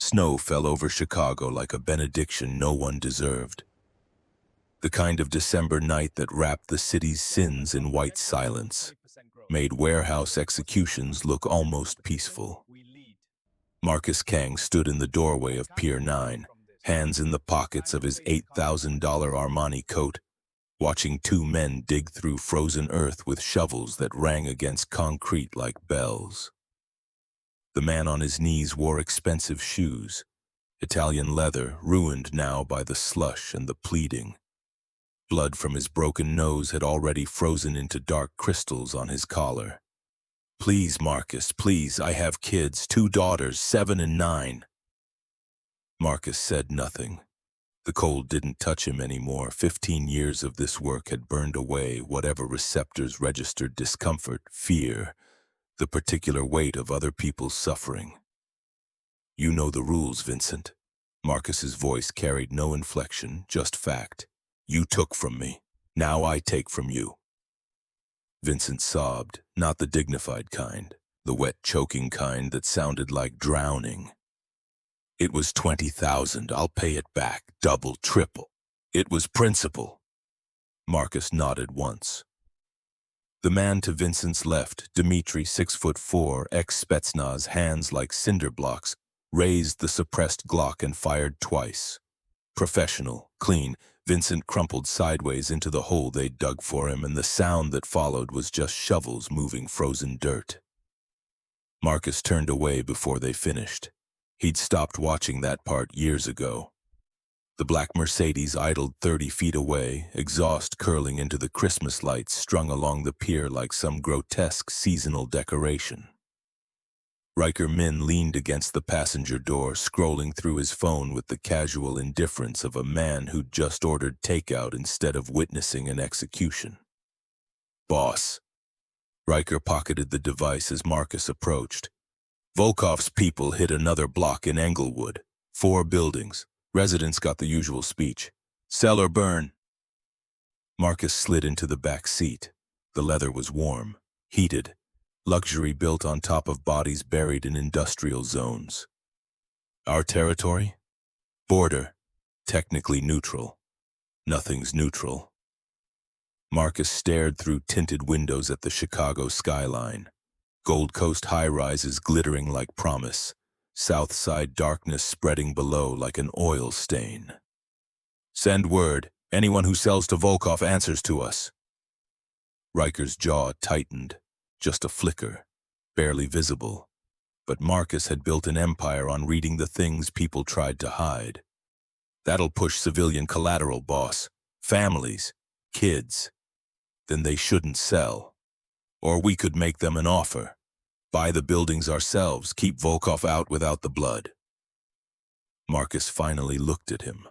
Snow fell over Chicago like a benediction no one deserved. The kind of December night that wrapped the city's sins in white silence, made warehouse executions look almost peaceful. Marcus Kang stood in the doorway of Pier 9, hands in the pockets of his $8,000 Armani coat, watching two men dig through frozen earth with shovels that rang against concrete like bells. The man on his knees wore expensive shoes, Italian leather ruined now by the slush and the pleading. Blood from his broken nose had already frozen into dark crystals on his collar. "Please, Marcus, please, I have kids, 2 daughters, 7 and 9. Marcus said nothing. The cold didn't touch him anymore. 15 years of this work had burned away whatever receptors registered discomfort, fear, the particular weight of other people's suffering. "You know the rules, Vincent." Marcus's voice carried no inflection, just fact. "You took from me. Now I take from you." Vincent sobbed, not the dignified kind, the wet, choking kind that sounded like drowning. "It was 20,000. I'll pay it back, double, triple. It was principle." Marcus nodded once. The man to Vincent's left, Dmitri, 6'4", ex-Spetsnaz, hands like cinder blocks, raised the suppressed Glock and fired twice. Professional, clean, Vincent crumpled sideways into the hole they'd dug for him, and the sound that followed was just shovels moving frozen dirt. Marcus turned away before they finished. He'd stopped watching that part years ago. The black Mercedes idled 30 feet away, exhaust curling into the Christmas lights strung along the pier like some grotesque seasonal decoration. Riker Min leaned against the passenger door, scrolling through his phone with the casual indifference of a man who'd just ordered takeout instead of witnessing an execution. "Boss." Riker pocketed the device as Marcus approached. "Volkov's people hit another block in Englewood. 4 buildings. Residents got the usual speech. Sell or burn." Marcus slid into the back seat. The leather was warm, heated. Luxury built on top of bodies buried in industrial zones. "Our territory? Border. Technically neutral. Nothing's neutral." Marcus stared through tinted windows at the Chicago skyline. Gold Coast high-rises glittering like promise. South Side darkness spreading below like an oil stain. "Send word. Anyone who sells to Volkov answers to us." Riker's jaw tightened. Just a flicker, barely visible. But Marcus had built an empire on reading the things people tried to hide. "That'll push civilian collateral, boss. Families, kids. Then they shouldn't sell. Or we could make them an offer. Buy the buildings ourselves, keep Volkov out without the blood." Marcus finally looked at him.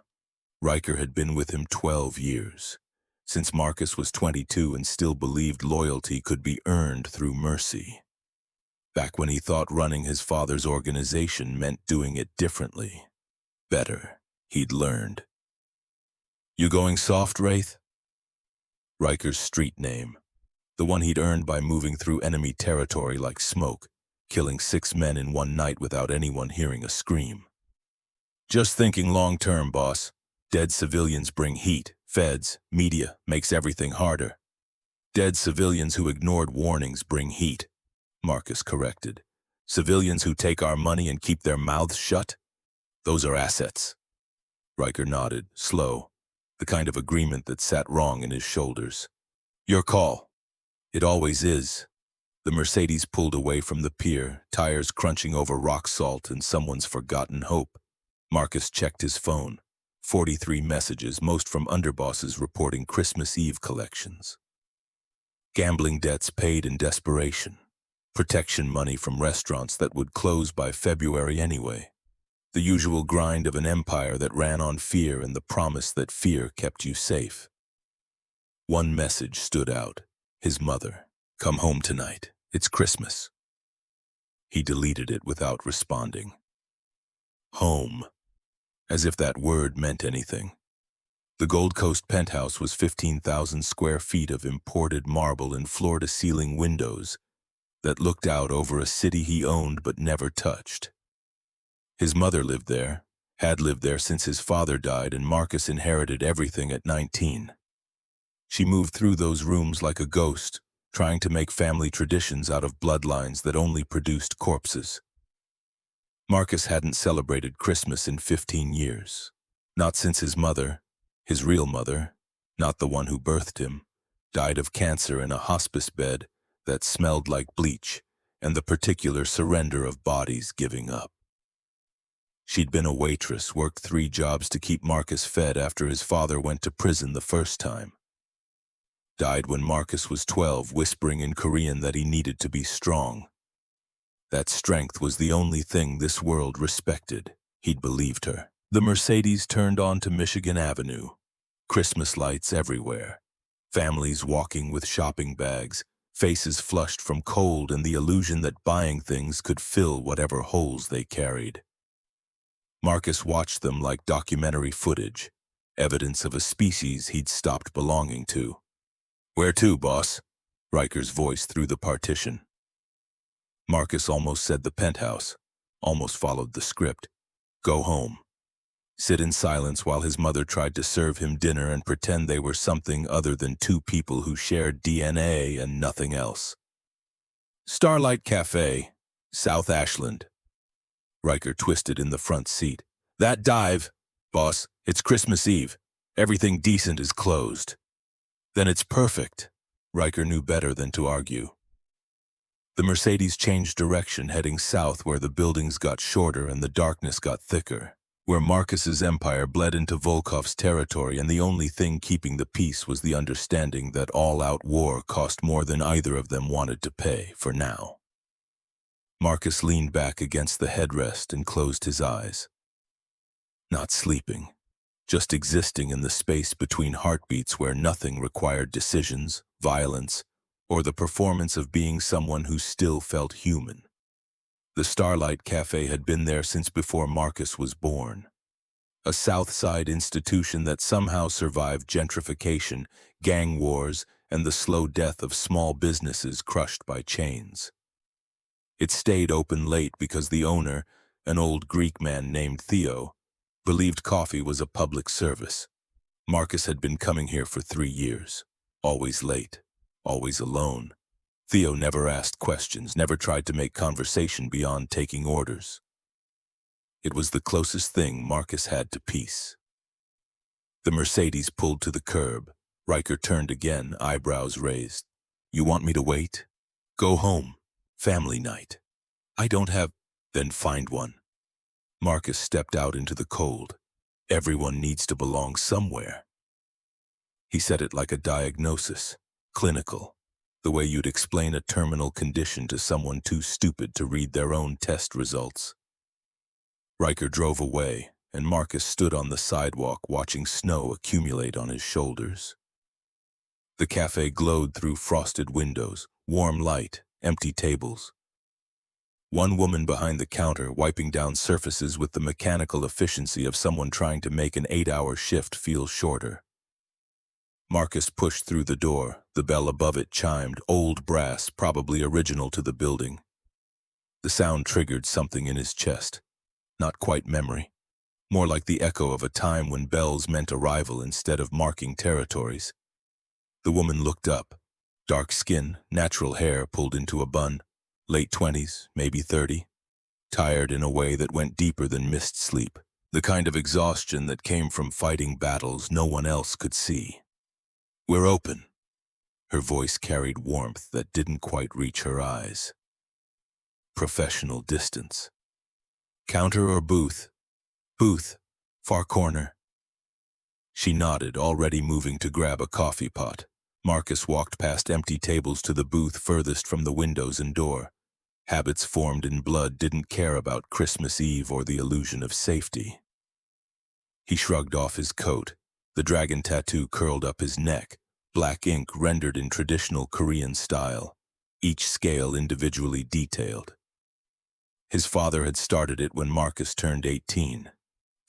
Riker had been with him 12 years. Since Marcus was 22 and still believed loyalty could be earned through mercy. Back when he thought running his father's organization meant doing it differently. Better, he'd learned. "You going soft, Wraith?" Riker's street name. The one he'd earned by moving through enemy territory like smoke, killing 6 men in one night without anyone hearing a scream. "Just thinking long-term, boss. Dead civilians bring heat. Feds, media, makes everything harder. Dead civilians who ignored warnings bring heat," Marcus corrected. "Civilians who take our money and keep their mouths shut? Those are assets." Riker nodded, slow, the kind of agreement that sat wrong in his shoulders. "Your call." "It always is." The Mercedes pulled away from the pier, tires crunching over rock salt and someone's forgotten hope. Marcus checked his phone. 43 messages, most from underbosses reporting Christmas Eve collections. Gambling debts paid in desperation. Protection money from restaurants that would close by February anyway. The usual grind of an empire that ran on fear and the promise that fear kept you safe. One message stood out. His mother. "Come home tonight. It's Christmas." He deleted it without responding. Home. As if that word meant anything. The Gold Coast penthouse was 15,000 square feet of imported marble and floor-to-ceiling windows that looked out over a city he owned but never touched. His mother lived there, had lived there since his father died, and Marcus inherited everything at 19. She moved through those rooms like a ghost, trying to make family traditions out of bloodlines that only produced corpses. Marcus hadn't celebrated Christmas in 15 years. Not since his real mother, not the one who birthed him, died of cancer in a hospice bed that smelled like bleach and the particular surrender of bodies giving up. She'd been a waitress, worked 3 jobs to keep Marcus fed after his father went to prison the first time. Died when Marcus was 12, whispering in Korean that he needed to be strong. That strength was the only thing this world respected. He'd believed her. The Mercedes turned onto Michigan Avenue. Christmas lights everywhere. Families walking with shopping bags, faces flushed from cold and the illusion that buying things could fill whatever holes they carried. Marcus watched them like documentary footage, evidence of a species he'd stopped belonging to. "Where to, boss?" Riker's voice through the partition. Marcus almost said the penthouse, almost followed the script. Go home. Sit in silence while his mother tried to serve him dinner and pretend they were something other than 2 people who shared DNA and nothing else. Starlight Cafe, South Ashland. Riker twisted in the front seat. "That dive, boss, it's Christmas Eve. Everything decent is closed." "Then it's perfect." Riker knew better than to argue. The Mercedes changed direction, heading south where the buildings got shorter and the darkness got thicker, where Marcus's empire bled into Volkov's territory, and the only thing keeping the peace was the understanding that all-out war cost more than either of them wanted to pay, for now. Marcus leaned back against the headrest and closed his eyes. Not sleeping, just existing in the space between heartbeats where nothing required decisions, violence, or the performance of being someone who still felt human. The Starlight Cafe had been there since before Marcus was born. A South Side institution that somehow survived gentrification, gang wars, and the slow death of small businesses crushed by chains. It stayed open late because the owner, an old Greek man named Theo, believed coffee was a public service. Marcus had been coming here for 3 years, always late, always alone. Theo never asked questions, never tried to make conversation beyond taking orders. It was the closest thing Marcus had to peace. The Mercedes pulled to the curb. Riker turned again, eyebrows raised. "You want me to wait? Go home. Family night." "I don't have—" "Then find one." Marcus stepped out into the cold. Everyone needs to belong somewhere. He said it like a diagnosis, clinical, the way you'd explain a terminal condition to someone too stupid to read their own test results. Riker drove away, and Marcus stood on the sidewalk watching snow accumulate on his shoulders. The cafe glowed through frosted windows, warm light, empty tables. One woman behind the counter wiping down surfaces with the mechanical efficiency of someone trying to make an 8-hour shift feel shorter. Marcus pushed through the door. The bell above it chimed, old brass, probably original to the building. The sound triggered something in his chest. Not quite memory. More like the echo of a time when bells meant arrival instead of marking territories. The woman looked up. Dark skin, natural hair pulled into a bun. Late 20s, maybe 30. Tired in a way that went deeper than missed sleep. The kind of exhaustion that came from fighting battles no one else could see. "We're open." Her voice carried warmth that didn't quite reach her eyes. Professional distance. "Counter or booth?" "Booth. Far corner." She nodded, already moving to grab a coffee pot. Marcus walked past empty tables to the booth furthest from the windows and door. Habits formed in blood didn't care about Christmas Eve or the illusion of safety. He shrugged off his coat. The dragon tattoo curled up his neck, black ink rendered in traditional Korean style, each scale individually detailed. His father had started it when Marcus turned 18,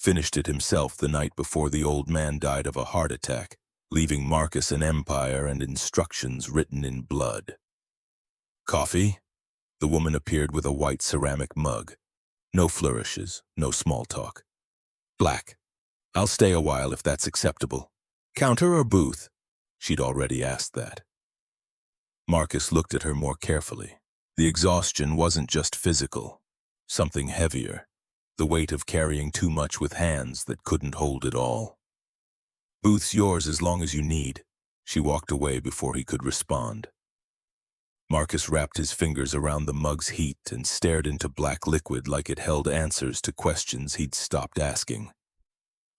finished it himself the night before the old man died of a heart attack, leaving Marcus an empire and instructions written in blood. "Coffee?" The woman appeared with a white ceramic mug. No flourishes, no small talk. Black. I'll stay a while if that's acceptable. Counter or booth? She'd already asked that. Marcus looked at her more carefully. The exhaustion wasn't just physical. Something heavier. The weight of carrying too much with hands that couldn't hold it all. Booth's yours as long as you need. She walked away before he could respond. Marcus wrapped his fingers around the mug's heat and stared into black liquid like it held answers to questions he'd stopped asking.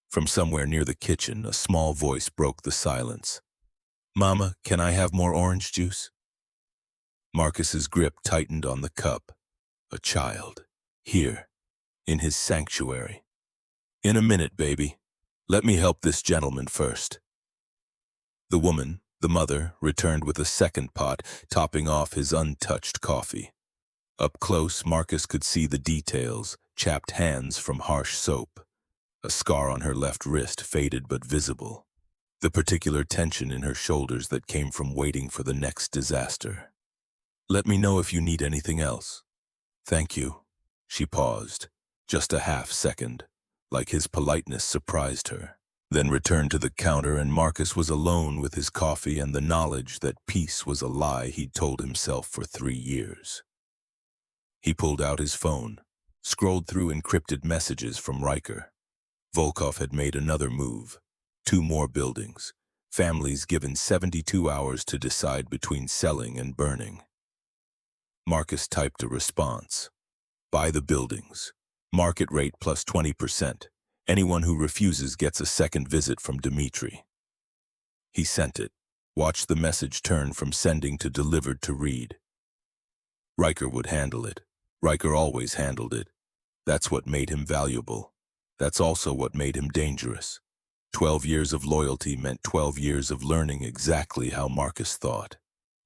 From somewhere near the kitchen, a small voice broke the silence. "Mama, can I have more orange juice?" Marcus's grip tightened on the cup. A child. Here. In his sanctuary. "In a minute, baby. Let me help this gentleman first." The woman, the mother, returned with a second pot, topping off his untouched coffee. Up close, Marcus could see the details, chapped hands from harsh soap. A scar on her left wrist, faded but visible. The particular tension in her shoulders that came from waiting for the next disaster. "Let me know if you need anything else." "Thank you." She paused, just a half second, like his politeness surprised her. Then returned to the counter, and Marcus was alone with his coffee and the knowledge that peace was a lie he'd told himself for 3 years. He pulled out his phone, scrolled through encrypted messages from Riker. Volkov had made another move. 2 more buildings. Families given 72 hours to decide between selling and burning. Marcus typed a response. "Buy the buildings. Market rate plus 20%. Anyone who refuses gets a second visit from Dmitri." He sent it. Watched the message turn from sending to delivered to read. Riker would handle it. Riker always handled it. That's what made him valuable. That's also what made him dangerous. 12 years of loyalty meant 12 years of learning exactly how Marcus thought,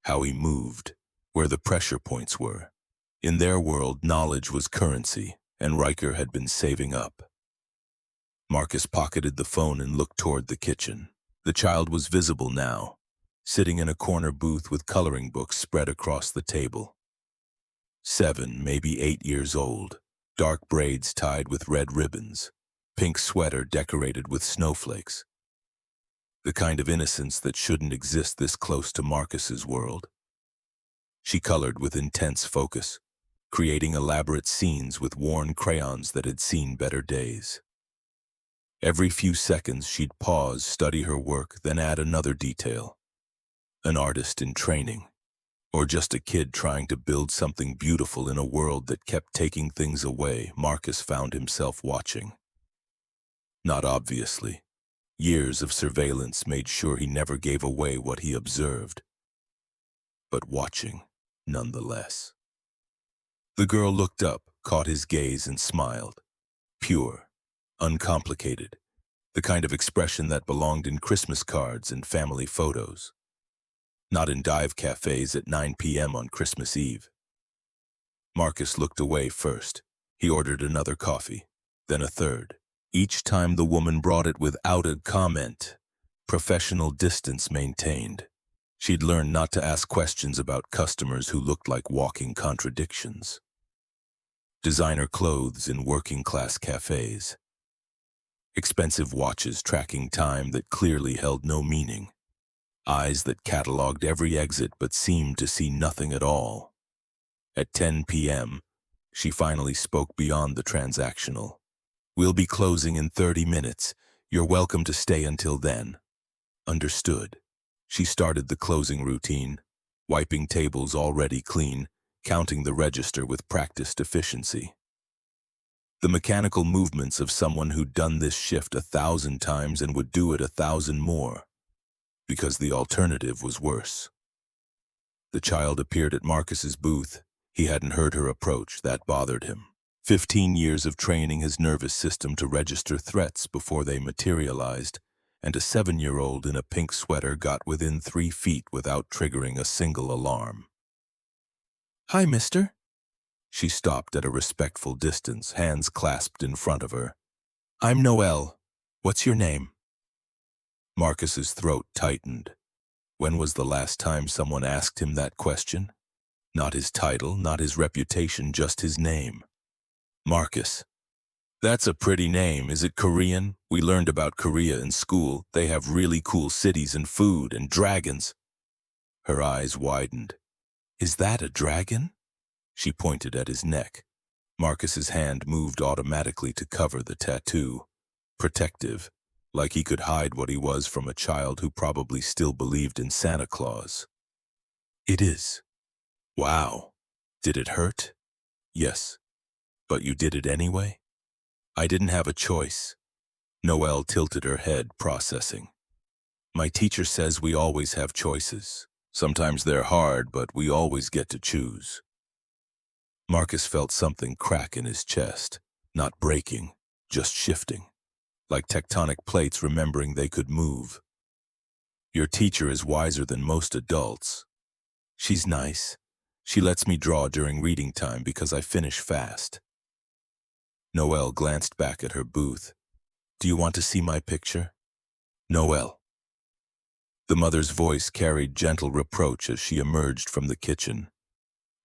how he moved, where the pressure points were. In their world, knowledge was currency, and Riker had been saving up. Marcus pocketed the phone and looked toward the kitchen. The child was visible now, sitting in a corner booth with coloring books spread across the table. 7, maybe 8 years old, dark braids tied with red ribbons, pink sweater decorated with snowflakes. The kind of innocence that shouldn't exist this close to Marcus's world. She colored with intense focus, creating elaborate scenes with worn crayons that had seen better days. Every few seconds she'd pause, study her work, then add another detail. An artist in training, or just a kid trying to build something beautiful in a world that kept taking things away. Marcus found himself watching. Not obviously. Years of surveillance made sure he never gave away what he observed. But watching, nonetheless. The girl looked up, caught his gaze, and smiled. Pure, uncomplicated, the kind of expression that belonged in Christmas cards and family photos. Not in dive cafes at 9 p.m. on Christmas Eve. Marcus looked away first. He ordered another coffee, then a third. Each time the woman brought it without a comment. Professional distance maintained. She'd learned not to ask questions about customers who looked like walking contradictions. Designer clothes in working-class cafes. Expensive watches tracking time that clearly held no meaning. Eyes that cataloged every exit but seemed to see nothing at all. At 10 p.m., she finally spoke beyond the transactional. "We'll be closing in 30 minutes. You're welcome to stay until then." Understood. She started the closing routine, wiping tables already clean, counting the register with practiced efficiency. The mechanical movements of someone who'd done this shift 1,000 times and would do it 1,000 more. Because the alternative was worse. The child appeared at Marcus's booth. He hadn't heard her approach. That bothered him. 15 years of training his nervous system to register threats before they materialized, and a 7-year-old in a pink sweater got within 3 feet without triggering a single alarm. "Hi, mister." She stopped at a respectful distance, hands clasped in front of her. "I'm Noelle. What's your name?" Marcus's throat tightened. When was the last time someone asked him that question? Not his title, not his reputation, just his name. Marcus. That's a pretty name. Is it Korean? We learned about Korea in school. They have really cool cities and food and dragons. Her eyes widened. Is that a dragon? She pointed at his neck. Marcus's hand moved automatically to cover the tattoo. Protective, like he could hide what he was from a child who probably still believed in Santa Claus. It is. Wow. Did it hurt? Yes. But you did it anyway? I didn't have a choice. Noelle tilted her head, processing. My teacher says we always have choices. Sometimes they're hard, but we always get to choose. Marcus felt something crack in his chest, not breaking, just shifting, like tectonic plates remembering they could move. Your teacher is wiser than most adults. She's nice. She lets me draw during reading time because I finish fast. Noelle glanced back at her booth. Do you want to see my picture? Noelle. The mother's voice carried gentle reproach as she emerged from the kitchen.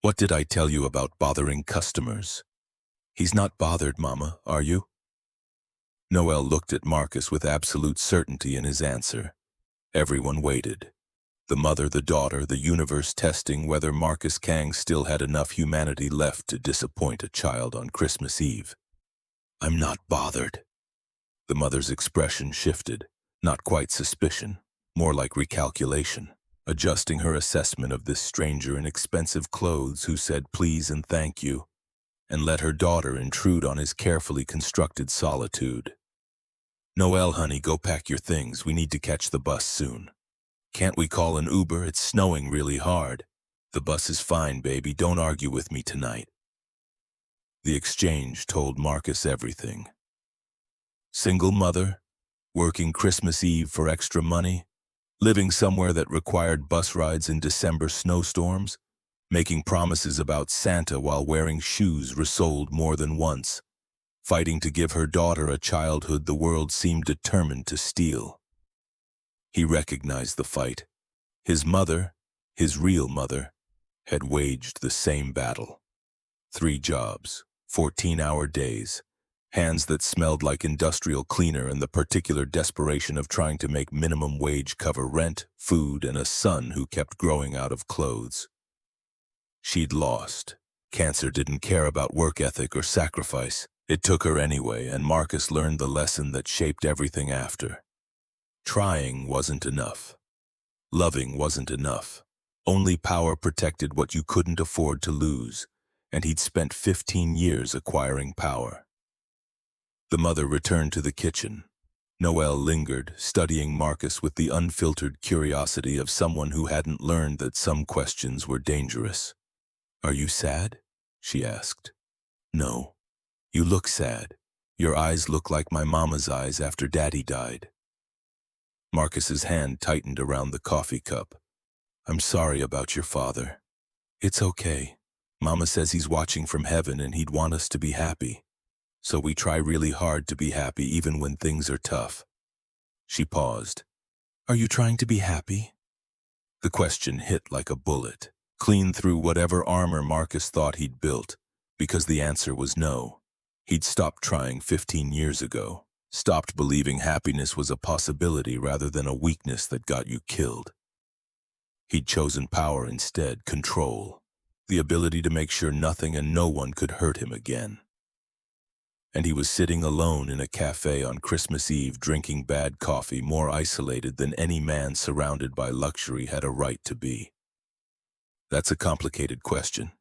What did I tell you about bothering customers? He's not bothered, Mama, are you? Noelle looked at Marcus with absolute certainty in his answer. Everyone waited. The mother, the daughter, the universe testing whether Marcus Kang still had enough humanity left to disappoint a child on Christmas Eve. I'm not bothered. The mother's expression shifted, not quite suspicion, more like recalculation, adjusting her assessment of this stranger in expensive clothes who said please and thank you, and let her daughter intrude on his carefully constructed solitude. Noelle, honey, go pack your things. We need to catch the bus soon. Can't we call an Uber? It's snowing really hard. The bus is fine, baby. Don't argue with me tonight. The exchange told Marcus everything. Single mother, working Christmas Eve for extra money, living somewhere that required bus rides in December snowstorms, making promises about Santa while wearing shoes resoled more than once, fighting to give her daughter a childhood the world seemed determined to steal. He recognized the fight. His mother, his real mother, had waged the same battle. 3 jobs, 14-hour days, hands that smelled like industrial cleaner, and the particular desperation of trying to make minimum wage cover rent, food, and a son who kept growing out of clothes. She'd lost. Cancer didn't care about work ethic or sacrifice. It took her anyway, and Marcus learned the lesson that shaped everything after. Trying wasn't enough. Loving wasn't enough. Only power protected what you couldn't afford to lose, and he'd spent 15 years acquiring power. The mother returned to the kitchen. Noelle lingered, studying Marcus with the unfiltered curiosity of someone who hadn't learned that some questions were dangerous. Are you sad? She asked. No. You look sad. Your eyes look like my mama's eyes after Daddy died. Marcus's hand tightened around the coffee cup. I'm sorry about your father. It's okay. Mama says he's watching from heaven and he'd want us to be happy. So we try really hard to be happy even when things are tough. She paused. Are you trying to be happy? The question hit like a bullet, clean through whatever armor Marcus thought he'd built, because the answer was no. He'd stopped trying 15 years ago, stopped believing happiness was a possibility rather than a weakness that got you killed. He'd chosen power instead, control, the ability to make sure nothing and no one could hurt him again. And he was sitting alone in a cafe on Christmas Eve drinking bad coffee, more isolated than any man surrounded by luxury had a right to be. That's a complicated question.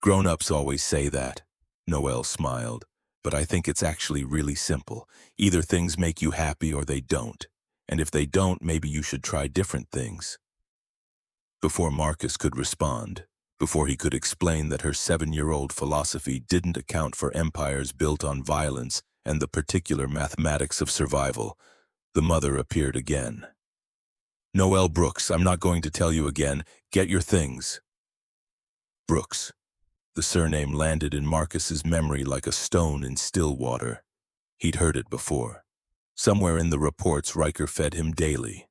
Grown-ups always say that. Noelle smiled. But I think it's actually really simple. Either things make you happy or they don't. And if they don't, maybe you should try different things. Before Marcus could respond, before he could explain that her 7-year-old philosophy didn't account for empires built on violence and the particular mathematics of survival, the mother appeared again. Noelle Brooks, I'm not going to tell you again. Get your things. Brooks. The surname landed in Marcus's memory like a stone in still water. He'd heard it before. Somewhere in the reports Riker fed him daily.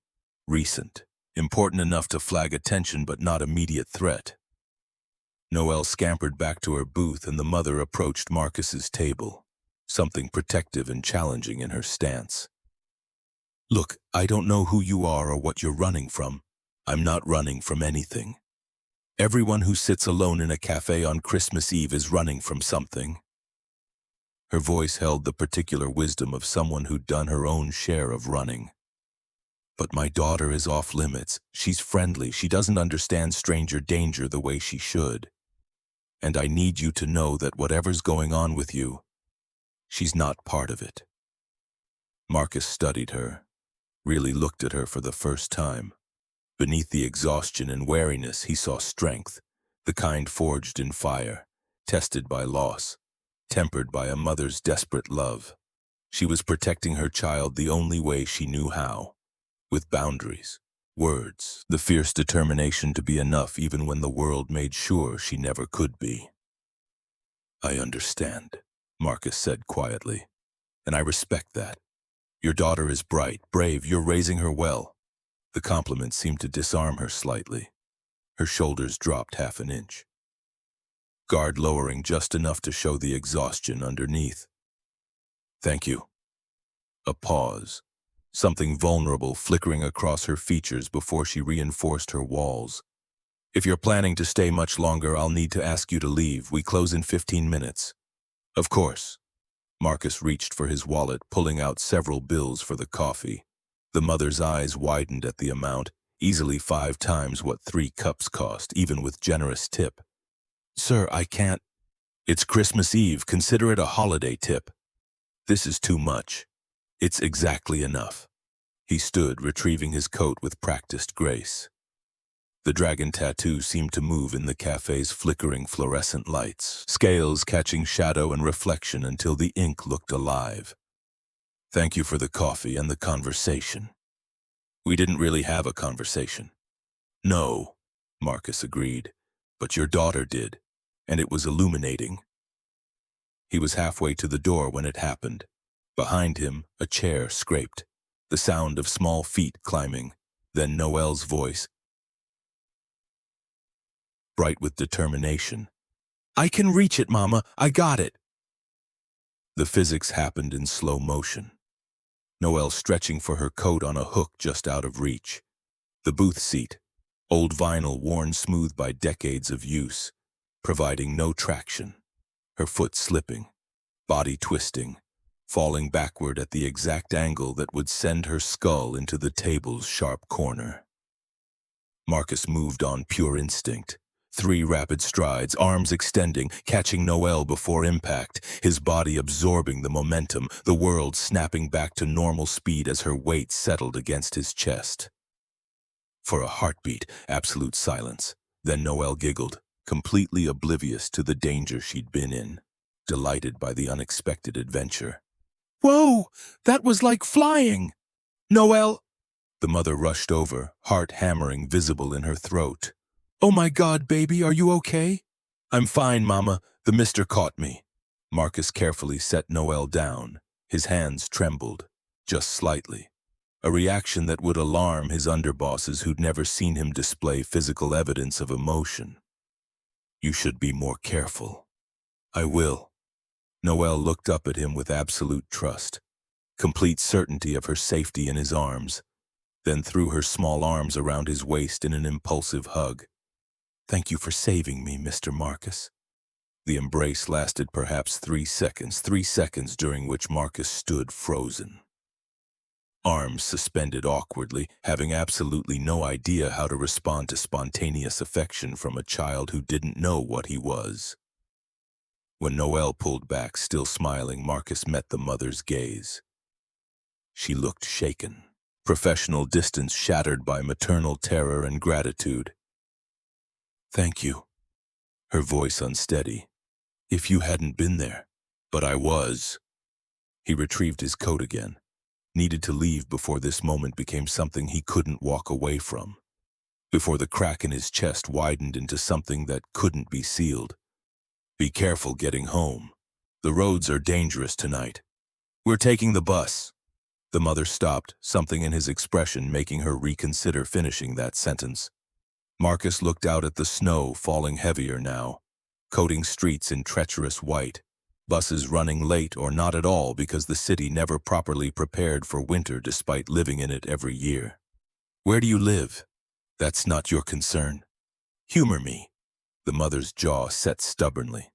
Recent. Important enough to flag attention but not immediate threat. Noelle scampered back to her booth and the mother approached Marcus's table, something protective and challenging in her stance. Look, I don't know who you are or what you're running from. I'm not running from anything. Everyone who sits alone in a cafe on Christmas Eve is running from something. Her voice held the particular wisdom of someone who'd done her own share of running. But my daughter is off limits. She's friendly. She doesn't understand stranger danger the way she should. And I need you to know that whatever's going on with you, she's not part of it. Marcus studied her, really looked at her for the first time. Beneath the exhaustion and wariness, he saw strength, the kind forged in fire, tested by loss, tempered by a mother's desperate love. She was protecting her child the only way she knew how, with boundaries, words, the fierce determination to be enough even when the world made sure she never could be. I understand, Marcus said quietly, and I respect that. Your daughter is bright, brave, you're raising her well. The compliment seemed to disarm her slightly. Her shoulders dropped half an inch, guard lowering just enough to show the exhaustion underneath. Thank you. A pause, something vulnerable flickering across her features before she reinforced her walls. If you're planning to stay much longer, I'll need to ask you to leave. We close in 15 minutes. Of course. Marcus reached for his wallet, pulling out several bills for the coffee. The mother's eyes widened at the amount, easily 5 times what 3 cups cost, even with generous tip. Sir, I can't. It's Christmas Eve. Consider it a holiday tip. This is too much. It's exactly enough. He stood, retrieving his coat with practiced grace. The dragon tattoo seemed to move in the cafe's flickering fluorescent lights, scales catching shadow and reflection until the ink looked alive. Thank you for the coffee and the conversation. We didn't really have a conversation. No, Marcus agreed, but your daughter did, and it was illuminating. He was halfway to the door when it happened. Behind him, a chair scraped, the sound of small feet climbing, then Noelle's voice, bright with determination. I can reach it, Mama. I got it. The physics happened in slow motion. Noelle stretching for her coat on a hook just out of reach. The booth seat, old vinyl worn smooth by decades of use, providing no traction. Her foot slipping, body twisting, falling backward at the exact angle that would send her skull into the table's sharp corner. Marcus moved on pure instinct. 3 rapid strides, arms extending, catching Noelle before impact, his body absorbing the momentum, the world snapping back to normal speed as her weight settled against his chest. For a heartbeat, absolute silence. Then Noelle giggled, completely oblivious to the danger she'd been in, delighted by the unexpected adventure. Whoa! That was like flying! Noelle! The mother rushed over, heart hammering visible in her throat. Oh my God, baby, are you okay? I'm fine, Mama. The mister caught me. Marcus carefully set Noelle down. His hands trembled, just slightly. A reaction that would alarm his underbosses who'd never seen him display physical evidence of emotion. You should be more careful. I will. Noelle looked up at him with absolute trust, complete certainty of her safety in his arms, then threw her small arms around his waist in an impulsive hug. Thank you for saving me, Mr. Marcus. The embrace lasted perhaps 3 seconds during which Marcus stood frozen. Arms suspended awkwardly, having absolutely no idea how to respond to spontaneous affection from a child who didn't know what he was. When Noelle pulled back, still smiling, Marcus met the mother's gaze. She looked shaken, professional distance shattered by maternal terror and gratitude. Thank you. Her voice unsteady. If you hadn't been there. But I was. He retrieved his coat again. Needed to leave before this moment became something he couldn't walk away from. Before the crack in his chest widened into something that couldn't be sealed. Be careful getting home. The roads are dangerous tonight. We're taking the bus. The mother stopped, something in his expression making her reconsider finishing that sentence. Marcus looked out at the snow falling heavier now, coating streets in treacherous white, buses running late or not at all because the city never properly prepared for winter despite living in it every year. Where do you live? That's not your concern. Humor me. The mother's jaw set stubbornly.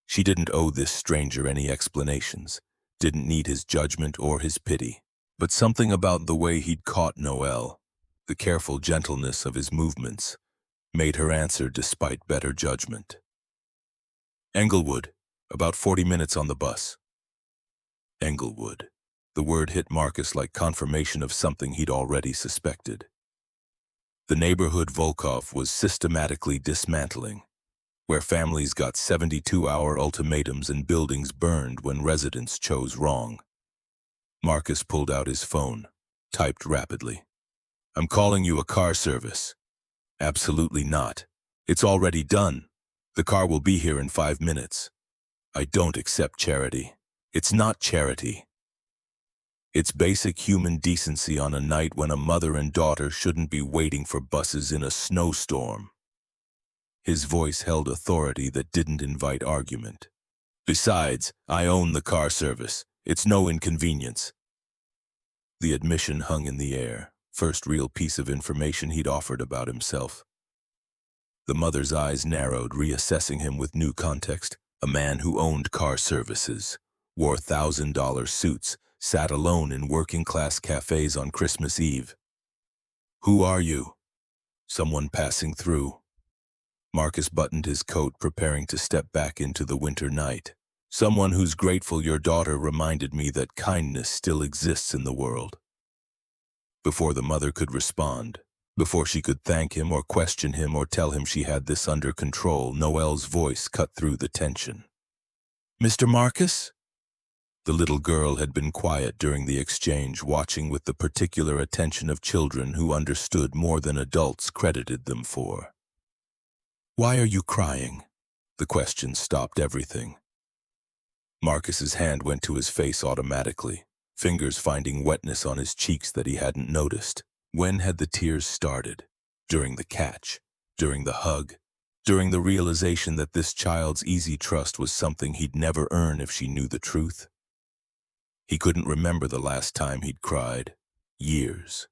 She didn't owe this stranger any explanations, didn't need his judgment or his pity. But something about the way he'd caught Noelle, the careful gentleness of his movements, made her answer despite better judgment. Englewood, about 40 minutes on the bus. Englewood. The word hit Marcus like confirmation of something he'd already suspected. The neighborhood Volkov was systematically dismantling, where families got 72-hour ultimatums and buildings burned when residents chose wrong. Marcus pulled out his phone, typed rapidly. "I'm calling you a car service." "Absolutely not. It's already done. The car will be here in 5 minutes. I don't accept charity. It's not charity. It's basic human decency on a night when a mother and daughter shouldn't be waiting for buses in a snowstorm." His voice held authority that didn't invite argument. "Besides, I own the car service. It's no inconvenience." The admission hung in the air, first real piece of information he'd offered about himself. The mother's eyes narrowed, reassessing him with new context. A man who owned car services, wore $1,000 suits, sat alone in working-class cafes on Christmas Eve. "Who are you?" "Someone passing through." Marcus buttoned his coat, preparing to step back into the winter night. "Someone who's grateful your daughter reminded me that kindness still exists in the world." Before the mother could respond, before she could thank him or question him or tell him she had this under control, Noelle's voice cut through the tension. "Mr. Marcus?" The little girl had been quiet during the exchange, watching with the particular attention of children who understood more than adults credited them for. "Why are you crying?" The question stopped everything. Marcus's hand went to his face automatically, fingers finding wetness on his cheeks that he hadn't noticed. When had the tears started? During the catch? During the hug? During the realization that this child's easy trust was something he'd never earn if she knew the truth? He couldn't remember the last time he'd cried. Years.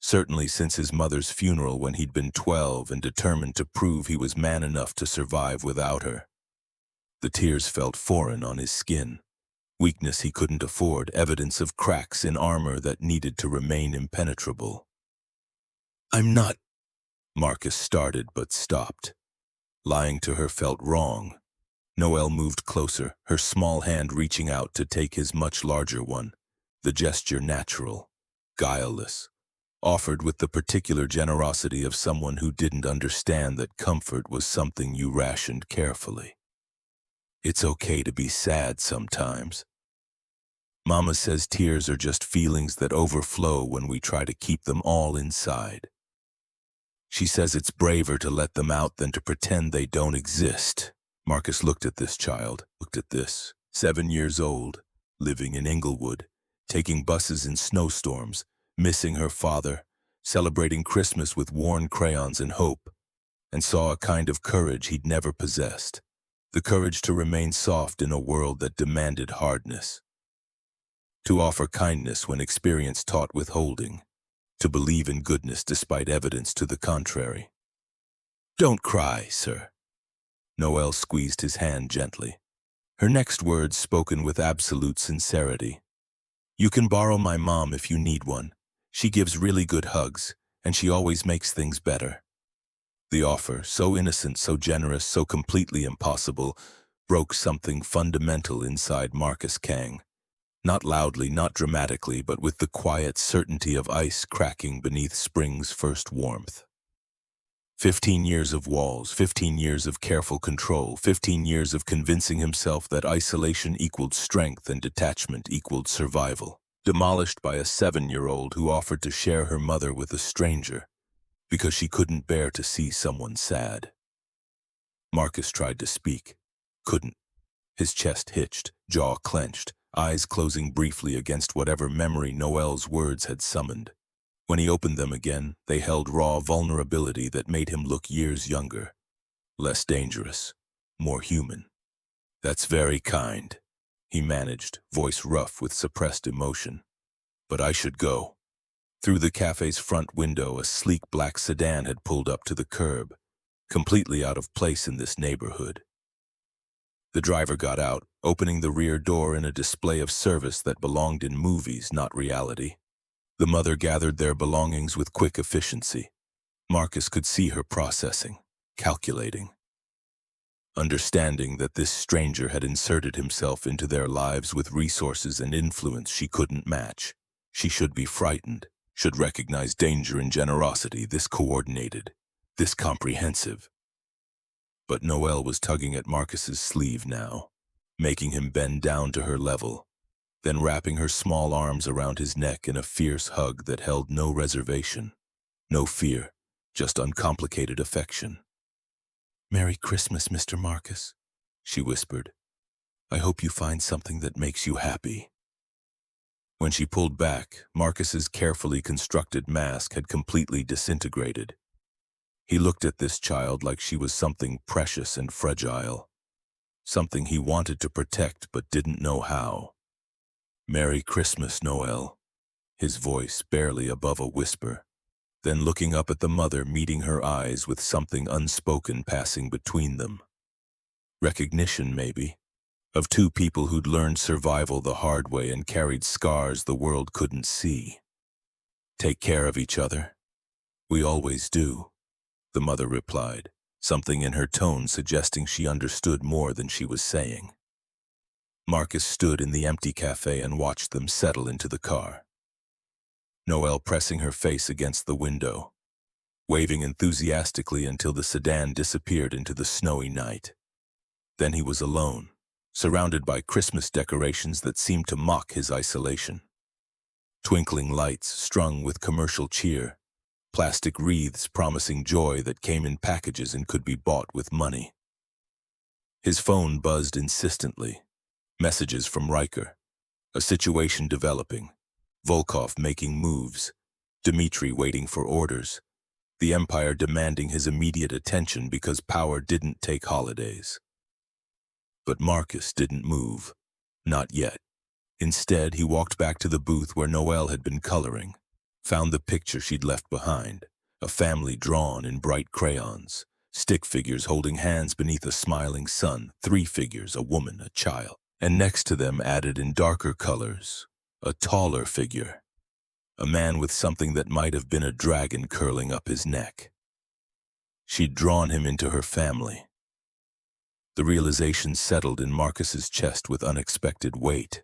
Certainly since his mother's funeral when he'd been 12 and determined to prove he was man enough to survive without her. The tears felt foreign on his skin. Weakness he couldn't afford, evidence of cracks in armor that needed to remain impenetrable. "I'm not—" Marcus started but stopped. Lying to her felt wrong. Noelle moved closer, her small hand reaching out to take his much larger one, the gesture natural, guileless, offered with the particular generosity of someone who didn't understand that comfort was something you rationed carefully. "It's okay to be sad sometimes. Mama says tears are just feelings that overflow when we try to keep them all inside. She says it's braver to let them out than to pretend they don't exist." Marcus looked at this child, looked at this, 7 years old, living in Englewood, taking buses in snowstorms, missing her father, celebrating Christmas with worn crayons and hope, and saw a kind of courage he'd never possessed, the courage to remain soft in a world that demanded hardness, to offer kindness when experience taught withholding, to believe in goodness despite evidence to the contrary. "Don't cry, sir." Noelle squeezed his hand gently. Her next words spoken with absolute sincerity. "You can borrow my mom if you need one. She gives really good hugs, and she always makes things better." The offer, so innocent, so generous, so completely impossible, broke something fundamental inside Marcus Kang. Not loudly, not dramatically, but with the quiet certainty of ice cracking beneath spring's first warmth. 15 years of walls, 15 years of careful control, 15 years of convincing himself that isolation equaled strength and detachment equaled survival, demolished by a 7-year-old who offered to share her mother with a stranger because she couldn't bear to see someone sad. Marcus tried to speak, couldn't. His chest hitched, jaw clenched, eyes closing briefly against whatever memory Noelle's words had summoned. When he opened them again, they held raw vulnerability that made him look years younger, less dangerous, more human. "That's very kind," he managed, voice rough with suppressed emotion. "But I should go." Through the cafe's front window, a sleek black sedan had pulled up to the curb, completely out of place in this neighborhood. The driver got out, opening the rear door in a display of service that belonged in movies, not reality. The mother gathered their belongings with quick efficiency. Marcus could see her processing, calculating, understanding that this stranger had inserted himself into their lives with resources and influence she couldn't match. She should be frightened, should recognize danger and generosity, this coordinated, this comprehensive. But Noelle was tugging at Marcus's sleeve now, making him bend down to her level, then wrapping her small arms around his neck in a fierce hug that held no reservation, no fear, just uncomplicated affection. "Merry Christmas, Mr. Marcus," she whispered. "I hope you find something that makes you happy." When she pulled back, Marcus's carefully constructed mask had completely disintegrated. He looked at this child like she was something precious and fragile, something he wanted to protect but didn't know how. "Merry Christmas, Noelle," his voice barely above a whisper. Then looking up at the mother, meeting her eyes with something unspoken passing between them. Recognition, maybe, of two people who'd learned survival the hard way and carried scars the world couldn't see. "Take care of each other. We always do," the mother replied, something in her tone suggesting she understood more than she was saying. Marcus stood in the empty cafe and watched them settle into the car. Noelle pressing her face against the window, waving enthusiastically until the sedan disappeared into the snowy night. Then he was alone, surrounded by Christmas decorations that seemed to mock his isolation. Twinkling lights strung with commercial cheer, plastic wreaths promising joy that came in packages and could be bought with money. His phone buzzed insistently, messages from Riker, a situation developing, Volkov making moves, Dmitri waiting for orders, the Empire demanding his immediate attention because power didn't take holidays. But Marcus didn't move, not yet. Instead, he walked back to the booth where Noelle had been coloring, found the picture she'd left behind, a family drawn in bright crayons, stick figures holding hands beneath a smiling sun, 3 figures, a woman, a child, and next to them added in darker colors, a taller figure, a man with something that might have been a dragon curling up his neck. She'd drawn him into her family. The realization settled in Marcus's chest with unexpected weight.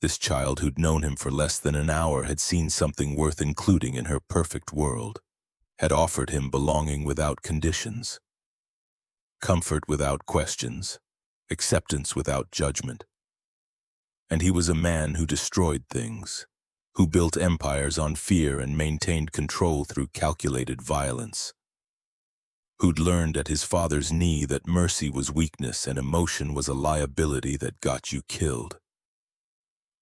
This child who'd known him for less than an hour had seen something worth including in her perfect world, had offered him belonging without conditions, comfort without questions, acceptance without judgment. And he was a man who destroyed things, who built empires on fear and maintained control through calculated violence, who'd learned at his father's knee that mercy was weakness and emotion was a liability that got you killed.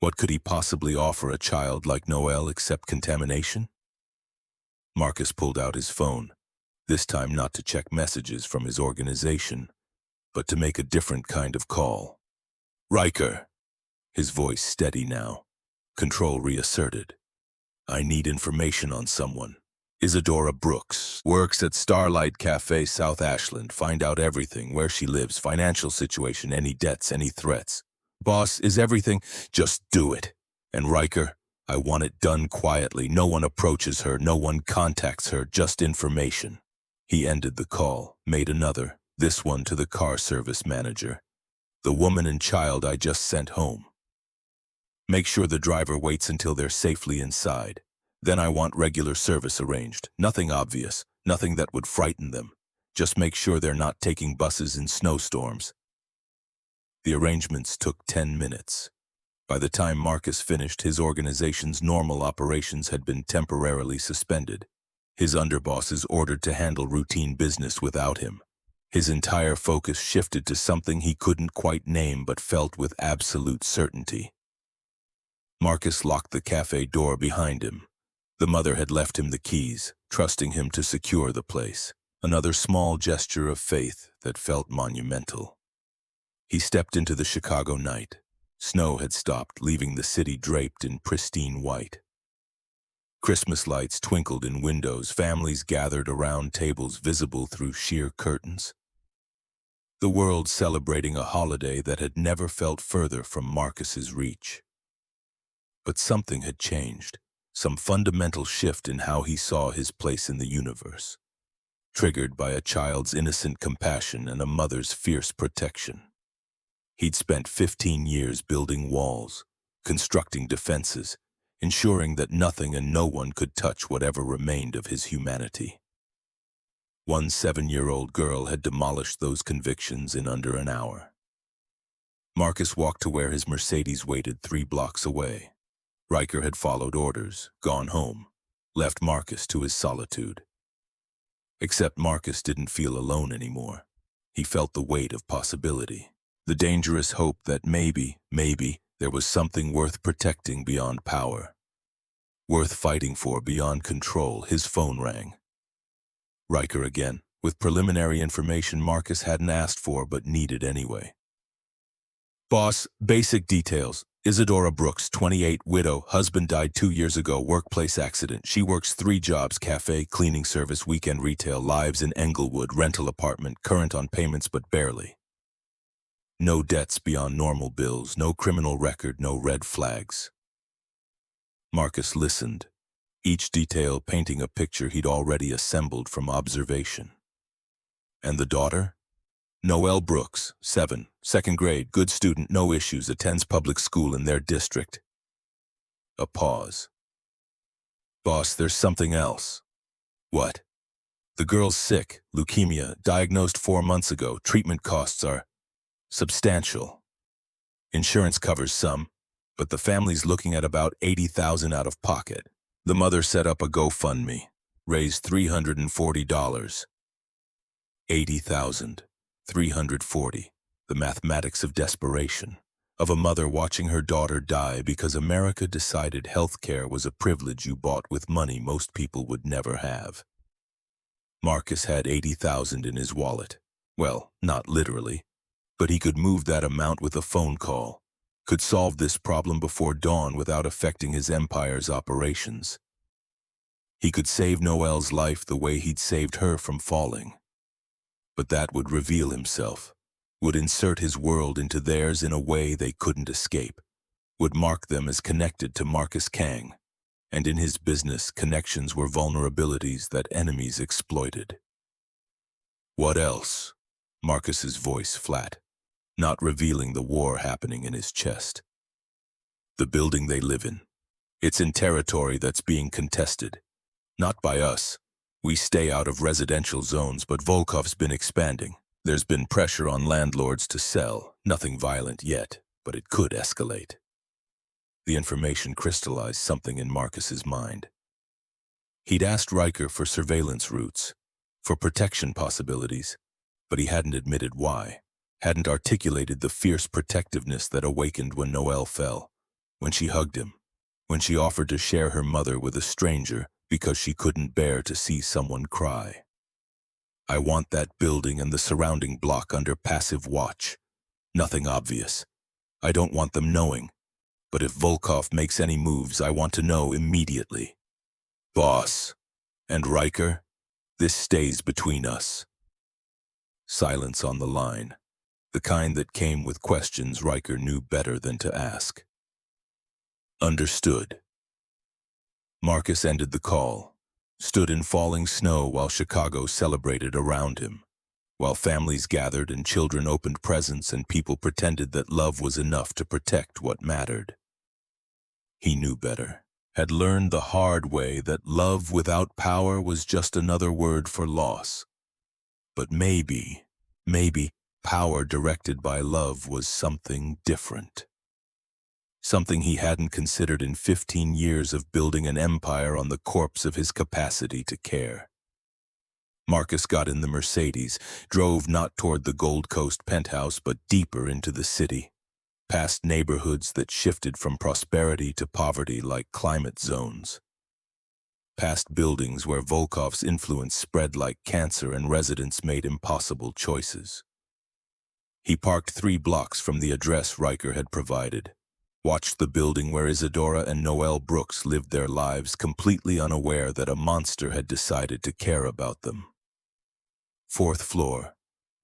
What could he possibly offer a child like Noelle except contamination? Marcus pulled out his phone, this time not to check messages from his organization, but to make a different kind of call. "Riker," his voice steady now, control reasserted. "I need information on someone. Isadora Brooks, works at Starlight Cafe, South Ashland. Find out everything, where she lives, financial situation, any debts, any threats. Boss, is everything? Just do it. And Riker, I want it done quietly. No one approaches her, no one contacts her, just information." He ended the call, made another, this one to the car service manager. "The woman and child I just sent home. Make sure the driver waits until they're safely inside. Then I want regular service arranged. Nothing obvious, nothing that would frighten them. Just make sure they're not taking buses in snowstorms." The arrangements took 10 minutes. By the time Marcus finished, his organization's normal operations had been temporarily suspended. His underbosses ordered to handle routine business without him. His entire focus shifted to something he couldn't quite name but felt with absolute certainty. Marcus locked the cafe door behind him, The mother had left him the keys, trusting him to secure the place. Another small gesture of faith that felt monumental. He stepped into the Chicago night. Snow had stopped, leaving the city draped in pristine white. Christmas lights twinkled in windows, families gathered around tables visible through sheer curtains. The world celebrating a holiday that had never felt further from Marcus's reach. But something had changed, some fundamental shift in how he saw his place in the universe, triggered by a child's innocent compassion and a mother's fierce protection. He'd spent 15 years building walls, constructing defenses, ensuring that nothing and no one could touch whatever remained of his humanity. One 7-year-old girl had demolished those convictions in under an hour. Marcus walked to where his Mercedes waited 3 blocks away. Riker had followed orders, gone home, left Marcus to his solitude. Except Marcus didn't feel alone anymore. He felt the weight of possibility, the dangerous hope that maybe, there was something worth protecting beyond power, worth fighting for beyond control. His phone rang. Riker again, with preliminary information Marcus hadn't asked for but needed anyway. Boss, basic details. Isadora Brooks, 28, widow, husband died 2 years ago, workplace accident. She works 3 jobs, cafe, cleaning service, weekend retail, lives in Englewood, rental apartment, current on payments but barely. No debts beyond normal bills, no criminal record, no red flags. Marcus listened, each detail painting a picture he'd already assembled from observation. And the daughter? Noelle Brooks, 7, second grade, good student, no issues, attends public school in their district. A pause. Boss, there's something else. What? The girl's sick, leukemia, diagnosed 4 months ago. Treatment costs are substantial. Insurance covers some, but the family's looking at about $80,000 out of pocket. The mother set up a GoFundMe, raised $340. 80,000. 340, the mathematics of desperation, of a mother watching her daughter die because America decided healthcare was a privilege you bought with money most people would never have. Marcus had 80,000 in his wallet. Well, not literally, but he could move that amount with a phone call, could solve this problem before dawn without affecting his empire's operations. He could save Noelle's life the way he'd saved her from falling. But that would reveal himself, would insert his world into theirs in a way they couldn't escape, would mark them as connected to Marcus Kang, and in his business, connections were vulnerabilities that enemies exploited. What else? Marcus's voice flat, not revealing the war happening in his chest. The building they live in. It's in territory that's being contested, not by us. We stay out of residential zones, but Volkov's been expanding. There's been pressure on landlords to sell, nothing violent yet, but it could escalate. The information crystallized something in Marcus's mind. He'd asked Riker for surveillance routes, for protection possibilities, but he hadn't admitted why, hadn't articulated the fierce protectiveness that awakened when Noelle fell, when she hugged him, when she offered to share her mother with a stranger because she couldn't bear to see someone cry. I want that building and the surrounding block under passive watch. Nothing obvious. I don't want them knowing. But if Volkov makes any moves, I want to know immediately. Boss. And Riker, this stays between us. Silence on the line. The kind that came with questions Riker knew better than to ask. Understood. Marcus ended the call, stood in falling snow while Chicago celebrated around him, while families gathered and children opened presents and people pretended that love was enough to protect what mattered. He knew better, had learned the hard way that love without power was just another word for loss. But maybe power directed by love was something different. Something he hadn't considered in 15 years of building an empire on the corpse of his capacity to care. Marcus got in the Mercedes, drove not toward the Gold Coast penthouse but deeper into the city, past neighborhoods that shifted from prosperity to poverty like climate zones. past buildings where Volkov's influence spread like cancer and residents made impossible choices. He parked 3 blocks from the address Riker had provided, watched the building where Isadora and Noelle Brooks lived their lives completely unaware that a monster had decided to care about them. 4th floor,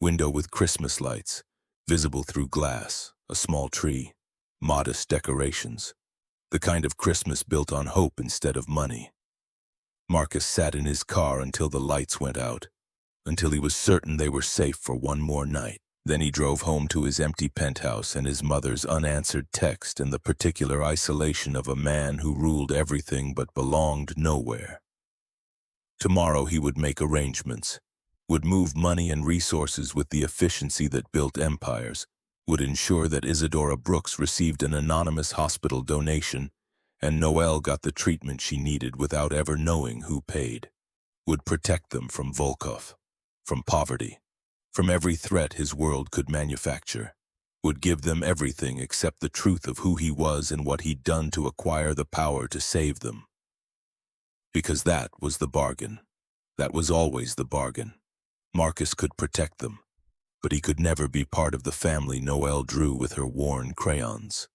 window with Christmas lights, visible through glass, a small tree, modest decorations, the kind of Christmas built on hope instead of money. Marcus sat in his car until the lights went out, until he was certain they were safe for one more night. Then he drove home to his empty penthouse and his mother's unanswered text and the particular isolation of a man who ruled everything but belonged nowhere. Tomorrow he would make arrangements, would move money and resources with the efficiency that built empires, would ensure that Isadora Brooks received an anonymous hospital donation and Noelle got the treatment she needed without ever knowing who paid, would protect them from Volkov, from poverty, from every threat his world could manufacture, would give them everything except the truth of who he was and what he'd done to acquire the power to save them. Because that was the bargain. That was always the bargain. Marcus could protect them, but he could never be part of the family Noelle drew with her worn crayons.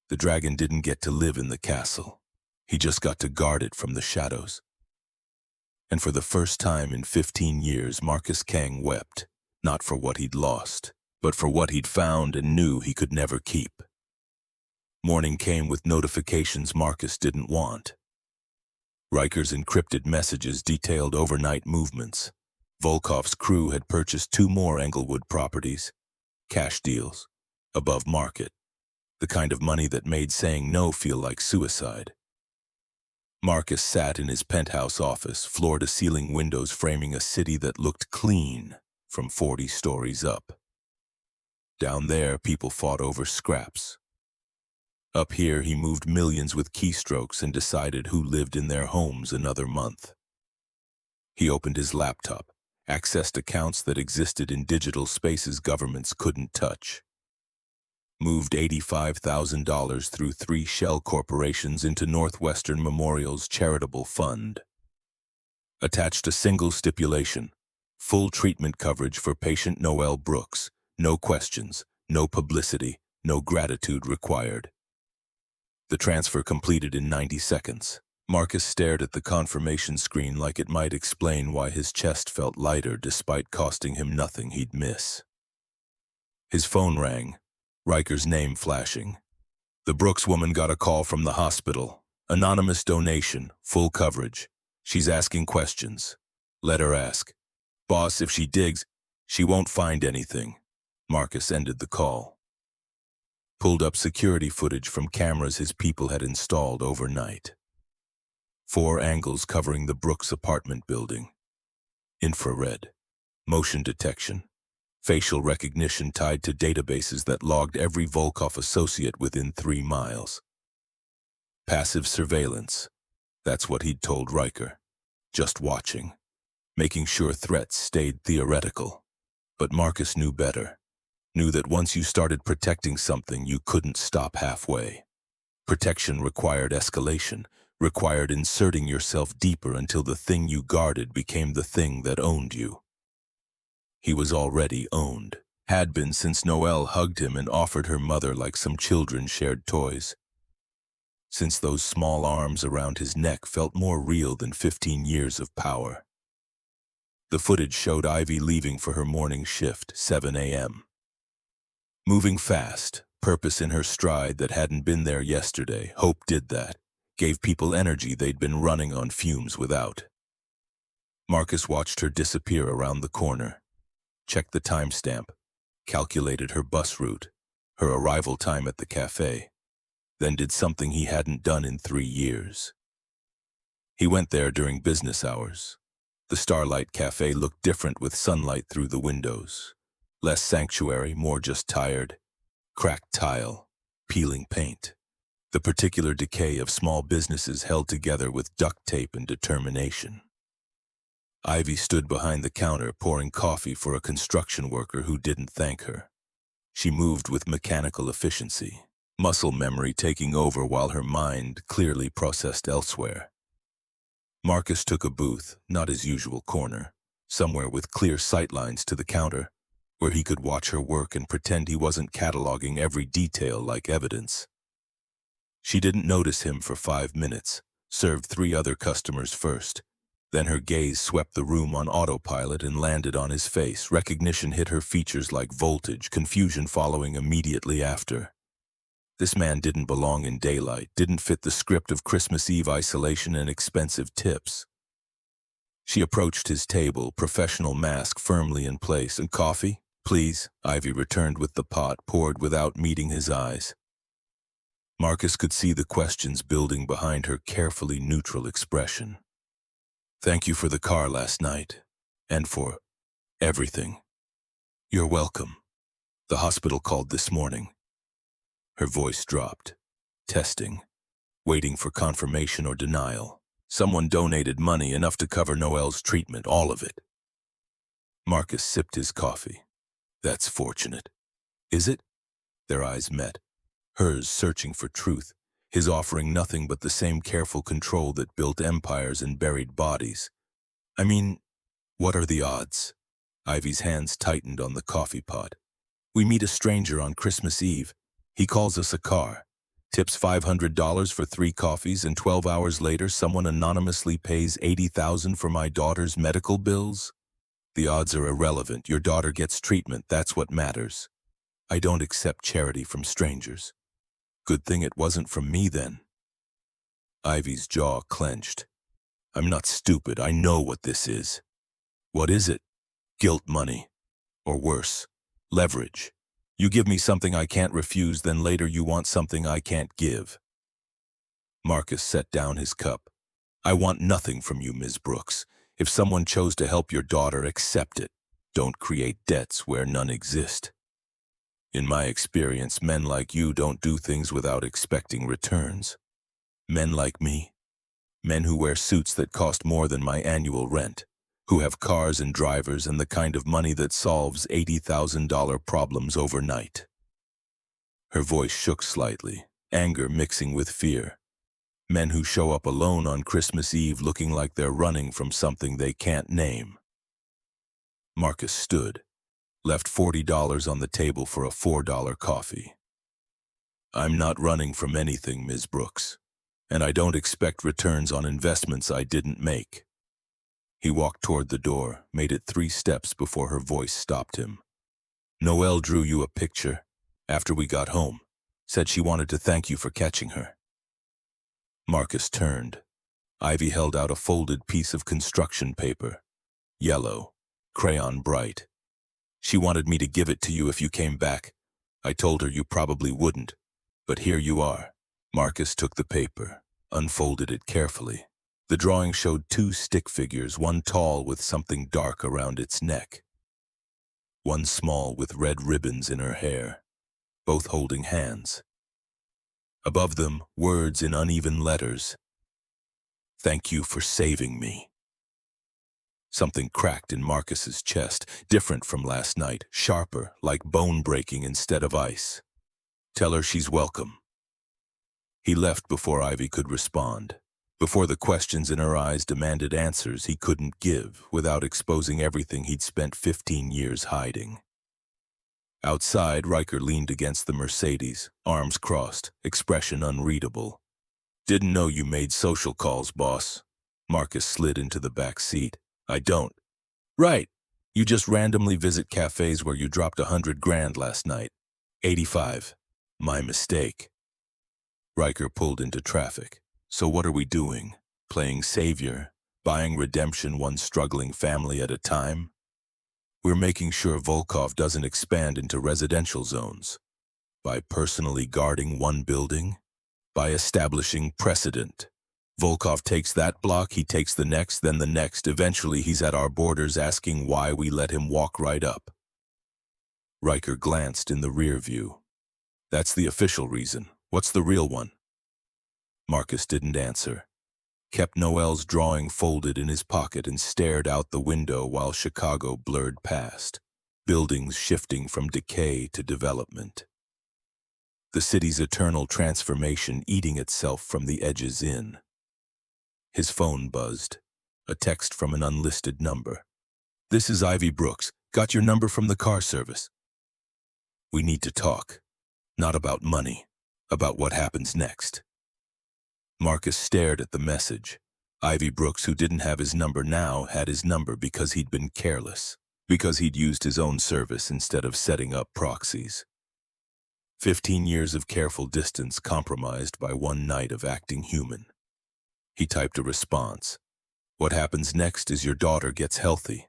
The dragon didn't get to live in the castle. He just got to guard it from the shadows. And for the first time in 15 years, Marcus Kang wept, not for what he'd lost, but for what he'd found and knew he could never keep. Morning came with notifications Marcus didn't want. Riker's encrypted messages detailed overnight movements. Volkov's crew had purchased 2 more Englewood properties, cash deals, above market, the kind of money that made saying no feel like suicide. Marcus sat in his penthouse office, floor-to-ceiling windows framing a city that looked clean from 40 stories up. Down there, people fought over scraps. Up here, he moved millions with keystrokes and decided who lived in their homes another month. He opened his laptop, accessed accounts that existed in digital spaces governments couldn't touch. Moved $85,000 through 3 shell corporations into Northwestern Memorial's charitable fund. Attached a single stipulation: full treatment coverage for patient Noelle Brooks, no questions, no publicity, no gratitude required. The transfer completed in 90 seconds. Marcus stared at the confirmation screen like it might explain why his chest felt lighter despite costing him nothing he'd miss. His phone rang, Riker's name flashing. The Brooks woman got a call from the hospital. Anonymous donation, full coverage. She's asking questions. Let her ask. Boss, if she digs, she won't find anything. Marcus ended the call. Pulled up security footage from cameras his people had installed overnight. 4 angles covering the Brooks apartment building. Infrared, motion detection, facial recognition tied to databases that logged every Volkov associate within 3 miles. Passive surveillance, that's what he'd told Riker. Just watching, making sure threats stayed theoretical. But Marcus knew better. Knew that once you started protecting something, you couldn't stop halfway. Protection required escalation, required inserting yourself deeper until the thing you guarded became the thing that owned you. He was already owned, had been since Noelle hugged him and offered her mother like some children shared toys. Since those small arms around his neck felt more real than 15 years of power. The footage showed Ivy leaving for her morning shift, 7 a.m. Moving fast, purpose in her stride that hadn't been there yesterday. Hope did that, gave people energy they'd been running on fumes without. Marcus watched her disappear around the corner, checked the timestamp, calculated her bus route, her arrival time at the cafe, then did something he hadn't done in 3 years. He went there during business hours. The Starlight Cafe looked different with sunlight through the windows. Less sanctuary, more just tired. Cracked tile, peeling paint. The particular decay of small businesses held together with duct tape and determination. Ivy stood behind the counter pouring coffee for a construction worker who didn't thank her. She moved with mechanical efficiency, muscle memory taking over while her mind clearly processed elsewhere. Marcus took a booth, not his usual corner, somewhere with clear sightlines to the counter, where he could watch her work and pretend he wasn't cataloging every detail like evidence. She didn't notice him for 5 minutes, served 3 other customers first. Then her gaze swept the room on autopilot and landed on his face. Recognition hit her features like voltage, confusion following immediately after. This man didn't belong in daylight, didn't fit the script of Christmas Eve isolation and expensive tips. She approached his table, professional mask firmly in place. "And coffee, please?" Ivy returned with the pot, poured without meeting his eyes. Marcus could see the questions building behind her carefully neutral expression. "Thank you for the car last night, and for everything." "You're welcome. The hospital called this morning." Her voice dropped. Testing. Waiting for confirmation or denial. Someone donated money enough to cover Noelle's treatment, all of it. Marcus sipped his coffee. "That's fortunate." "Is it?" Their eyes met. Hers searching for truth, his offering nothing but the same careful control that built empires and buried bodies. "I mean, what are the odds?" Ivy's hands tightened on the coffee pot. "We meet a stranger on Christmas Eve. He calls us a car, tips $500 for 3 coffees, and 12 hours later someone anonymously pays $80,000 for my daughter's medical bills? The odds are irrelevant. Your daughter gets treatment, that's what matters. I don't accept charity from strangers." "Good thing it wasn't from me then." Ivy's jaw clenched. "I'm not stupid, I know what this is." "What is it?" "Guilt money. Or worse, leverage. You give me something I can't refuse, then later you want something I can't give." Marcus set down his cup. "I want nothing from you, Ms. Brooks. If someone chose to help your daughter, accept it. Don't create debts where none exist. In my experience, men like you don't do things without expecting returns. Men like me. Men who wear suits that cost more than my annual rent, who have cars and drivers and the kind of money that solves $80,000 problems overnight." Her voice shook slightly, anger mixing with fear. Men who show up alone on Christmas Eve looking like they're running from something they can't name. Marcus stood, left $40 on the table for a $4 coffee. "I'm not running from anything, Ms. Brooks, and I don't expect returns on investments I didn't make." He walked toward the door, made it 3 steps before her voice stopped him. "Noelle drew you a picture after we got home. Said she wanted to thank you for catching her." Marcus turned. Ivy held out a folded piece of construction paper. Yellow, crayon bright. "She wanted me to give it to you if you came back. I told her you probably wouldn't, but here you are." Marcus took the paper, unfolded it carefully. The drawing showed 2 stick figures, one tall with something dark around its neck, one small with red ribbons in her hair, both holding hands. Above them, words in uneven letters. "Thank you for saving me." Something cracked in Marcus's chest, different from last night, sharper, like bone breaking instead of ice. "Tell her she's welcome." He left before Ivy could respond, before the questions in her eyes demanded answers he couldn't give without exposing everything he'd spent 15 years hiding. Outside, Riker leaned against the Mercedes, arms crossed, expression unreadable. "Didn't know you made social calls, boss." Marcus slid into the back seat. "I don't." "Right. You just randomly visit cafes where you dropped 100 grand last night. 85. My mistake." Riker pulled into traffic. "So what are we doing? Playing savior? Buying redemption one struggling family at a time?" "We're making sure Volkov doesn't expand into residential zones. By personally guarding one building? By establishing precedent. Volkov takes that block, he takes the next, then the next. Eventually he's at our borders asking why we let him walk right up." Riker glanced in the rear view. "That's the official reason. What's the real one?" Marcus didn't answer. Kept Noelle's drawing folded in his pocket and stared out the window while Chicago blurred past, buildings shifting from decay to development. The city's eternal transformation eating itself from the edges in. His phone buzzed. A text from an unlisted number. "This is Ivy Brooks. Got your number from the car service. We need to talk. Not about money. About what happens next." Marcus stared at the message. Ivy Brooks, who didn't have his number now, had his number because he'd been careless. Because he'd used his own service instead of setting up proxies. 15 years of careful distance compromised by one night of acting human. He typed a response. "What happens next is your daughter gets healthy.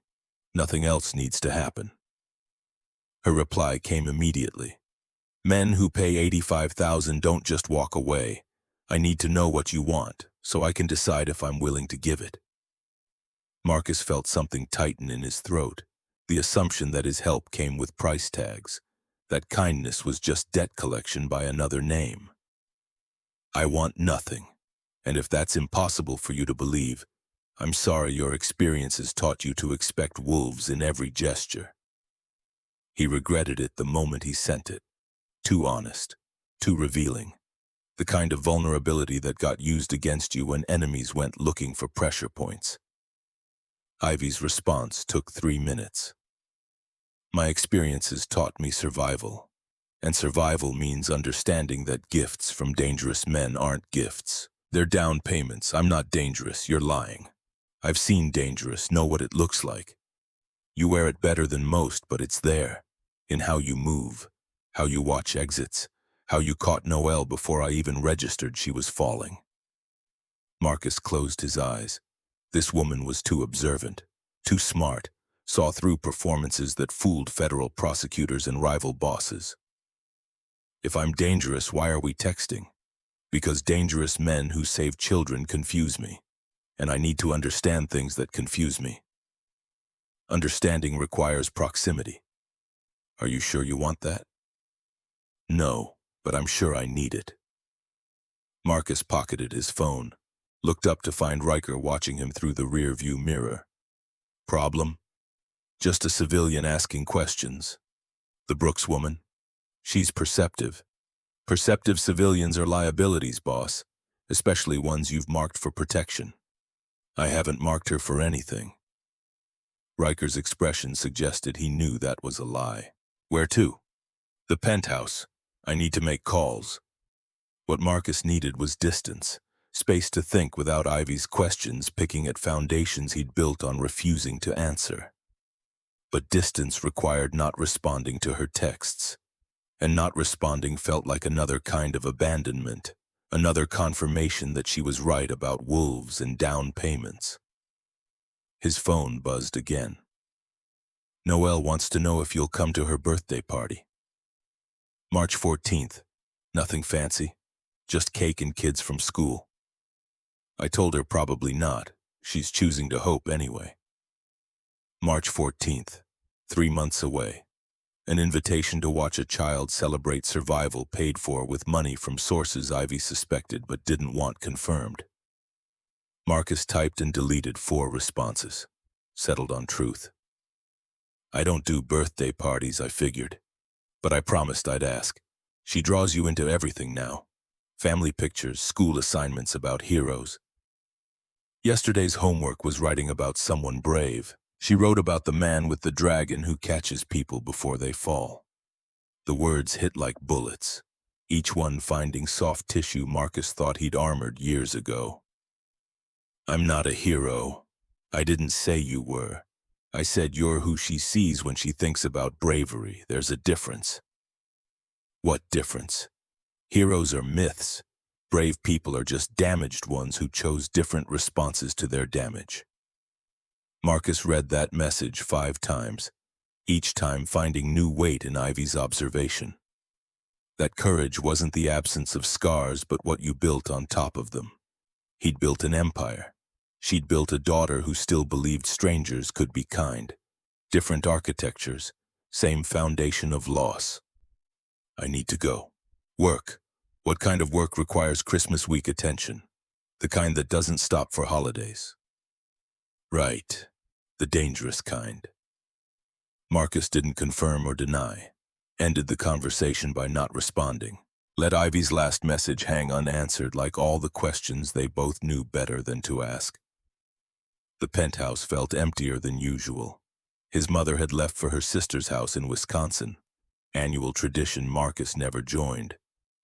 Nothing else needs to happen." Her reply came immediately. "Men who pay $85,000 don't just walk away. I need to know what you want, so I can decide if I'm willing to give it." Marcus felt something tighten in his throat, the assumption that his help came with price tags, that kindness was just debt collection by another name. "I want nothing, and if that's impossible for you to believe, I'm sorry your experiences taught you to expect wolves in every gesture." He regretted it the moment he sent it. Too honest, too revealing. The kind of vulnerability that got used against you when enemies went looking for pressure points. Ivy's response took 3 minutes. "My experiences taught me survival. And survival means understanding that gifts from dangerous men aren't gifts. They're down payments. I'm not dangerous, you're lying. I've seen dangerous, know what it looks like. You wear it better than most, but it's there. In how you move, how you watch exits, how you caught Noelle before I even registered she was falling." Marcus closed his eyes. This woman was too observant, too smart, saw through performances that fooled federal prosecutors and rival bosses. "If I'm dangerous, why are we texting? Because dangerous men who save children confuse me, and I need to understand things that confuse me. Understanding requires proximity. Are you sure you want that?" "No, but I'm sure I need it." Marcus pocketed his phone, looked up to find Riker watching him through the rear-view mirror. "Problem? Just a civilian asking questions. The Brooks woman? She's perceptive. Perceptive civilians are liabilities, boss, especially ones you've marked for protection." "I haven't marked her for anything." Riker's expression suggested he knew that was a lie. "Where to?" "The penthouse. I need to make calls." What Marcus needed was distance, space to think without Ivy's questions picking at foundations he'd built on refusing to answer. But distance required not responding to her texts, and not responding felt like another kind of abandonment, another confirmation that she was right about wolves and down payments. His phone buzzed again. "Noelle wants to know if you'll come to her birthday party." "March 14th. Nothing fancy. Just cake and kids from school." I told her probably not. She's choosing to hope anyway. March 14th. 3 months away. An invitation to watch a child celebrate survival paid for with money from sources Ivy suspected but didn't want confirmed. Marcus typed and deleted 4 responses. Settled on truth. "I don't do birthday parties, I figured. But I promised I'd ask. She draws you into everything now. Family pictures, school assignments about heroes. Yesterday's homework was writing about someone brave. She wrote about the man with the dragon who catches people before they fall." The words hit like bullets, each one finding soft tissue Marcus thought he'd armored years ago. "I'm not a hero. I didn't say you were. I said you're who she sees when she thinks about bravery. There's a difference." "What difference? Heroes are myths. Brave people are just damaged ones who chose different responses to their damage." Marcus read that message 5 times, each time finding new weight in Ivy's observation. That courage wasn't the absence of scars, but what you built on top of them. He'd built an empire. She'd built a daughter who still believed strangers could be kind. Different architectures, same foundation of loss. "I need to go. Work. What kind of work requires Christmas week attention? The kind that doesn't stop for holidays." "Right. The dangerous kind." Marcus didn't confirm or deny, ended the conversation by not responding, Let Ivy's last message hang unanswered like all the questions they both knew better than to ask. The penthouse felt emptier than usual. His mother had left for her sister's house in Wisconsin. Annual tradition Marcus never joined.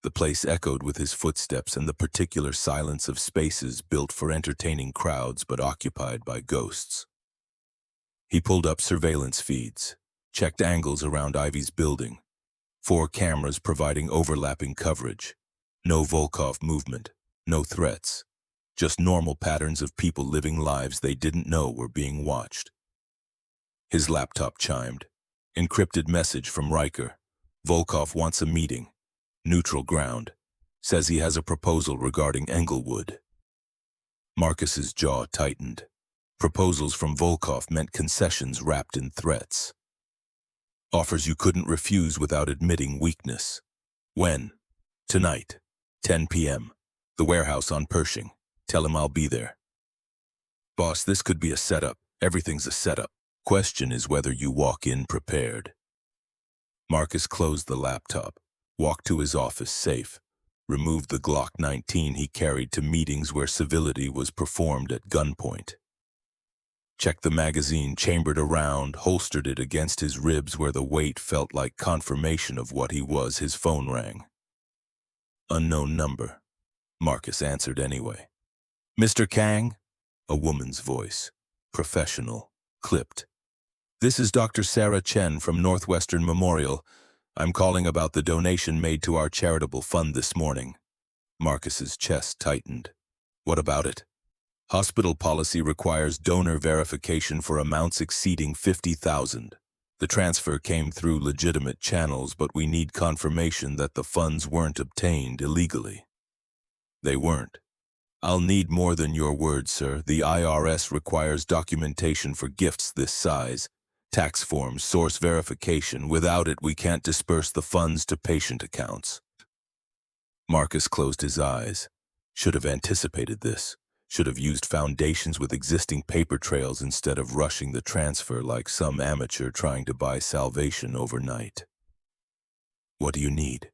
The place echoed with his footsteps and the particular silence of spaces built for entertaining crowds but occupied by ghosts. He pulled up surveillance feeds, checked angles around Ivy's building. 4 cameras providing overlapping coverage. No Volkov movement, no threats. Just normal patterns of people living lives they didn't know were being watched. His laptop chimed. Encrypted message from Riker. Volkov wants a meeting. Neutral ground. Says he has a proposal regarding Englewood. Marcus's jaw tightened. Proposals from Volkov meant concessions wrapped in threats. Offers you couldn't refuse without admitting weakness. When? Tonight. 10 p.m. The warehouse on Pershing. Tell him I'll be there. Boss, this could be a setup. Everything's a setup. Question is whether you walk in prepared. Marcus closed the laptop, walked to his office safe, removed the Glock 19 he carried to meetings where civility was performed at gunpoint. Checked the magazine chambered around, holstered it against his ribs where the weight felt like confirmation of what he was. His phone rang. Unknown number. Marcus answered anyway. Mr. Kang? A woman's voice. Professional. Clipped. This is Dr. Sarah Chen from Northwestern Memorial. I'm calling about the donation made to our charitable fund this morning. Marcus's chest tightened. What about it? Hospital policy requires donor verification for amounts exceeding $50,000. The transfer came through legitimate channels, but we need confirmation that the funds weren't obtained illegally. They weren't. I'll need more than your word, sir. The IRS requires documentation for gifts this size. Tax forms, source verification. Without it, we can't disperse the funds to patient accounts. Marcus closed his eyes. Should have anticipated this. Should have used foundations with existing paper trails instead of rushing the transfer like some amateur trying to buy salvation overnight. What do you need?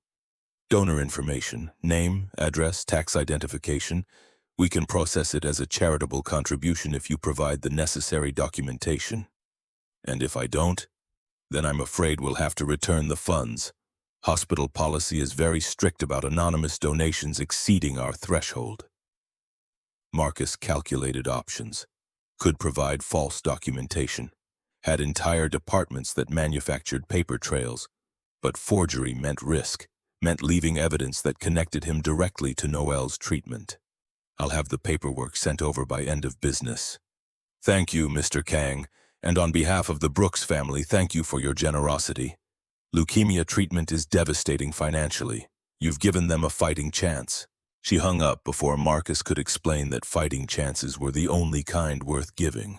Donor information, name, address, tax identification. We can process it as a charitable contribution if you provide the necessary documentation. And if I don't, then I'm afraid we'll have to return the funds. Hospital policy is very strict about anonymous donations exceeding our threshold. Marcus calculated options. Could provide false documentation. Had entire departments that manufactured paper trails. But forgery meant risk, meant leaving evidence that connected him directly to Noel's treatment. I'll have the paperwork sent over by end of business. Thank you, Mr. Kang, and on behalf of the Brooks family, thank you for your generosity. Leukemia treatment is devastating financially. You've given them a fighting chance. She hung up before Marcus could explain that fighting chances were the only kind worth giving.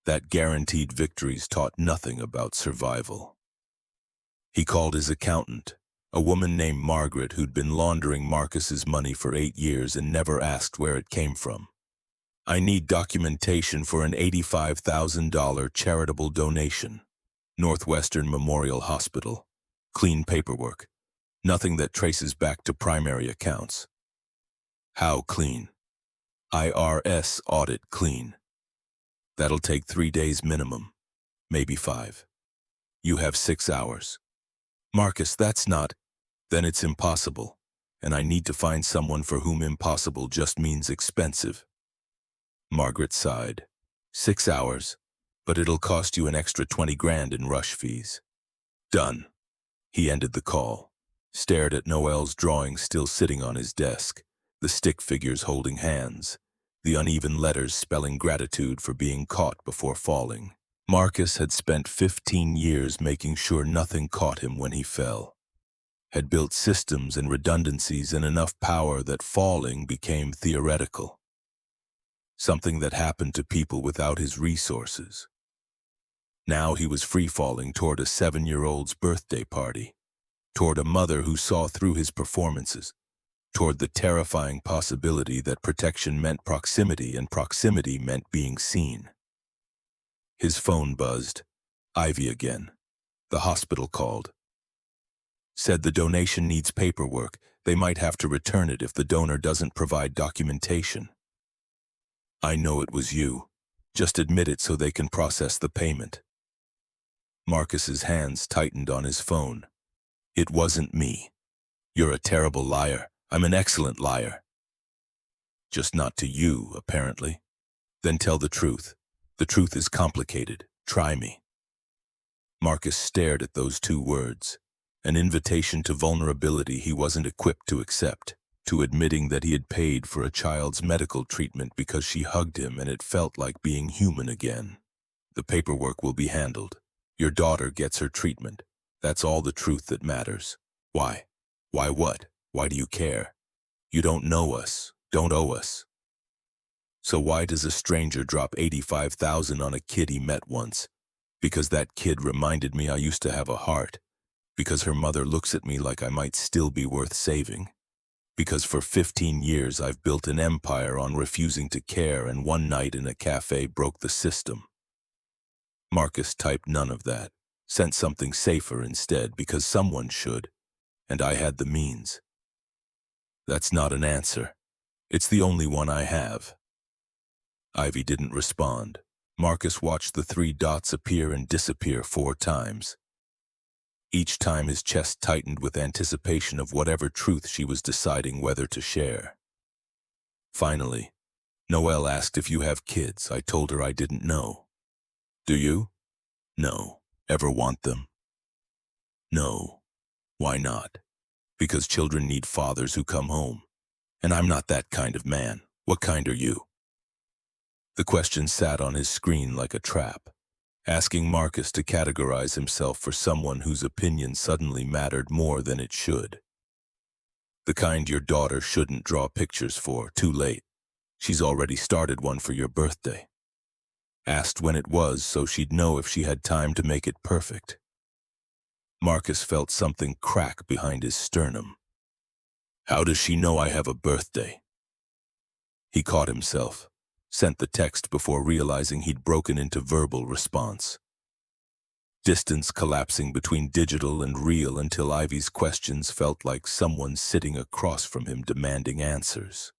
That guaranteed victories taught nothing about survival. He called his accountant, a woman named Margaret who'd been laundering Marcus's money for 8 years and never asked where it came from. I need documentation for an $85,000 charitable donation. Northwestern Memorial Hospital. Clean paperwork. Nothing that traces back to primary accounts. How clean? IRS audit clean. That'll take 3 days minimum, maybe 5. You have 6 hours. Marcus, that's not. Then it's impossible, and I need to find someone for whom impossible just means expensive. Margaret sighed. 6 hours, but it'll cost you an extra 20 grand in rush fees. Done. He ended the call, stared at Noel's drawing still sitting on his desk. The stick figures holding hands, the uneven letters spelling gratitude for being caught before falling. Marcus had spent 15 years making sure nothing caught him when he fell. Had built systems and redundancies in enough power that falling became theoretical. Something that happened to people without his resources. Now he was free-falling toward a 7-year-old's birthday party, toward a mother who saw through his performances, toward the terrifying possibility that protection meant proximity and proximity meant being seen. His phone buzzed. Ivy again. The hospital called. Said the donation needs paperwork. They might have to return it if the donor doesn't provide documentation. I know it was you. Just admit it so they can process the payment. Marcus's hands tightened on his phone. It wasn't me. You're a terrible liar. I'm an excellent liar. Just not to you, apparently. Then tell the truth. The truth is complicated. Try me. Marcus stared at those two words, an invitation to vulnerability he wasn't equipped to accept, to admitting that he had paid for a child's medical treatment because she hugged him and it felt like being human again. The paperwork will be handled. Your daughter gets her treatment. That's all the truth that matters. Why? Why what? Why do you care? You don't know us, don't owe us. So why does a stranger drop $85,000 on a kid he met once? Because that kid reminded me I used to have a heart. Because her mother looks at me like I might still be worth saving. Because for 15 years I've built an empire on refusing to care, and one night in a cafe broke the system. Marcus typed none of that, sent something safer instead because someone should, and I had the means. That's not an answer. It's the only one I have. Ivy didn't respond. Marcus watched the 3 dots appear and disappear 4 times. Each time his chest tightened with anticipation of whatever truth she was deciding whether to share. Finally, Noelle asked if you have kids. I told her I didn't know. Do you? No. Ever want them? No. Why not? Because children need fathers who come home. And I'm not that kind of man. What kind are you? The question sat on his screen like a trap, asking Marcus to categorize himself for someone whose opinion suddenly mattered more than it should. The kind your daughter shouldn't draw pictures for, too late. She's already started one for your birthday. Asked when it was so she'd know if she had time to make it perfect. Marcus felt something crack behind his sternum. How does she know I have a birthday? He caught himself, sent the text before realizing he'd broken into verbal response. Distance collapsing between digital and real until Ivy's questions felt like someone sitting across from him demanding answers.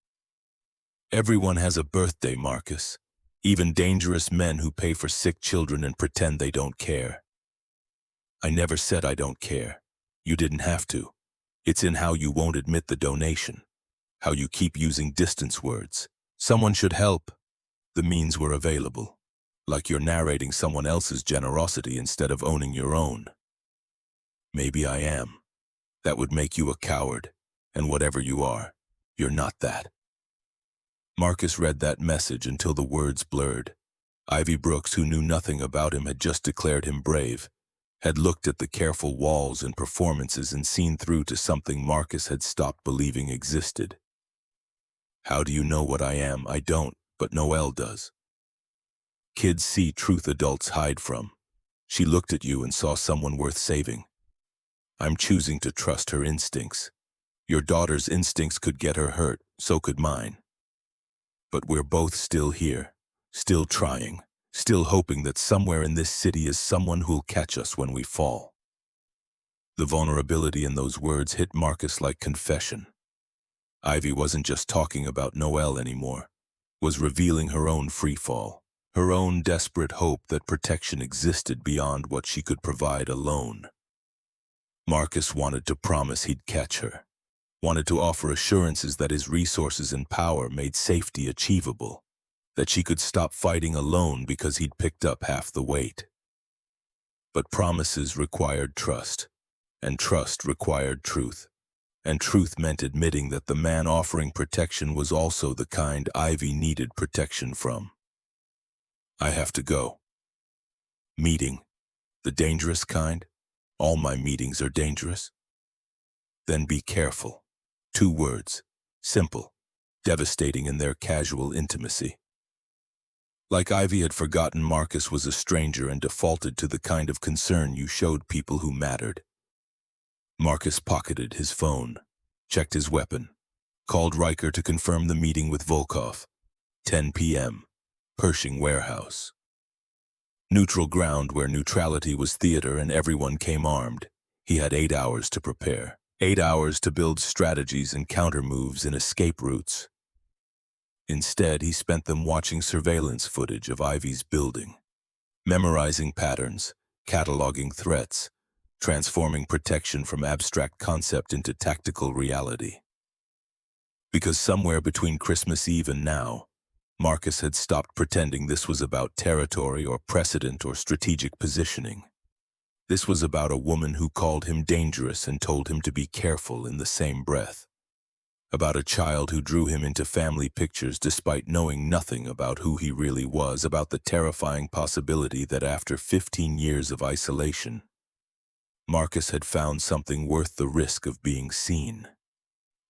Everyone has a birthday, Marcus. Even dangerous men who pay for sick children and pretend they don't care. I never said I don't care. You didn't have to. It's in how you won't admit the donation. How you keep using distance words. Someone should help. The means were available. Like you're narrating someone else's generosity instead of owning your own. Maybe I am. That would make you a coward. And whatever you are, you're not that. Marcus read that message until the words blurred. Ivy Brooks, who knew nothing about him, had just declared him brave, had looked at the careful walls and performances and seen through to something Marcus had stopped believing existed. How do you know what I am? I don't, but Noelle does. Kids see truth adults hide from. She looked at you and saw someone worth saving. I'm choosing to trust her instincts. Your daughter's instincts could get her hurt, so could mine. But we're both still here, still trying, still hoping that somewhere in this city is someone who'll catch us when we fall. The vulnerability in those words hit Marcus like confession. Ivy wasn't just talking about Noelle anymore, was revealing her own freefall, her own desperate hope that protection existed beyond what she could provide alone. Marcus wanted to promise he'd catch her, wanted to offer assurances that his resources and power made safety achievable, that she could stop fighting alone because he'd picked up half the weight. But promises required trust, and trust required truth, and truth meant admitting that the man offering protection was also the kind Ivy needed protection from. I have to go. Meeting. The dangerous kind? All my meetings are dangerous. Then be careful. 2 words. Simple. Devastating in their casual intimacy. Like Ivy had forgotten Marcus was a stranger and defaulted to the kind of concern you showed people who mattered. Marcus pocketed his phone, checked his weapon, called Riker to confirm the meeting with Volkov. 10 p.m. Pershing Warehouse. Neutral ground where neutrality was theater and everyone came armed. He had 8 hours to prepare. 8 hours to build strategies and counter-moves and escape routes. Instead, he spent them watching surveillance footage of Ivy's building, memorizing patterns, cataloging threats, transforming protection from abstract concept into tactical reality. Because somewhere between Christmas Eve and now, Marcus had stopped pretending this was about territory or precedent or strategic positioning. This was about a woman who called him dangerous and told him to be careful in the same breath. About a child who drew him into family pictures despite knowing nothing about who he really was, about the terrifying possibility that after 15 years of isolation, Marcus had found something worth the risk of being seen.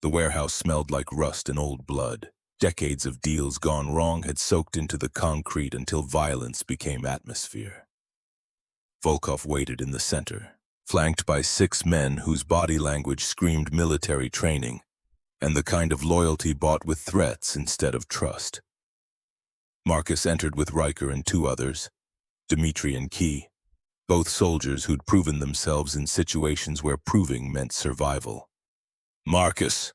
The warehouse smelled like rust and old blood. Decades of deals gone wrong had soaked into the concrete until violence became atmosphere. Volkov waited in the center, flanked by 6 men whose body language screamed military training, and the kind of loyalty bought with threats instead of trust. Marcus entered with Riker and 2 others, Dmitri and Key, both soldiers who'd proven themselves in situations where proving meant survival. Marcus,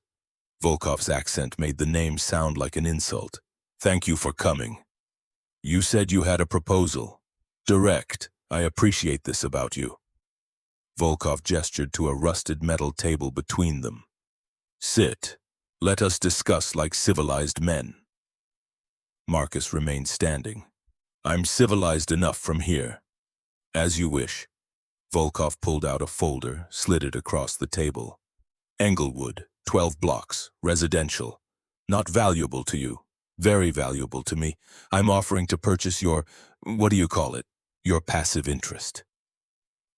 Volkov's accent made the name sound like an insult. Thank you for coming. You said you had a proposal. Direct. I appreciate this about you. Volkov gestured to a rusted metal table between them. Sit. Let us discuss like civilized men. Marcus remained standing. I'm civilized enough from here. As you wish. Volkov pulled out a folder, slid it across the table. Englewood, 12 blocks, residential. Not valuable to you. Very valuable to me. I'm offering to purchase your, what do you call it? Your passive interest.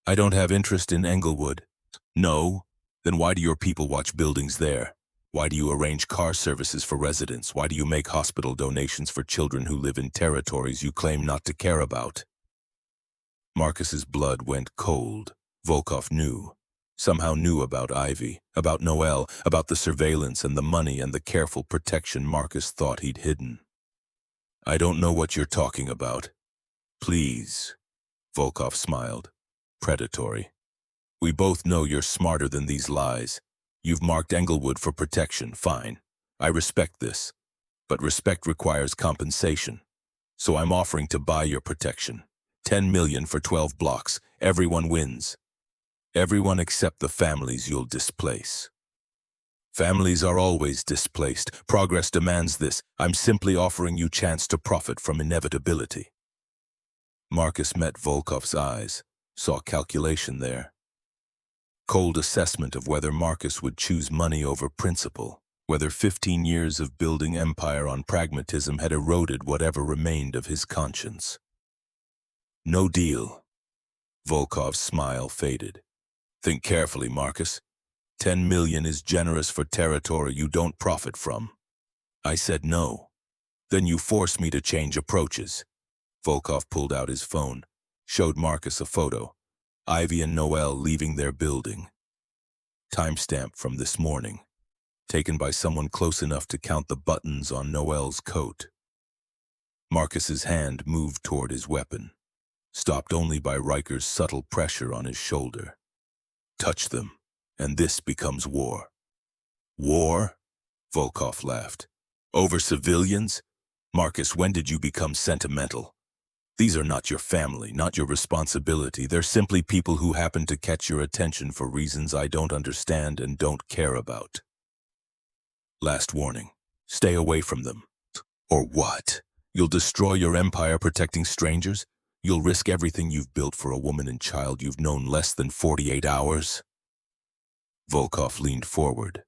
I don't have interest in Englewood. No? Then why do your people watch buildings there? Why do you arrange car services for residents? Why do you make hospital donations for children who live in territories you claim not to care about? Marcus's blood went cold. Volkov knew. Somehow knew about Ivy, about Noel, about the surveillance and the money and the careful protection Marcus thought he'd hidden. I don't know what you're talking about. Please. Volkov smiled. Predatory. We both know you're smarter than these lies. You've marked Englewood for protection, fine. I respect this. But respect requires compensation. So I'm offering to buy your protection. 10 million for 12 blocks. Everyone wins. Everyone except the families you'll displace. Families are always displaced. Progress demands this. I'm simply offering you chance to profit from inevitability. Marcus met Volkov's eyes, saw calculation there. Cold assessment of whether Marcus would choose money over principle, whether 15 years of building empire on pragmatism had eroded whatever remained of his conscience. No deal. Volkov's smile faded. Think carefully, Marcus. 10 million is generous for territory you don't profit from. I said no. Then you force me to change approaches. Volkov pulled out his phone, showed Marcus a photo. Ivy and Noel leaving their building. Timestamp from this morning, taken by someone close enough to count the buttons on Noel's coat. Marcus's hand moved toward his weapon, stopped only by Riker's subtle pressure on his shoulder. Touch them, and this becomes war. War? Volkov laughed. Over civilians? Marcus, when did you become sentimental? These are not your family, not your responsibility. They're simply people who happen to catch your attention for reasons I don't understand and don't care about. Last warning. Stay away from them. Or what? You'll destroy your empire protecting strangers? You'll risk everything you've built for a woman and child you've known less than 48 hours? Volkov leaned forward.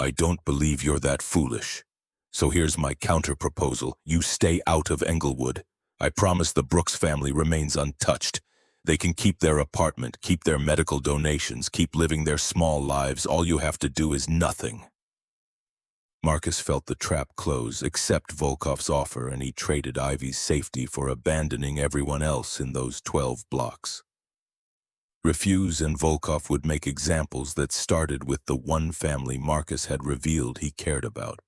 I don't believe you're that foolish. So here's my counter-proposal. You stay out of Englewood. I promise the Brooks family remains untouched. They can keep their apartment, keep their medical donations, keep living their small lives. All you have to do is nothing. Marcus felt the trap close, accept Volkov's offer, and he traded Ivy's safety for abandoning everyone else in those 12 blocks. Refuse and Volkov would make examples that started with the one family Marcus had revealed he cared about.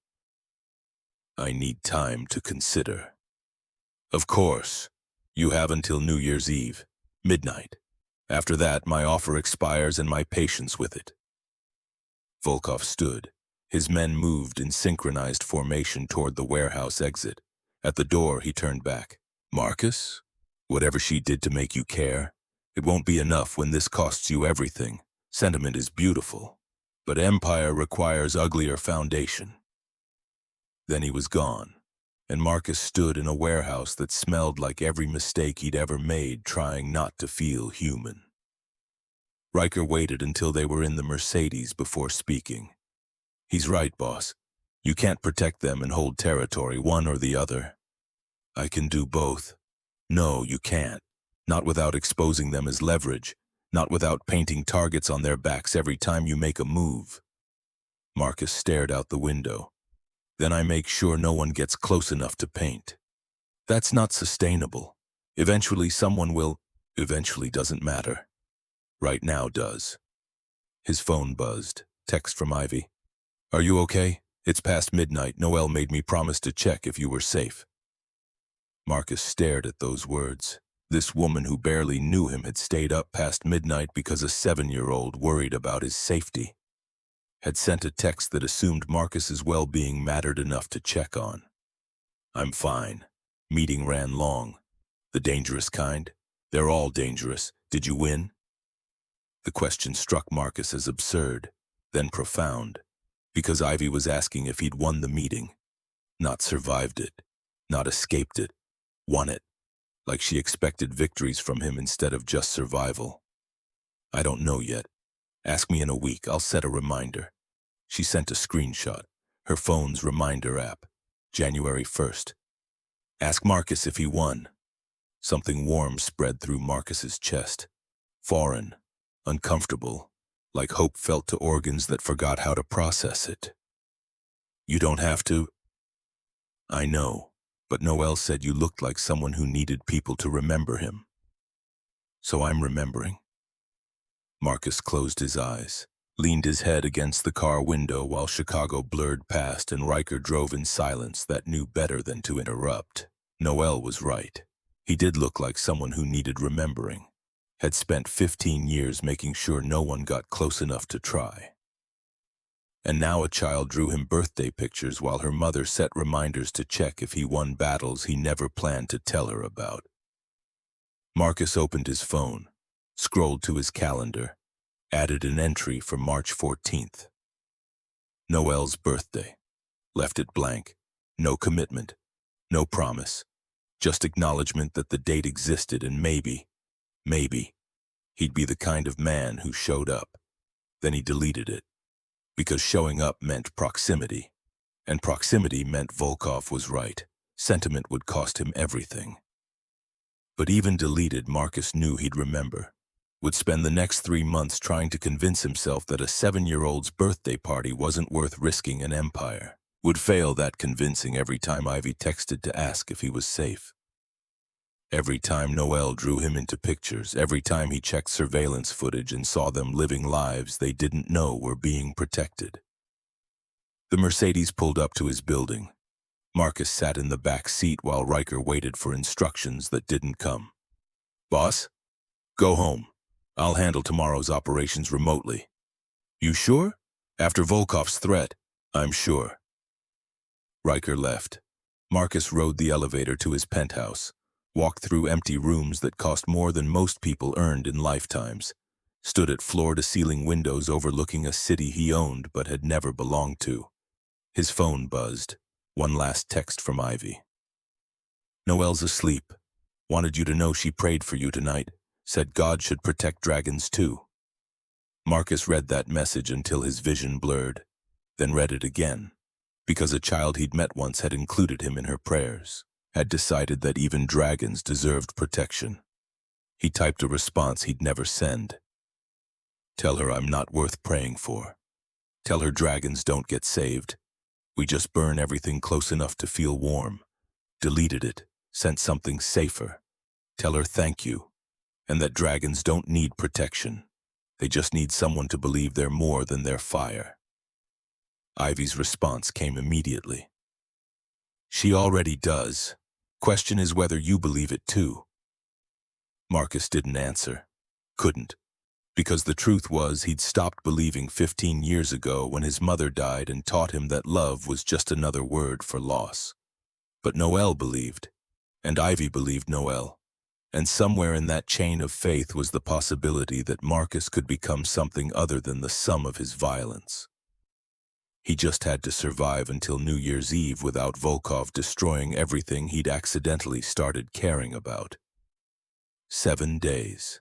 I need time to consider. Of course. You have until New Year's Eve, midnight. After that, my offer expires and my patience with it. Volkov stood. His men moved in synchronized formation toward the warehouse exit. At the door, he turned back. Marcus? Whatever she did to make you care, it won't be enough when this costs you everything. Sentiment is beautiful, but empire requires uglier foundation. Then he was gone, and Marcus stood in a warehouse that smelled like every mistake he'd ever made, trying not to feel human. Riker waited until they were in the Mercedes before speaking. He's right, boss. You can't protect them and hold territory, one or the other. I can do both. No, you can't. Not without exposing them as leverage. Not without painting targets on their backs every time you make a move. Marcus stared out the window. Then I make sure no one gets close enough to paint. That's not sustainable. Eventually someone will. Eventually doesn't matter. Right now does. His phone buzzed. Text from Ivy. Are you okay? It's past midnight. Noelle made me promise to check if you were safe. Marcus stared at those words. This woman who barely knew him had stayed up past midnight because a 7-year-old worried about his safety. Had sent a text that assumed Marcus's well-being mattered enough to check on. I'm fine. Meeting ran long. The dangerous kind? They're all dangerous. Did you win? The question struck Marcus as absurd, then profound, because Ivy was asking if he'd won the meeting. Not survived it. Not escaped it. Won it. Like she expected victories from him instead of just survival. I don't know yet. Ask me in a week. I'll set a reminder. She sent a screenshot. Her phone's reminder app. January 1st. Ask Marcus if he won. Something warm spread through Marcus's chest. Foreign. Uncomfortable. Like hope felt to organs that forgot how to process it. You don't have to. I know. But Noelle said you looked like someone who needed people to remember him. So I'm remembering. Marcus closed his eyes, leaned his head against the car window while Chicago blurred past and Riker drove in silence that knew better than to interrupt. Noelle was right. He did look like someone who needed remembering. Had spent 15 years making sure no one got close enough to try. And now a child drew him birthday pictures while her mother set reminders to check if he won battles he never planned to tell her about. Marcus opened his phone, scrolled to his calendar, added an entry for March 14th. Noelle's birthday. Left it blank. No commitment. No promise. Just acknowledgement that the date existed and maybe, he'd be the kind of man who showed up. Then he deleted it. Because showing up meant proximity, and proximity meant Volkov was right. Sentiment would cost him everything. But even deleted, Marcus knew he'd remember. Would spend the next 3 months trying to convince himself that a 7-year-old's birthday party wasn't worth risking an empire. Would fail that convincing every time Ivy texted to ask if he was safe. Every time Noelle drew him into pictures, every time he checked surveillance footage and saw them living lives they didn't know were being protected. The Mercedes pulled up to his building. Marcus sat in the back seat while Riker waited for instructions that didn't come. Boss? Go home. I'll handle tomorrow's operations remotely. You sure? After Volkov's threat, I'm sure. Riker left. Marcus rode the elevator to his penthouse. Walked through empty rooms that cost more than most people earned in lifetimes, stood at floor-to-ceiling windows overlooking a city he owned but had never belonged to. His phone buzzed. One last text from Ivy. Noelle's asleep. Wanted you to know she prayed for you tonight. Said God should protect dragons too. Marcus read that message until his vision blurred, then read it again, because a child he'd met once had included him in her prayers. Had decided that even dragons deserved protection. He typed a response he'd never send. Tell her I'm not worth praying for. Tell her dragons don't get saved. We just burn everything close enough to feel warm. Deleted it, sent something safer. Tell her thank you, and that dragons don't need protection. They just need someone to believe they're more than their fire. Ivy's response came immediately. She already does. Question is whether you believe it too. Marcus didn't answer. Couldn't. Because the truth was he'd stopped believing 15 years ago when his mother died and taught him that love was just another word for loss. But Noel believed, and Ivy believed Noel, and somewhere in that chain of faith was the possibility that Marcus could become something other than the sum of his violence. He just had to survive until New Year's Eve without Volkov destroying everything he'd accidentally started caring about. 7 days.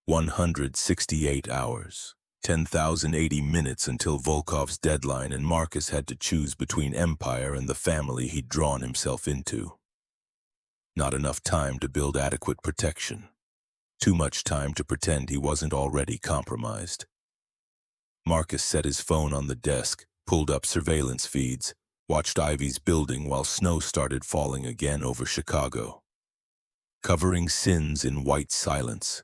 168 hours. 10,080 minutes until Volkov's deadline, and Marcus had to choose between Empire and the family he'd drawn himself into. Not enough time to build adequate protection. Too much time to pretend he wasn't already compromised. Marcus set his phone on the desk, pulled up surveillance feeds, watched Ivy's building while snow started falling again over Chicago. Covering sins in white silence,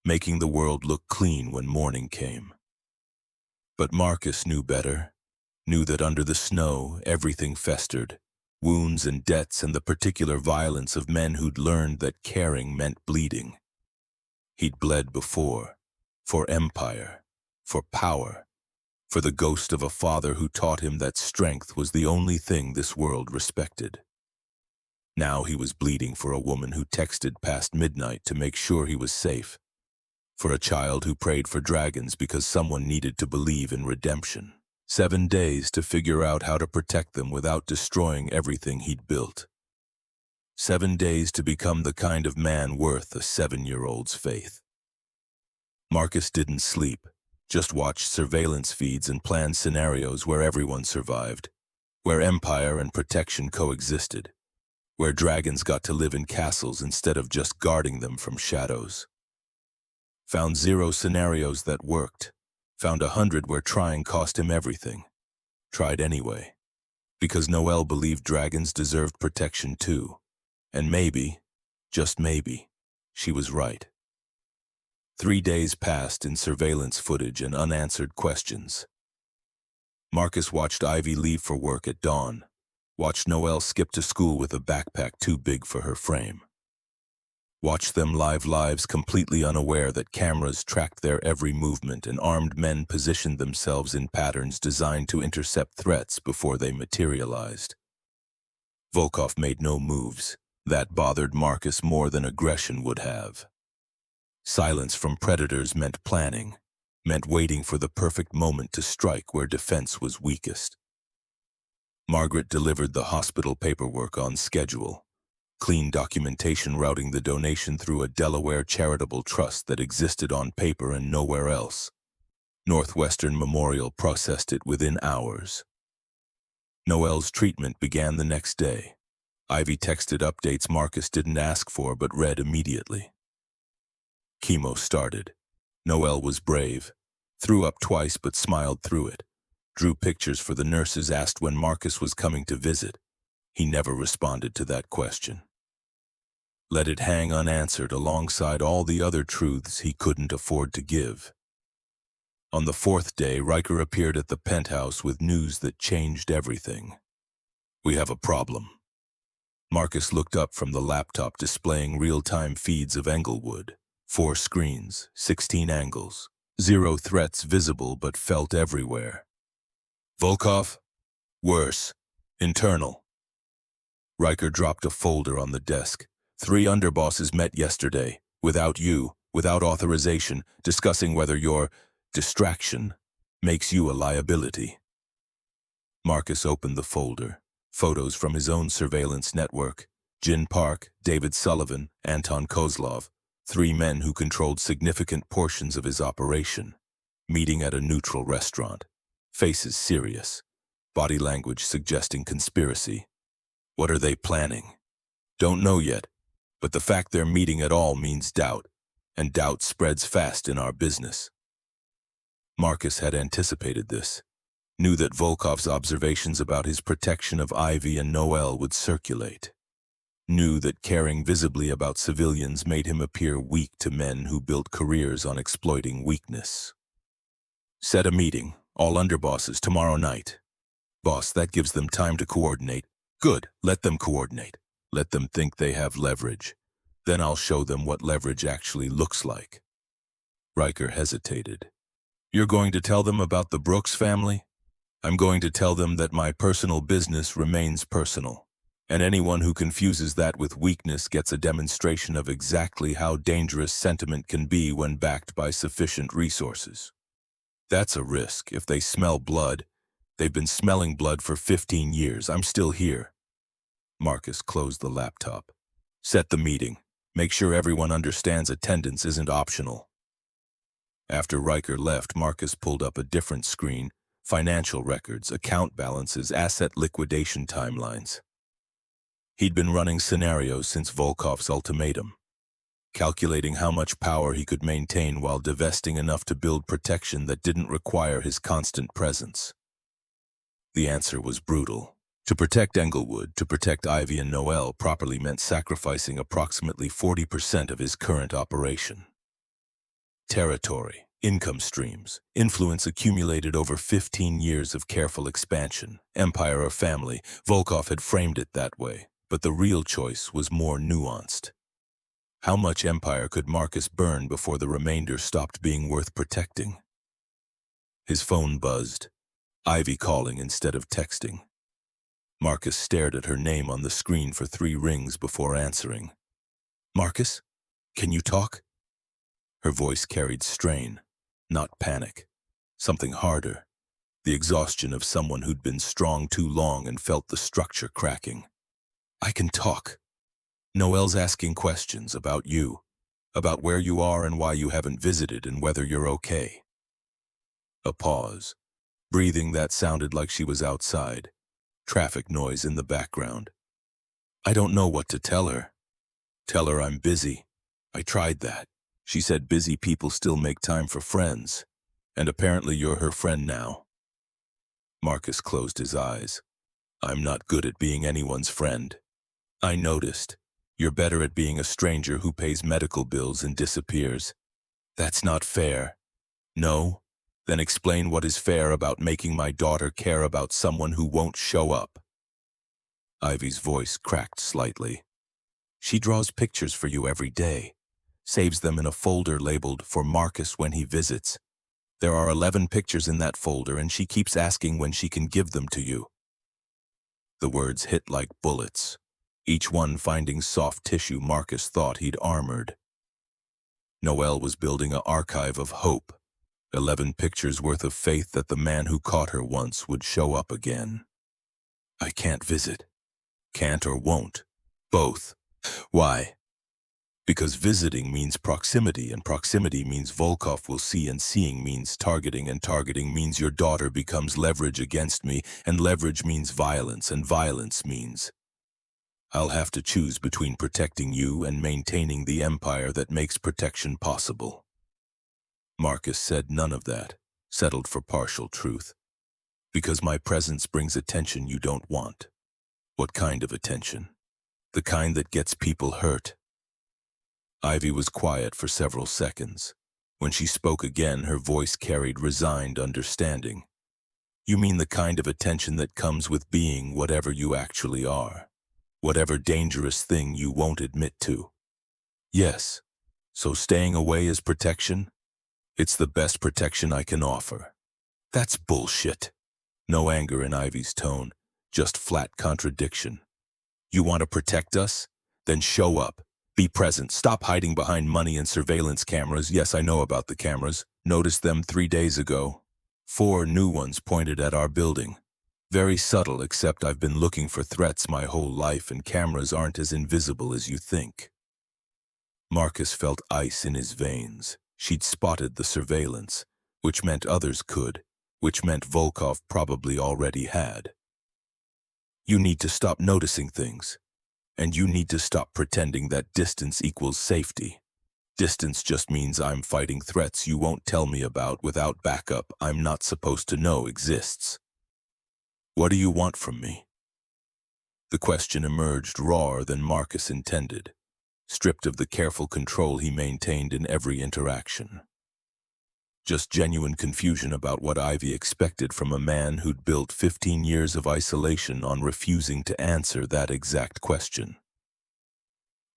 making the world look clean when morning came. But Marcus knew better, knew that under the snow everything festered, wounds and debts and the particular violence of men who'd learned that caring meant bleeding. He'd bled before, for empire, for power, for the ghost of a father who taught him that strength was the only thing this world respected. Now he was bleeding for a woman who texted past midnight to make sure he was safe, for a child who prayed for dragons because someone needed to believe in redemption. 7 days to figure out how to protect them without destroying everything he'd built. 7 days to become the kind of man worth a 7-year-old's faith. Marcus didn't sleep, just watched surveillance feeds and planned scenarios where everyone survived, where empire and protection coexisted, where dragons got to live in castles instead of just guarding them from shadows. Found 0 scenarios that worked, found 100 where trying cost him everything. Tried anyway, because Noel believed dragons deserved protection too, and maybe, just maybe, she was right. 3 days passed in surveillance footage and unanswered questions. Marcus watched Ivy leave for work at dawn, watched Noel skip to school with a backpack too big for her frame. Watched them live lives completely unaware that cameras tracked their every movement and armed men positioned themselves in patterns designed to intercept threats before they materialized. Volkov made no moves. That bothered Marcus more than aggression would have. Silence from predators meant planning, meant waiting for the perfect moment to strike where defense was weakest. Margaret delivered the hospital paperwork on schedule. Clean documentation routing the donation through a Delaware charitable trust that existed on paper and nowhere else. Northwestern Memorial processed it within hours. Noel's treatment began the next day. Ivy texted updates Marcus didn't ask for but read immediately. Chemo started. Noel was brave. Threw up twice but smiled through it. Drew pictures for the nurses, asked when Marcus was coming to visit. He never responded to that question. Let it hang unanswered alongside all the other truths he couldn't afford to give. On the 4th day, Riker appeared at the penthouse with news that changed everything. "We have a problem." Marcus looked up from the laptop displaying real-time feeds of Englewood. 4 screens, 16 angles, 0 threats visible but felt everywhere. "Volkov? Worse. Internal." Riker dropped a folder on the desk. 3 underbosses met yesterday, without you, without authorization, discussing whether your distraction makes you a liability. Marcus opened the folder. Photos from his own surveillance network. Jin Park, David Sullivan, Anton Kozlov. 3 men who controlled significant portions of his operation. Meeting at a neutral restaurant. Faces serious. Body language suggesting conspiracy. What are they planning? Don't know yet, but the fact they're meeting at all means doubt, and doubt spreads fast in our business. Marcus had anticipated this, knew that Volkov's observations about his protection of Ivy and Noel would circulate, knew that caring visibly about civilians made him appear weak to men who built careers on exploiting weakness. "Set a meeting, all underbosses, tomorrow night." "Boss, that gives them time to coordinate." "Good, let them coordinate. Let them think they have leverage. Then I'll show them what leverage actually looks like." Riker hesitated. You're going to tell them about the Brooks family? I'm going to tell them that my personal business remains personal, and anyone who confuses that with weakness gets a demonstration of exactly how dangerous sentiment can be when backed by sufficient resources. That's a risk. If they smell blood, they've been smelling blood for 15 years. I'm still here. Marcus closed the laptop. Set the meeting. Make sure everyone understands attendance isn't optional. After Riker left, Marcus pulled up a different screen: financial records, account balances, asset liquidation timelines. He'd been running scenarios since Volkov's ultimatum, calculating how much power he could maintain while divesting enough to build protection that didn't require his constant presence. The answer was brutal. To protect Englewood, to protect Ivy and Noel properly meant sacrificing approximately 40% of his current operation. Territory, income streams, influence accumulated over 15 years of careful expansion. Empire or family, Volkov had framed it that way, but the real choice was more nuanced. How much empire could Marcus burn before the remainder stopped being worth protecting? His phone buzzed, Ivy calling instead of texting. Marcus stared at her name on the screen for 3 rings before answering. Marcus, can you talk? Her voice carried strain, not panic. Something harder, the exhaustion of someone who'd been strong too long and felt the structure cracking. I can talk. Noel's asking questions about you, about where you are and why you haven't visited and whether you're okay. A pause, breathing that sounded like she was outside, traffic noise in the background. I don't know what to tell her. Tell her I'm busy. I tried that. She said busy people still make time for friends, and apparently you're her friend now. Marcus closed his eyes. I'm not good at being anyone's friend. I noticed. You're better at being a stranger who pays medical bills and disappears. That's not fair. No? Then explain what is fair about making my daughter care about someone who won't show up. Ivy's voice cracked slightly. She draws pictures for you every day, saves them in a folder labeled for Marcus when he visits. There are 11 pictures in that folder, and she keeps asking when she can give them to you. The words hit like bullets, each one finding soft tissue Marcus thought he'd armored. Noel was building an archive of hope, 11 pictures worth of faith that the man who caught her once would show up again. I can't visit. Can't or won't. Both. Why? Because visiting means proximity, and proximity means Volkov will see, and seeing means targeting, and targeting means your daughter becomes leverage against me, and leverage means violence, and violence means I'll have to choose between protecting you and maintaining the empire that makes protection possible. Marcus said none of that, settled for partial truth. Because my presence brings attention you don't want. What kind of attention? The kind that gets people hurt. Ivy was quiet for several seconds. When she spoke again, her voice carried resigned understanding. You mean the kind of attention that comes with being whatever you actually are, whatever dangerous thing you won't admit to. Yes, so staying away is protection? It's the best protection I can offer. That's bullshit. No anger in Ivy's tone, just flat contradiction. You want to protect us? Then show up. Be present. Stop hiding behind money and surveillance cameras. Yes, I know about the cameras. Noticed them 3 days ago. 4 new ones pointed at our building. Very subtle, except I've been looking for threats my whole life, and cameras aren't as invisible as you think. Marcus felt ice in his veins. She'd spotted the surveillance, which meant others could, which meant Volkov probably already had. You need to stop noticing things, and you need to stop pretending that distance equals safety. Distance just means I'm fighting threats you won't tell me about without backup I'm not supposed to know exists. What do you want from me? The question emerged rawer than Marcus intended, stripped of the careful control he maintained in every interaction. Just genuine confusion about what Ivy expected from a man who'd built 15 years of isolation on refusing to answer that exact question.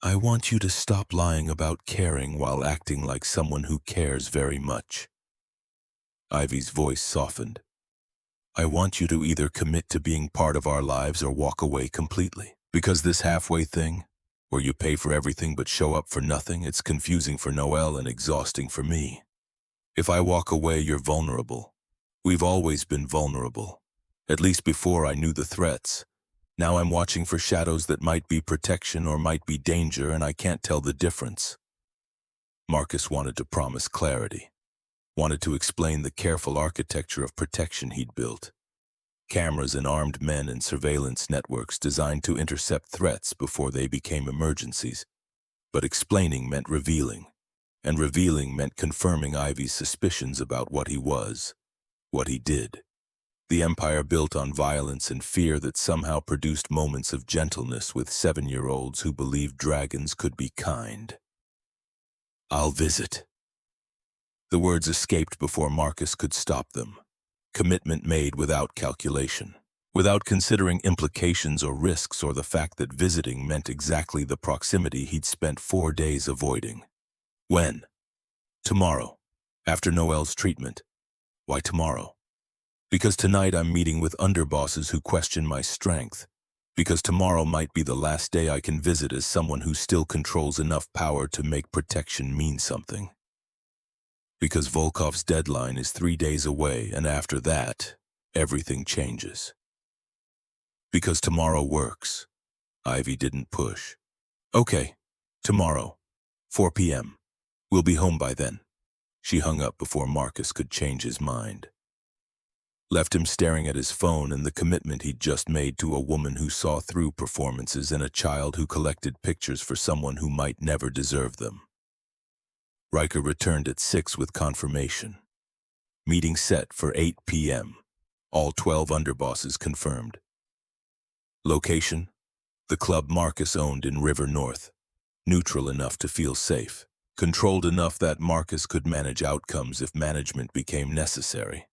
I want you to stop lying about caring while acting like someone who cares very much. Ivy's voice softened. I want you to either commit to being part of our lives or walk away completely. Because this halfway thing, where you pay for everything but show up for nothing, it's confusing for Noelle and exhausting for me. If I walk away, you're vulnerable. We've always been vulnerable. At least before I knew the threats. Now I'm watching for shadows that might be protection or might be danger, and I can't tell the difference. Marcus wanted to promise clarity. Wanted to explain the careful architecture of protection he'd built. Cameras and armed men and surveillance networks designed to intercept threats before they became emergencies. But explaining meant revealing, and revealing meant confirming Ivy's suspicions about what he was, what he did. The empire built on violence and fear that somehow produced moments of gentleness with 7-year-olds who believed dragons could be kind. I'll visit. The words escaped before Marcus could stop them. Commitment made without calculation, without considering implications or risks or the fact that visiting meant exactly the proximity he'd spent 4 days avoiding. When? Tomorrow, after Noelle's treatment. Why tomorrow? Because tonight I'm meeting with underbosses who question my strength. Because tomorrow might be the last day I can visit as someone who still controls enough power to make protection mean something. Because Volkov's deadline is 3 days away, and after that, everything changes. Because tomorrow works. Ivy didn't push. Okay, tomorrow, 4 p.m. We'll be home by then. She hung up before Marcus could change his mind. Left him staring at his phone and the commitment he'd just made to a woman who saw through performances and a child who collected pictures for someone who might never deserve them. Riker returned at 6 with confirmation. Meeting set for 8 p.m. All 12 underbosses confirmed. Location? The club Marcus owned in River North. Neutral enough to feel safe. Controlled enough that Marcus could manage outcomes if management became necessary.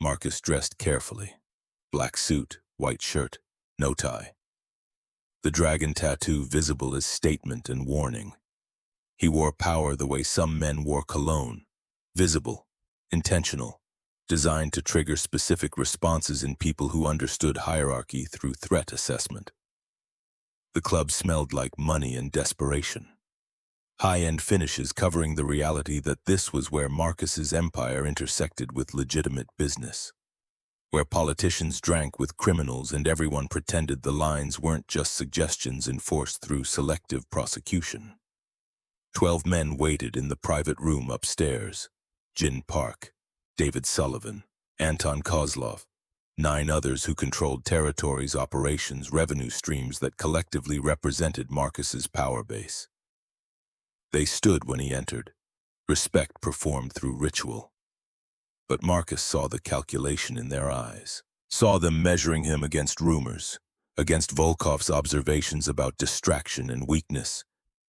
Marcus dressed carefully. Black suit, white shirt, no tie. The dragon tattoo visible as statement and warning. He wore power the way some men wore cologne. Visible, intentional, designed to trigger specific responses in people who understood hierarchy through threat assessment. The club smelled like money and desperation. High-end finishes covering the reality that this was where Marcus's empire intersected with legitimate business. Where politicians drank with criminals and everyone pretended the lines weren't just suggestions enforced through selective prosecution. 12 men waited in the private room upstairs. Jin Park, David Sullivan, Anton Kozlov, 9 others who controlled territories, operations, revenue streams that collectively represented Marcus's power base. They stood when he entered, respect performed through ritual. But Marcus saw the calculation in their eyes, saw them measuring him against rumors, against Volkov's observations about distraction and weakness.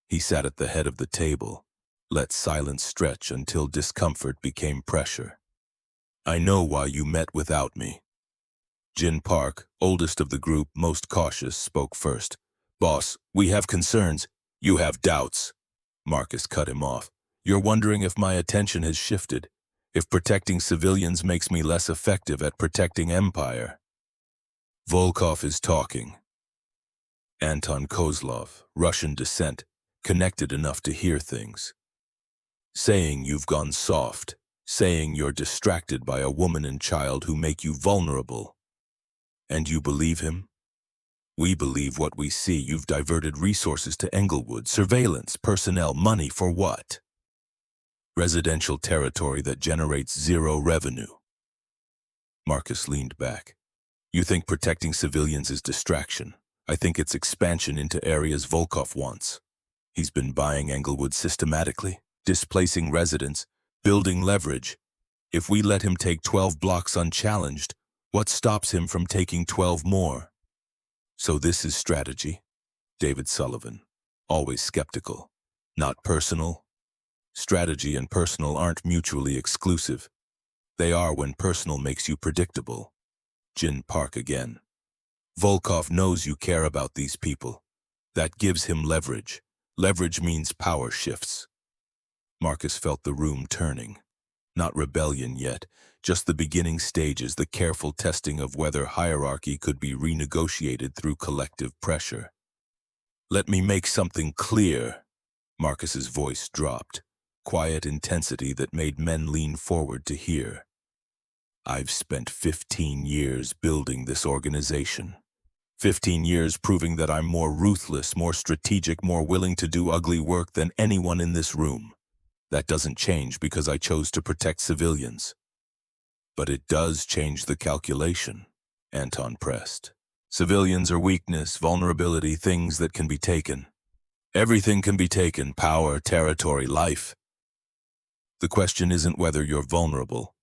He sat at the head of the table, let silence stretch until discomfort became pressure. I know why you met without me. Jin Park, oldest of the group, most cautious, spoke first. Boss, we have concerns. You have doubts. Marcus cut him off. You're wondering if my attention has shifted, if protecting civilians makes me less effective at protecting empire. Volkov is talking. Anton Kozlov, Russian descent, connected enough to hear things. Saying you've gone soft, saying you're distracted by a woman and child who make you vulnerable. And you believe him? We believe what we see. You've diverted resources to Englewood, surveillance, personnel, money for what? Residential territory that generates 0 revenue. Marcus leaned back. You think protecting civilians is distraction. I think it's expansion into areas Volkov wants. He's been buying Englewood systematically, displacing residents, building leverage. If we let him take 12 blocks unchallenged, what stops him from taking 12 more? So this is strategy? David Sullivan, always skeptical. Not personal? Strategy and personal aren't mutually exclusive. They are when personal makes you predictable. Jin Park again. Volkov knows you care about these people. That gives him leverage. Leverage means power shifts. Marcus felt the room turning. Not rebellion yet, just the beginning stages, the careful testing of whether hierarchy could be renegotiated through collective pressure. Let me make something clear. Marcus's voice dropped, quiet intensity that made men lean forward to hear. I've spent 15 years building this organization. 15 years proving that I'm more ruthless, more strategic, more willing to do ugly work than anyone in this room. That doesn't change because I chose to protect civilians. But it does change the calculation, Anton pressed. Civilians are weakness, vulnerability, things that can be taken. Everything can be taken, power, territory, life. The question isn't whether you're vulnerable.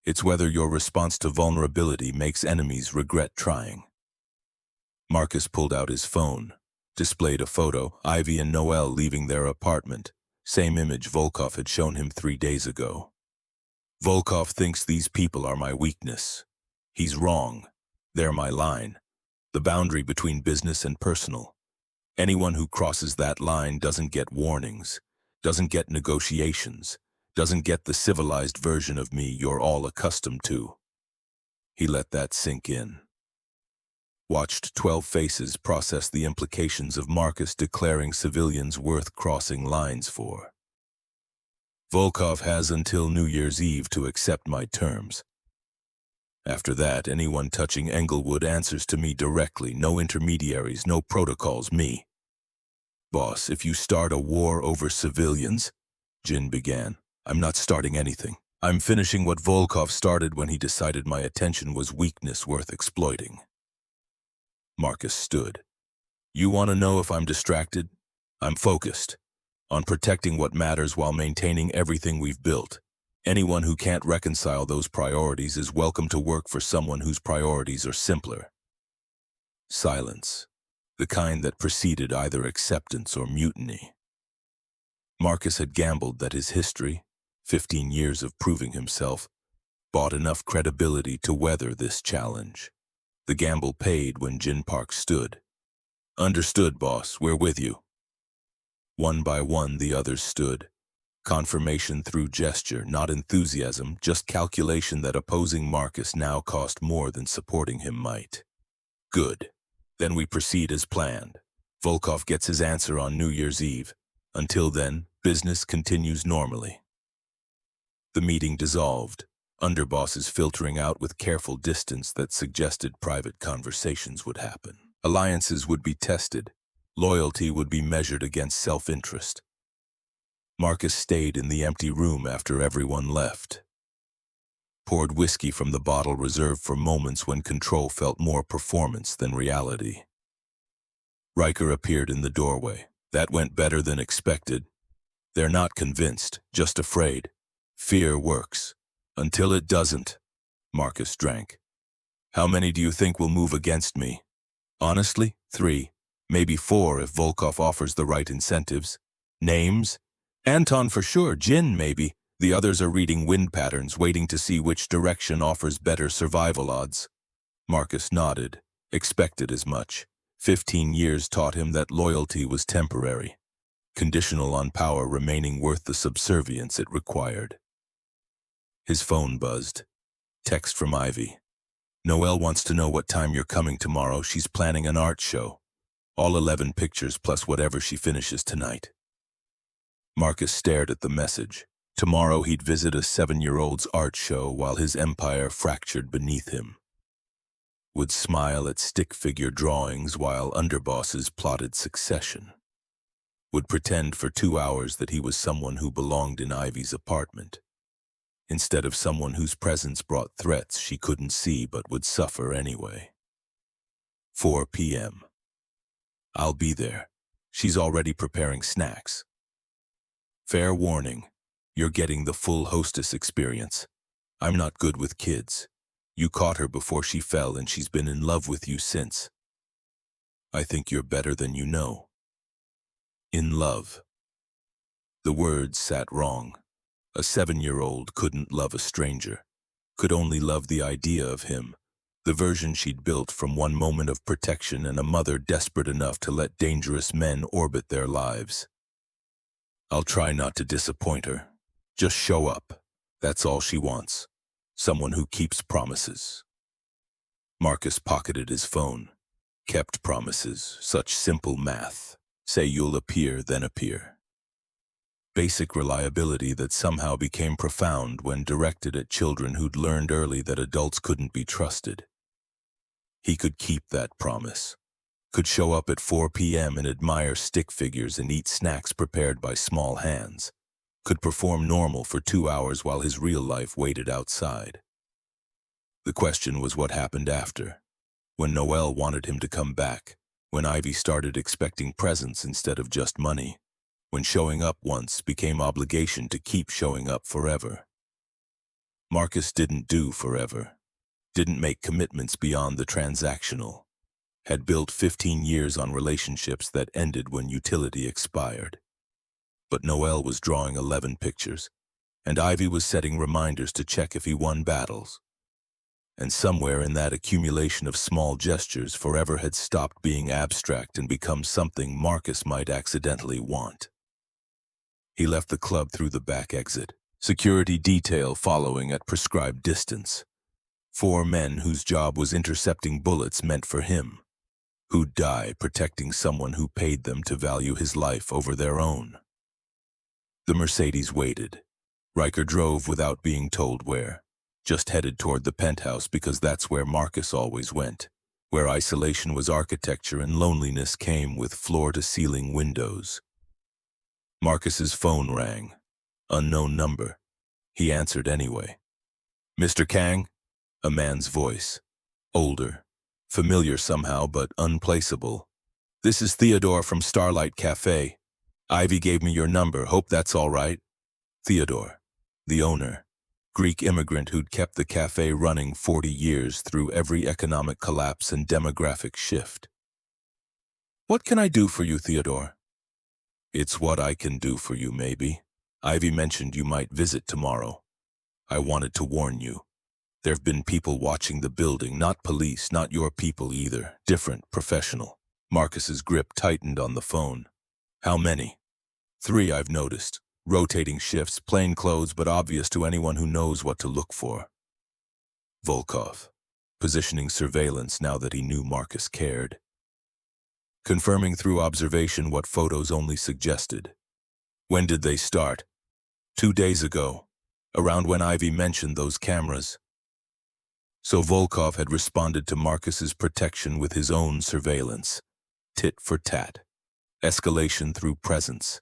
It's whether your response to vulnerability makes enemies regret trying. Marcus pulled out his phone, displayed a photo, Ivy and Noel leaving their apartment. Same image Volkov had shown him 3 days ago. Volkov thinks these people are my weakness. He's wrong. They're my line. The boundary between business and personal. Anyone who crosses that line doesn't get warnings, doesn't get negotiations, doesn't get the civilized version of me you're all accustomed to. He let that sink in. Watched 12 faces process the implications of Marcus declaring civilians worth crossing lines for. Volkov has until New Year's Eve to accept my terms. After that, anyone touching Englewood answers to me directly, no intermediaries, no protocols, me. Boss, if you start a war over civilians, Jin began, I'm not starting anything. I'm finishing what Volkov started when he decided my attention was weakness worth exploiting. Marcus stood. You want to know if I'm distracted? I'm focused on protecting what matters while maintaining everything we've built. Anyone who can't reconcile those priorities is welcome to work for someone whose priorities are simpler. Silence, the kind that preceded either acceptance or mutiny. Marcus had gambled that his history, 15 years of proving himself, bought enough credibility to weather this challenge. The gamble paid when Jin Park stood. Understood, boss, we're with you. One by one, the others stood. Confirmation through gesture, not enthusiasm, just calculation that opposing Marcus now cost more than supporting him might. Good. Then we proceed as planned. Volkov gets his answer on New Year's Eve. Until then, business continues normally. The meeting dissolved, underbosses filtering out with careful distance that suggested private conversations would happen. Alliances would be tested. Loyalty would be measured against self-interest. Marcus stayed in the empty room after everyone left. Poured whiskey from the bottle reserved for moments when control felt more performance than reality. Riker appeared in the doorway. That went better than expected. They're not convinced, just afraid. Fear works. Until it doesn't. Marcus drank. How many do you think will move against me? Honestly, 3, maybe 4 if Volkov offers the right incentives. Names? Anton for sure, Jin maybe. The others are reading wind patterns, waiting to see which direction offers better survival odds. Marcus nodded, expected as much. 15 years taught him that loyalty was temporary, conditional on power remaining worth the subservience it required. His phone buzzed. Text from Ivy. Noelle wants to know what time you're coming tomorrow. She's planning an art show. All 11 pictures plus whatever she finishes tonight. Marcus stared at the message. Tomorrow he'd visit a 7-year-old's art show while his empire fractured beneath him. Would smile at stick figure drawings while underbosses plotted succession. Would pretend for 2 hours that he was someone who belonged in Ivy's apartment, instead of someone whose presence brought threats she couldn't see but would suffer anyway. 4 p.m. I'll be there. She's already preparing snacks. Fair warning, you're getting the full hostess experience. I'm not good with kids. You caught her before she fell and she's been in love with you since. I think you're better than you know. In love. The words sat wrong. A 7-year-old couldn't love a stranger, could only love the idea of him, The version she'd built from one moment of protection and a mother desperate enough to let dangerous men orbit their lives. I'll try not to disappoint her. Just show up. That's all she wants. Someone who keeps promises. Marcus pocketed his phone. Kept promises. Such simple math. Say you'll appear, then appear. Basic reliability that somehow became profound when directed at children who'd learned early that adults couldn't be trusted. He could keep that promise. Could show up at 4 p.m. and admire stick figures and eat snacks prepared by small hands. Could perform normal for 2 hours while his real life waited outside. The question was what happened after. When Noelle wanted him to come back. When Ivy started expecting presents instead of just money. When showing up once became obligation to keep showing up forever. Marcus didn't do forever. Didn't make commitments beyond the transactional. Had built 15 years on relationships that ended when utility expired. But Noelle was drawing 11 pictures, and Ivy was setting reminders to check if he won battles. And somewhere in that accumulation of small gestures, forever had stopped being abstract and become something Marcus might accidentally want. He left the club through the back exit, security detail following at prescribed distance. 4 men whose job was intercepting bullets meant for him, who'd die protecting someone who paid them to value his life over their own. The Mercedes waited. Riker drove without being told where, just headed toward the penthouse because that's where Marcus always went, where isolation was architecture and loneliness came with floor-to-ceiling windows. Marcus's phone rang. Unknown number. He answered anyway. "Mr. Kang?" A man's voice. Older. Familiar somehow, but unplaceable. "This is Theodore from Starlight Cafe. Ivy gave me your number. Hope that's all right." Theodore. The owner. Greek immigrant who'd kept the cafe running 40 years through every economic collapse and demographic shift. "What can I do for you, Theodore?" "It's what I can do for you, maybe. Ivy mentioned you might visit tomorrow. I wanted to warn you. There've been people watching the building, not police, not your people either. Different, professional." Marcus's grip tightened on the phone. "How many?" "3 I've noticed. Rotating shifts, plain clothes, but obvious to anyone who knows what to look for." Volkov. Positioning surveillance now that he knew Marcus cared. Confirming through observation what photos only suggested. "When did they start?" 2 days ago. Around when Ivy mentioned those cameras." So Volkov had responded to Marcus's protection with his own surveillance. Tit for tat. Escalation through presence.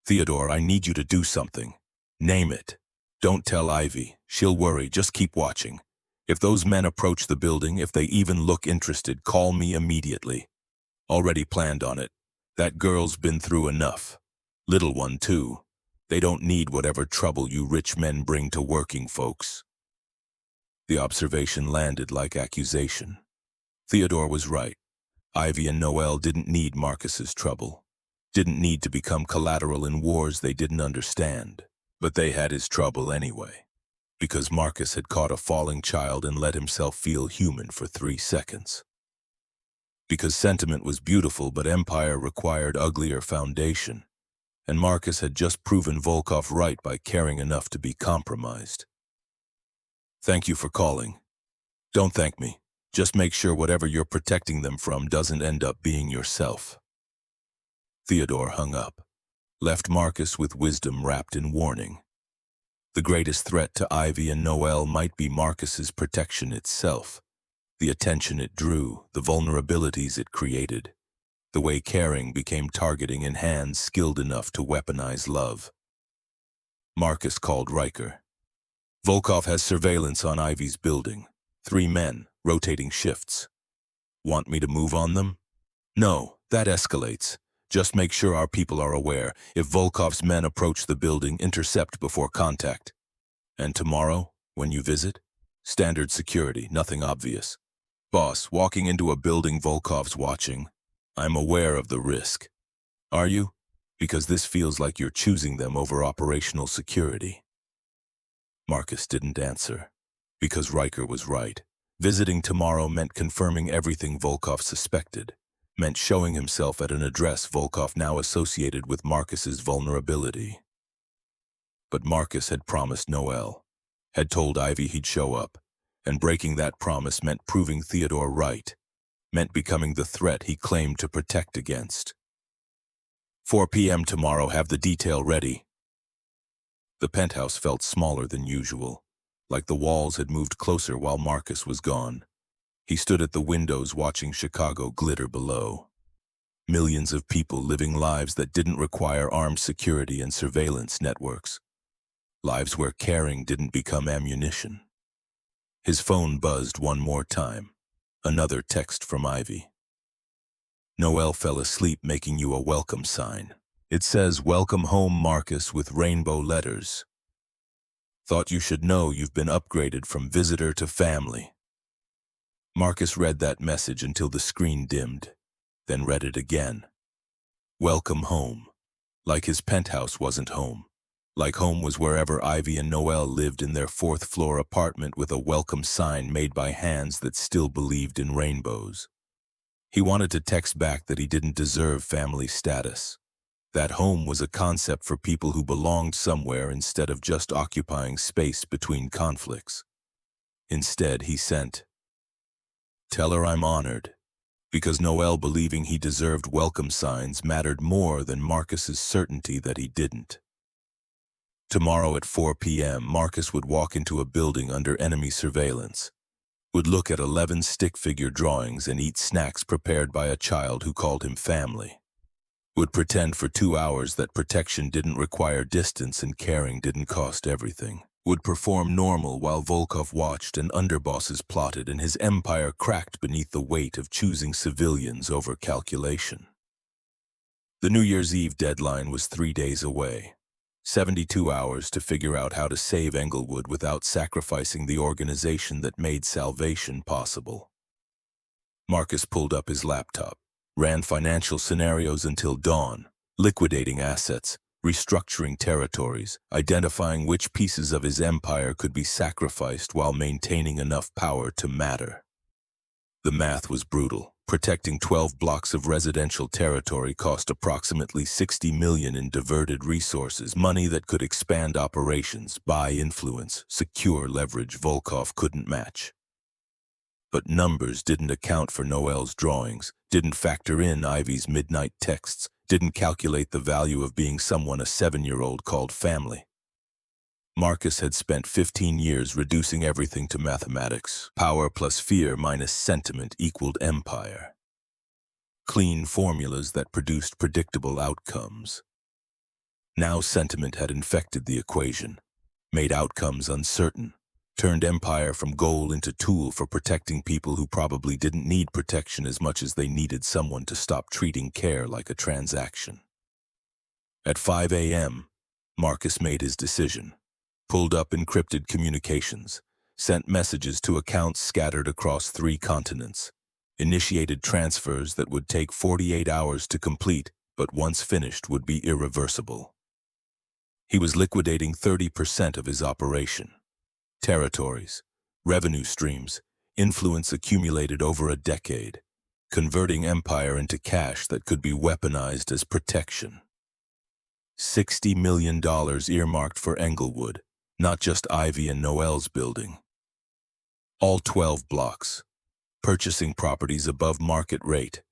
"Theodore, I need you to do something. Name it. Don't tell Ivy. She'll worry. Just keep watching. If those men approach the building, if they even look interested, call me immediately. Already planned on it. That girl's been through enough. Little one, too. They don't need whatever trouble you rich men bring to working folks." The observation landed like accusation. Theodore was right. Ivy and Noelle didn't need Marcus's trouble. Didn't need to become collateral in wars they didn't understand. But they had his trouble anyway. Because Marcus had caught a falling child and let himself feel human for 3 seconds. Because sentiment was beautiful, but empire required uglier foundation. And Marcus had just proven Volkov right by caring enough to be compromised. "Thank you for calling. Don't thank me. Just make sure whatever you're protecting them from doesn't end up being yourself." Theodore hung up. Left Marcus with wisdom wrapped in warning. The greatest threat to Ivy and Noelle might be Marcus's protection itself. The attention it drew, the vulnerabilities it created. The way caring became targeting in hands skilled enough to weaponize love. Marcus called Riker. "Volkov has surveillance on Ivy's building. 3 men, rotating shifts. Want me to move on them?" "No, that escalates. Just make sure our people are aware. If Volkov's men approach the building, intercept before contact. And tomorrow, when you visit? Standard security, nothing obvious. Boss, walking into a building Volkov's watching. I'm aware of the risk." "Are you? Because this feels like you're choosing them over operational security." Marcus didn't answer. Because Riker was right. Visiting tomorrow meant confirming everything Volkov suspected, meant showing himself at an address Volkov now associated with Marcus's vulnerability. But Marcus had promised Noel, had told Ivy he'd show up, and breaking that promise meant proving Theodore right, meant becoming the threat he claimed to protect against. 4 p.m. tomorrow, have the detail ready. The penthouse felt smaller than usual, like the walls had moved closer while Marcus was gone. He stood at the windows watching Chicago glitter below. Millions of people living lives that didn't require armed security and surveillance networks. Lives where caring didn't become ammunition. His phone buzzed one more time. Another text from Ivy. Noel fell asleep, making you a welcome sign. It says, "Welcome home, Marcus," with rainbow letters. Thought you should know you've been upgraded from visitor to family. Marcus read that message until the screen dimmed, then read it again. Welcome home. Like his penthouse wasn't home. Like home was wherever Ivy and Noel lived in their 4th-floor apartment with a welcome sign made by hands that still believed in rainbows. He wanted to text back that he didn't deserve family status. That home was a concept for people who belonged somewhere instead of just occupying space between conflicts. Instead, he sent, "Tell her I'm honored," because Noel believing he deserved welcome signs mattered more than Marcus's certainty that he didn't. Tomorrow at 4 p.m., Marcus would walk into a building under enemy surveillance, would look at 11 stick figure drawings and eat snacks prepared by a child who called him family. Would pretend for 2 hours that protection didn't require distance and caring didn't cost everything. Would perform normal while Volkov watched and underbosses plotted and his empire cracked beneath the weight of choosing civilians over calculation. The New Year's Eve deadline was 3 days away. 72 hours to figure out how to save Englewood without sacrificing the organization that made salvation possible. Marcus pulled up his laptop, ran financial scenarios until dawn, liquidating assets, restructuring territories, identifying which pieces of his empire could be sacrificed while maintaining enough power to matter. The math was brutal. Protecting 12 blocks of residential territory cost approximately $60 million in diverted resources, money that could expand operations, buy influence, secure leverage Volkov couldn't match. But numbers didn't account for Noel's drawings, didn't factor in Ivy's midnight texts, didn't calculate the value of being someone a 7-year-old called family. Marcus had spent 15 years reducing everything to mathematics. Power plus fear minus sentiment equaled empire. Clean formulas that produced predictable outcomes. Now sentiment had infected the equation, made outcomes uncertain, turned empire from goal into tool for protecting people who probably didn't need protection as much as they needed someone to stop treating care like a transaction. At 5 a.m., Marcus made his decision. Pulled up encrypted communications, sent messages to accounts scattered across 3 continents, initiated transfers that would take 48 hours to complete, but once finished would be irreversible. He was liquidating 30% of his operation. Territories, revenue streams, influence accumulated over a decade, converting empire into cash that could be weaponized as protection. $60 million earmarked for Englewood, not just Ivy and Noel's building. All 12 blocks, purchasing properties above market rate,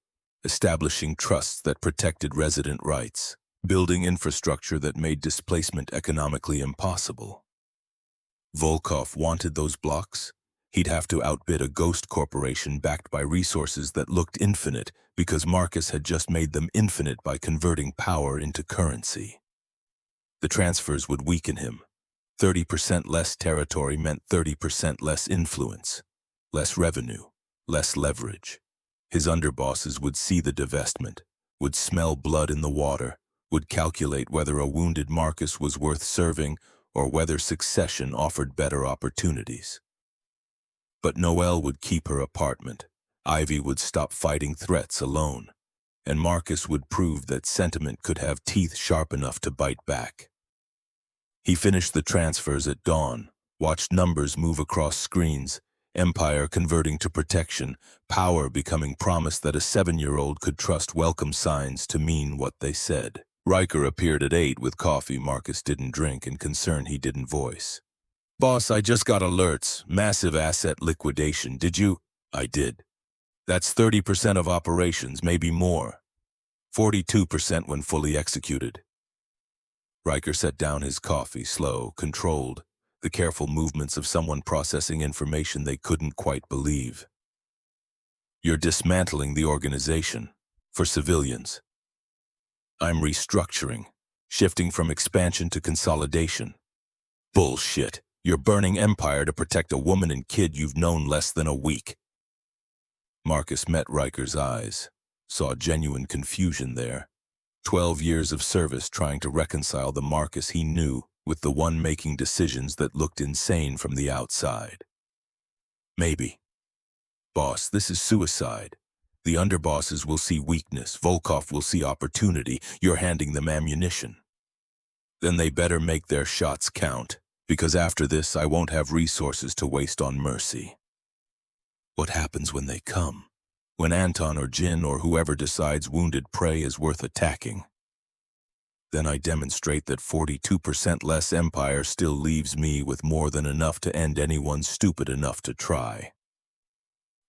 establishing trusts that protected resident rights, building infrastructure that made displacement economically impossible. Volkov wanted those blocks. He'd have to outbid a ghost corporation backed by resources that looked infinite because Marcus had just made them infinite by converting power into currency. The transfers would weaken him. 30% less territory meant 30% less influence, less revenue, less leverage. His underbosses would see the divestment, would smell blood in the water, would calculate whether a wounded Marcus was worth serving or whether succession offered better opportunities. But Noel would keep her apartment, Ivy would stop fighting threats alone, and Marcus would prove that sentiment could have teeth sharp enough to bite back. He finished the transfers at dawn, watched numbers move across screens, Empire converting to protection, power becoming promise that a 7-year-old could trust welcome signs to mean what they said. Riker appeared at 8 with coffee Marcus didn't drink and concern he didn't voice. "Boss, I just got alerts. Massive asset liquidation. Did you?" "I did. That's 30% of operations, maybe more. 42% when fully executed." Riker set down his coffee, slow, controlled, the careful movements of someone processing information they couldn't quite believe. "You're dismantling the organization. For civilians. I'm restructuring, shifting from expansion to consolidation." "Bullshit. You're burning Empire to protect a woman and kid you've known less than a week." Marcus met Riker's eyes, saw genuine confusion there. 12 years of service trying to reconcile the Marcus he knew with the one making decisions that looked insane from the outside. "Maybe. Boss, this is suicide. The underbosses will see weakness, Volkov will see opportunity, you're handing them ammunition. Then they better make their shots count, because after this I won't have resources to waste on mercy." "What happens when they come? When Anton or Jin or whoever decides wounded prey is worth attacking?" "Then I demonstrate that 42% less Empire still leaves me with more than enough to end anyone stupid enough to try."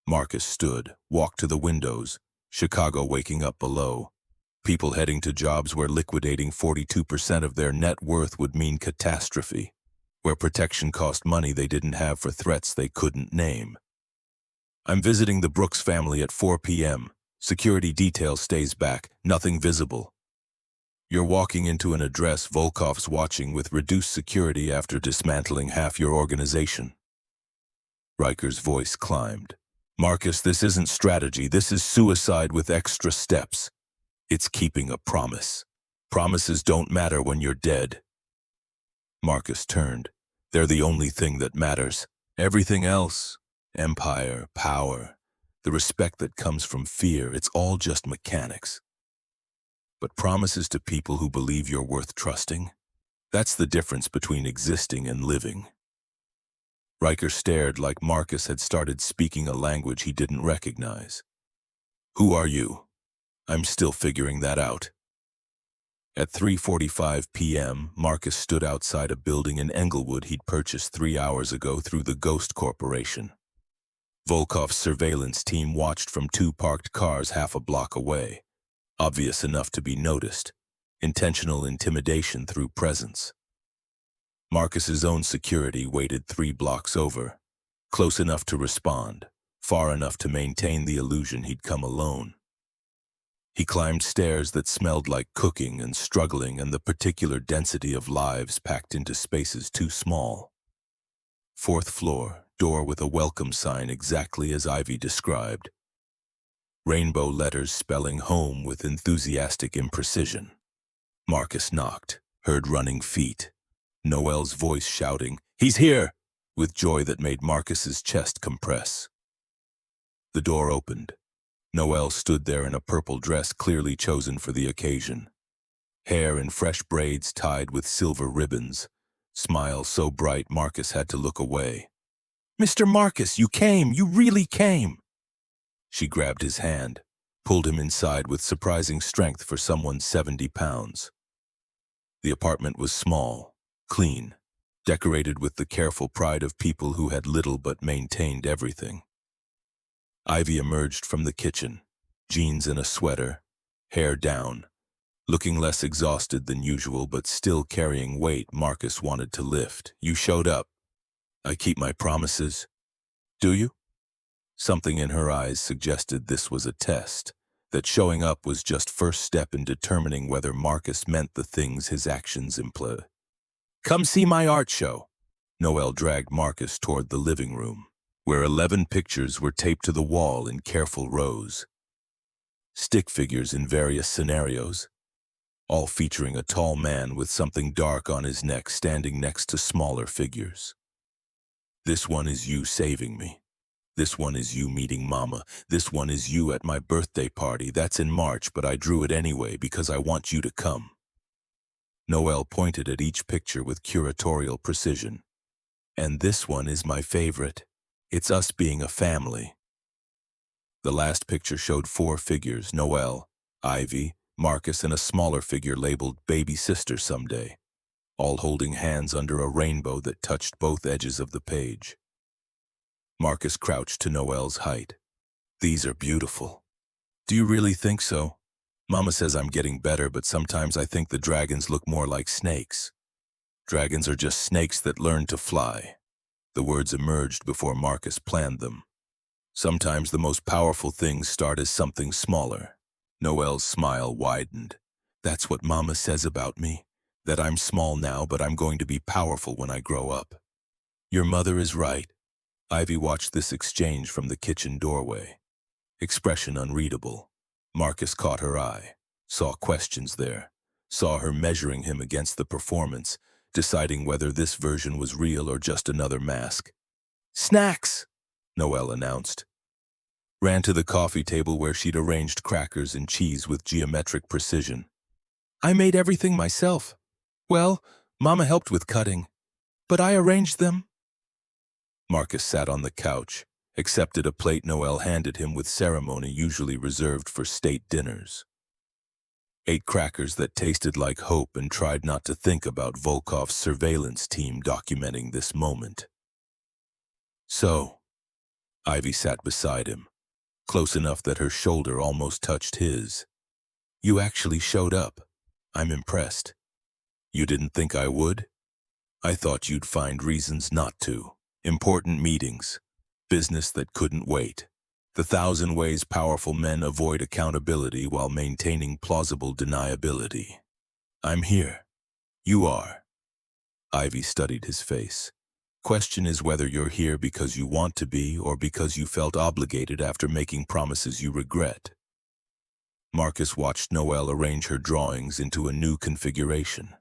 Marcus stood, walked to the windows, Chicago waking up below. People heading to jobs where liquidating 42% of their net worth would mean catastrophe, where protection cost money they didn't have for threats they couldn't name. "I'm visiting the Brooks family at 4 p.m. Security detail stays back, nothing visible." "You're walking into an address Volkov's watching with reduced security after dismantling half your organization." Riker's voice climbed. "Marcus, this isn't strategy, this is suicide with extra steps. It's keeping a promise. Promises don't matter when you're dead." Marcus turned. "They're the only thing that matters. Everything else, Empire, power, the respect that comes from fear, it's all just mechanics. But promises to people who believe you're worth trusting? That's the difference between existing and living." Riker stared like Marcus had started speaking a language he didn't recognize. "Who are you?" "I'm still figuring that out." At 3:45 p.m., Marcus stood outside a building in Englewood he'd purchased 3 hours ago through the Ghost Corporation. Volkov's surveillance team watched from 2 parked cars half a block away. Obvious enough to be noticed. Intentional intimidation through presence. Marcus's own security waited 3 blocks over. Close enough to respond, far enough to maintain the illusion he'd come alone. He climbed stairs that smelled like cooking and struggling and the particular density of lives packed into spaces too small. 4th floor, door with a welcome sign exactly as Ivy described. Rainbow letters spelling home with enthusiastic imprecision. Marcus knocked, heard running feet. Noel's voice shouting, "He's here!" with joy that made Marcus's chest compress. The door opened. Noel stood there in a purple dress clearly chosen for the occasion. Hair in fresh braids tied with silver ribbons. Smile so bright Marcus had to look away. "Mr. Marcus, you came! You really came!" She grabbed his hand, pulled him inside with surprising strength for someone 70 pounds. The apartment was small, clean, decorated with the careful pride of people who had little but maintained everything. Ivy emerged from the kitchen, jeans and a sweater, hair down, looking less exhausted than usual but still carrying weight Marcus wanted to lift. "You showed up. I keep my promises." "Do you?" Something in her eyes suggested this was a test, that showing up was just first step in determining whether Marcus meant the things his actions implied. "Come see my art show." Noel dragged Marcus toward the living room, where 11 pictures were taped to the wall in careful rows. Stick figures in various scenarios, all featuring a tall man with something dark on his neck standing next to smaller figures. "This one is you saving me. This one is you meeting Mama. This one is you at my birthday party. That's in March, but I drew it anyway because I want you to come." Noel pointed at each picture with curatorial precision. "And this one is my favorite. It's us being a family. The last picture showed 4 figures, Noelle, Ivy, Marcus, and a smaller figure labeled Baby Sister Someday, all holding hands under a rainbow that touched both edges of the page. Marcus crouched to Noelle's height. These are beautiful. Do you really think so? Mama says I'm getting better, but sometimes I think the dragons look more like snakes. Dragons are just snakes that learn to fly. The words emerged before Marcus planned them. Sometimes the most powerful things start as something smaller. Noelle's smile widened. That's what Mama says about me, that I'm small now, but I'm going to be powerful when I grow up. Your mother is right. Ivy watched this exchange from the kitchen doorway. Expression unreadable. Marcus caught her eye, saw questions there, saw her measuring him against the performance, deciding whether this version was real or just another mask. Snacks! Noelle announced. Ran to the coffee table where she'd arranged crackers and cheese with geometric precision. I made everything myself. Well, Mama helped with cutting, but I arranged them. Marcus sat on the couch, accepted a plate Noelle handed him with ceremony usually reserved for state dinners. Ate crackers that tasted like hope and tried not to think about Volkov's surveillance team documenting this moment. So, Ivy sat beside him, close enough that her shoulder almost touched his. You actually showed up. I'm impressed. You didn't think I would? I thought you'd find reasons not to. Important meetings. Business that couldn't wait. The 1,000 ways powerful men avoid accountability while maintaining plausible deniability. I'm here. You are. Ivy studied his face. Question is whether you're here because you want to be or because you felt obligated after making promises you regret. Marcus watched Noelle arrange her drawings into a new configuration.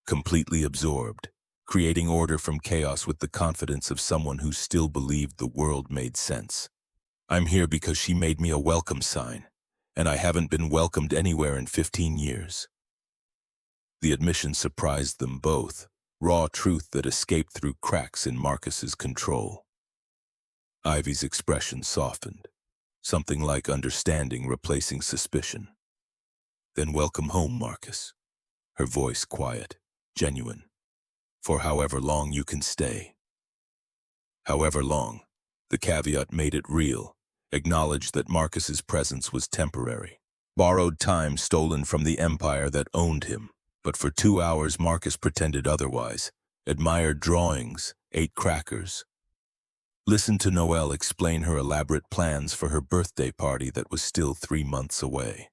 Completely absorbed, creating order from chaos with the confidence of someone who still believed the world made sense. I'm here because she made me a welcome sign, and I haven't been welcomed anywhere in 15 years. The admission surprised them both, raw truth that escaped through cracks in Marcus's control. Ivy's expression softened, something like understanding replacing suspicion. Then welcome home, Marcus. Her voice quiet, genuine. For however long you can stay. However long. The caveat made it real, acknowledged that Marcus's presence was temporary. Borrowed time stolen from the empire that owned him. But for 2 hours Marcus pretended otherwise, admired drawings, ate crackers. Listened to Noelle explain her elaborate plans for her birthday party that was still 3 months away.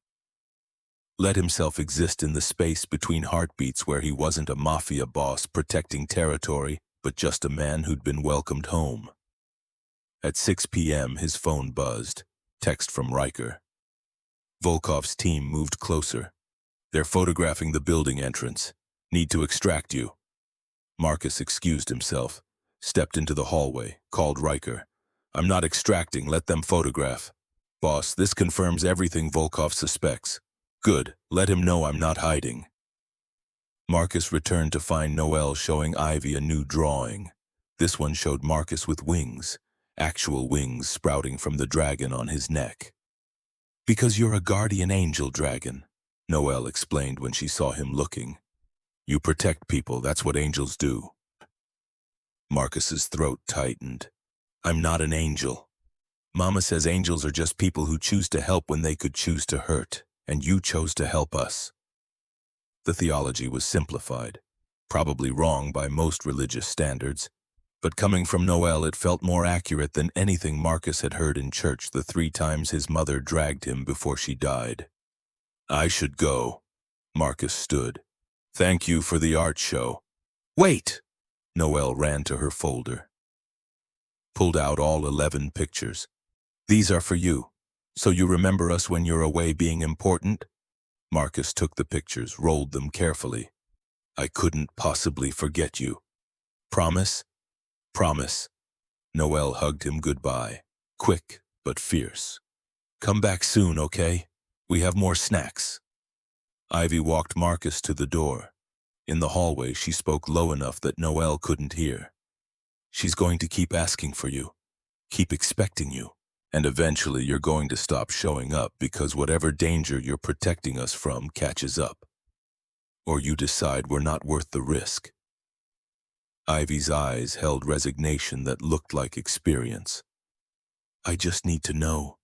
Let himself exist in the space between heartbeats where he wasn't a mafia boss protecting territory, but just a man who'd been welcomed home. At 6 p.m. his phone buzzed, text from Riker. Volkov's team moved closer. They're photographing the building entrance. Need to extract you. Marcus excused himself, stepped into the hallway, called Riker. I'm not extracting, let them photograph. Boss, this confirms everything Volkov suspects. Good, let him know I'm not hiding. Marcus returned to find Noelle showing Ivy a new drawing. This one showed Marcus with wings, actual wings sprouting from the dragon on his neck. Because you're a guardian angel dragon, Noelle explained when she saw him looking. You protect people, that's what angels do. Marcus's throat tightened. I'm not an angel. Mama says angels are just people who choose to help when they could choose to hurt, and you chose to help us. The theology was simplified, probably wrong by most religious standards, but coming from Noelle it felt more accurate than anything Marcus had heard in church the 3 times his mother dragged him before she died. I should go. Marcus stood. Thank you for the art show. Wait! Noelle ran to her folder. Pulled out all 11 pictures. These are for you, so you remember us when you're away being important? Marcus took the pictures, rolled them carefully. I couldn't possibly forget you. Promise? Promise. Noelle hugged him goodbye, quick but fierce. Come back soon, okay? We have more snacks. Ivy walked Marcus to the door. In the hallway, she spoke low enough that Noelle couldn't hear. She's going to keep asking for you. keep expecting you. And eventually you're going to stop showing up because whatever danger you're protecting us from catches up. Or you decide we're not worth the risk. Ivy's eyes held resignation that looked like experience. I just need to know.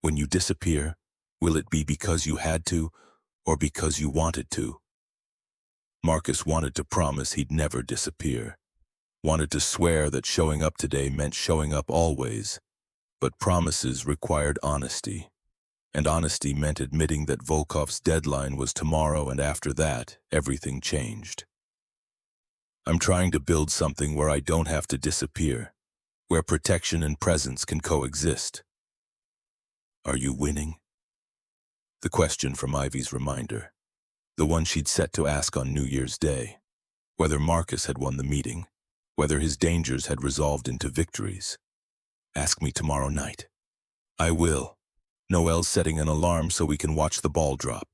When you disappear, will it be because you had to, or because you wanted to? Marcus wanted to promise he'd never disappear. Wanted to swear that showing up today meant showing up always. But promises required honesty. And honesty meant admitting that Volkov's deadline was tomorrow, and after that, everything changed. I'm trying to build something where I don't have to disappear, where protection and presence can coexist. Are you winning? The question from Ivy's reminder, the one she'd set to ask on New Year's Day, whether Marcus had won the meeting, whether his dangers had resolved into victories. Ask me tomorrow night. I will. Noel's setting an alarm so we can watch the ball drop.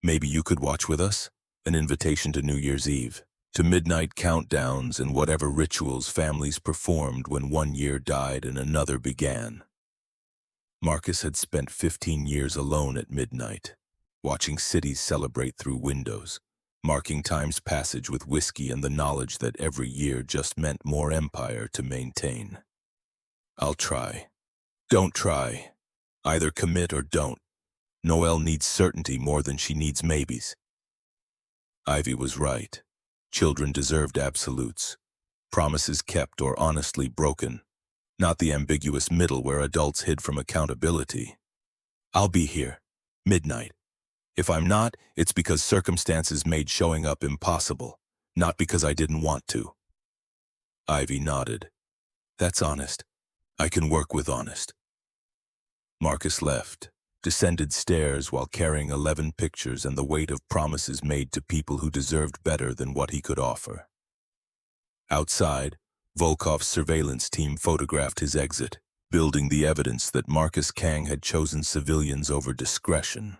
Maybe you could watch with us? An invitation to New Year's Eve, to midnight countdowns and whatever rituals families performed when one year died and another began. Marcus had spent 15 years alone at midnight, watching cities celebrate through windows, marking time's passage with whiskey and the knowledge that every year just meant more empire to maintain. I'll try. Don't try. Either commit or don't. Noelle needs certainty more than she needs maybes. Ivy was right. Children deserved absolutes. Promises kept or honestly broken. Not the ambiguous middle where adults hid from accountability. I'll be here. Midnight. If I'm not, it's because circumstances made showing up impossible, not because I didn't want to. Ivy nodded. That's honest. I can work with honest. Marcus left, descended stairs while carrying 11 pictures and the weight of promises made to people who deserved better than what he could offer. Outside, Volkov's surveillance team photographed his exit, building the evidence that Marcus Kang had chosen civilians over discretion.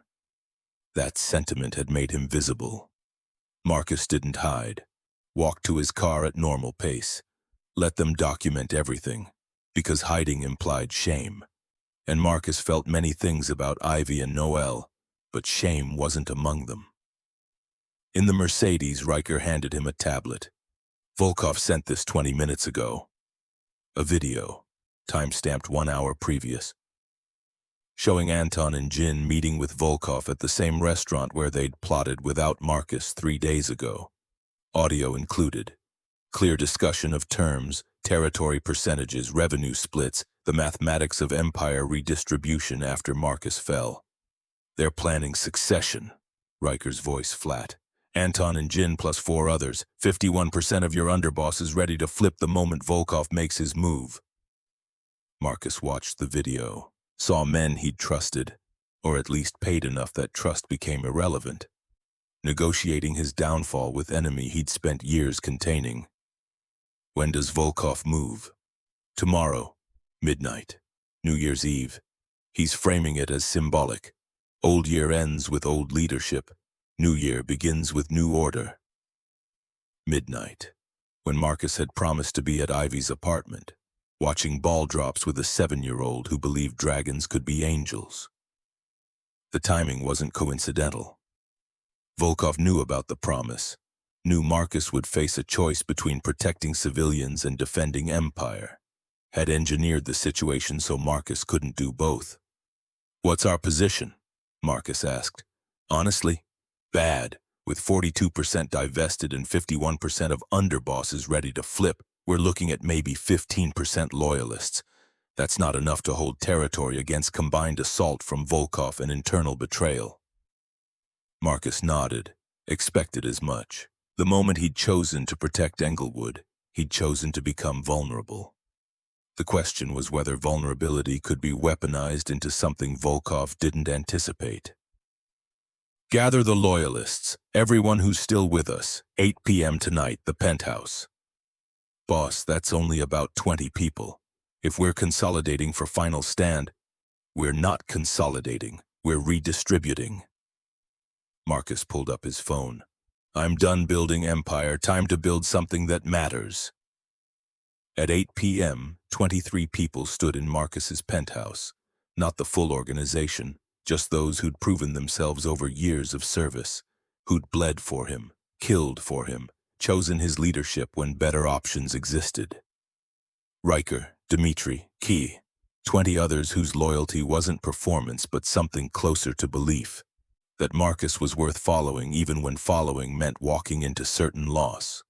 That sentiment had made him visible. Marcus didn't hide, walked to his car at normal pace, let them document everything, because hiding implied shame. And Marcus felt many things about Ivy and Noelle, but shame wasn't among them. In the Mercedes, Riker handed him a tablet. Volkov sent this 20 minutes ago. A video, time-stamped 1 hour previous, showing Anton and Jin meeting with Volkov at the same restaurant where they'd plotted without Marcus 3 days ago. Audio included. Clear discussion of terms, territory percentages, revenue splits, the mathematics of empire redistribution after Marcus fell. They're planning succession. Riker's voice flat. Anton and Jin plus 4 others. 51% of your underboss is ready to flip the moment Volkov makes his move. Marcus watched the video, saw men he'd trusted, or at least paid enough that trust became irrelevant, negotiating his downfall with enemy he'd spent years containing. When does Volkov move? Tomorrow, midnight, New Year's Eve. He's framing it as symbolic. Old year ends with old leadership. New year begins with new order. Midnight, when Marcus had promised to be at Ivy's apartment, watching ball drops with a 7-year-old who believed dragons could be angels. The timing wasn't coincidental. Volkov knew about the promise, knew Marcus would face a choice between protecting civilians and defending empire, had engineered the situation so Marcus couldn't do both. What's our position? Marcus asked. Honestly, bad. With 42% divested and 51% of underbosses ready to flip, we're looking at maybe 15% loyalists. That's not enough to hold territory against combined assault from Volkov and internal betrayal. Marcus nodded, expected as much. The moment he'd chosen to protect Englewood, he'd chosen to become vulnerable. The question was whether vulnerability could be weaponized into something Volkov didn't anticipate. Gather the loyalists, everyone who's still with us, 8 p.m. tonight, the penthouse. Boss, that's only about 20 people. If we're consolidating for final stand, we're not consolidating, we're redistributing. Marcus pulled up his phone. I'm done building empire, time to build something that matters. At 8 p.m., 23 people stood in Marcus's penthouse. Not the full organization, just those who'd proven themselves over years of service, who'd bled for him, killed for him, chosen his leadership when better options existed. Riker, Dmitri, Key, 20 others whose loyalty wasn't performance but something closer to belief, that Marcus was worth following even when following meant walking into certain loss.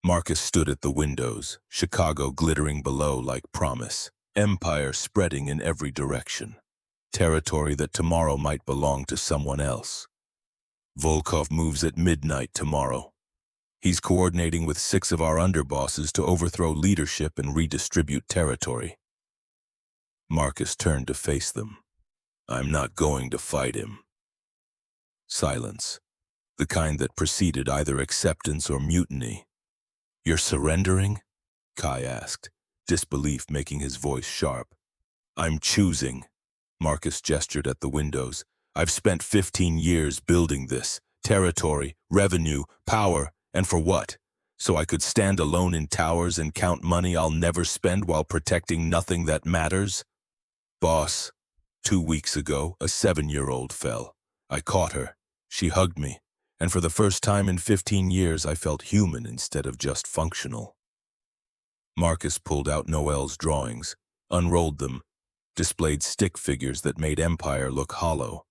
Marcus stood at the windows, Chicago glittering below like promise, empire spreading in every direction, territory that tomorrow might belong to someone else. Volkov moves at midnight tomorrow. He's coordinating with 6 of our underbosses to overthrow leadership and redistribute territory. Marcus turned to face them. I'm not going to fight him. Silence, the kind that preceded either acceptance or mutiny. You're surrendering? Kai asked, disbelief making his voice sharp. I'm choosing. Marcus gestured at the windows. I've spent 15 years building this. Territory, revenue, power, and for what? So I could stand alone in towers and count money I'll never spend while protecting nothing that matters? Boss, 2 weeks ago, a 7-year-old fell. I caught her. She hugged me, and for the first time in 15 years I felt human instead of just functional. Marcus pulled out Noelle's drawings, unrolled them, displayed stick figures that made Empire look hollow.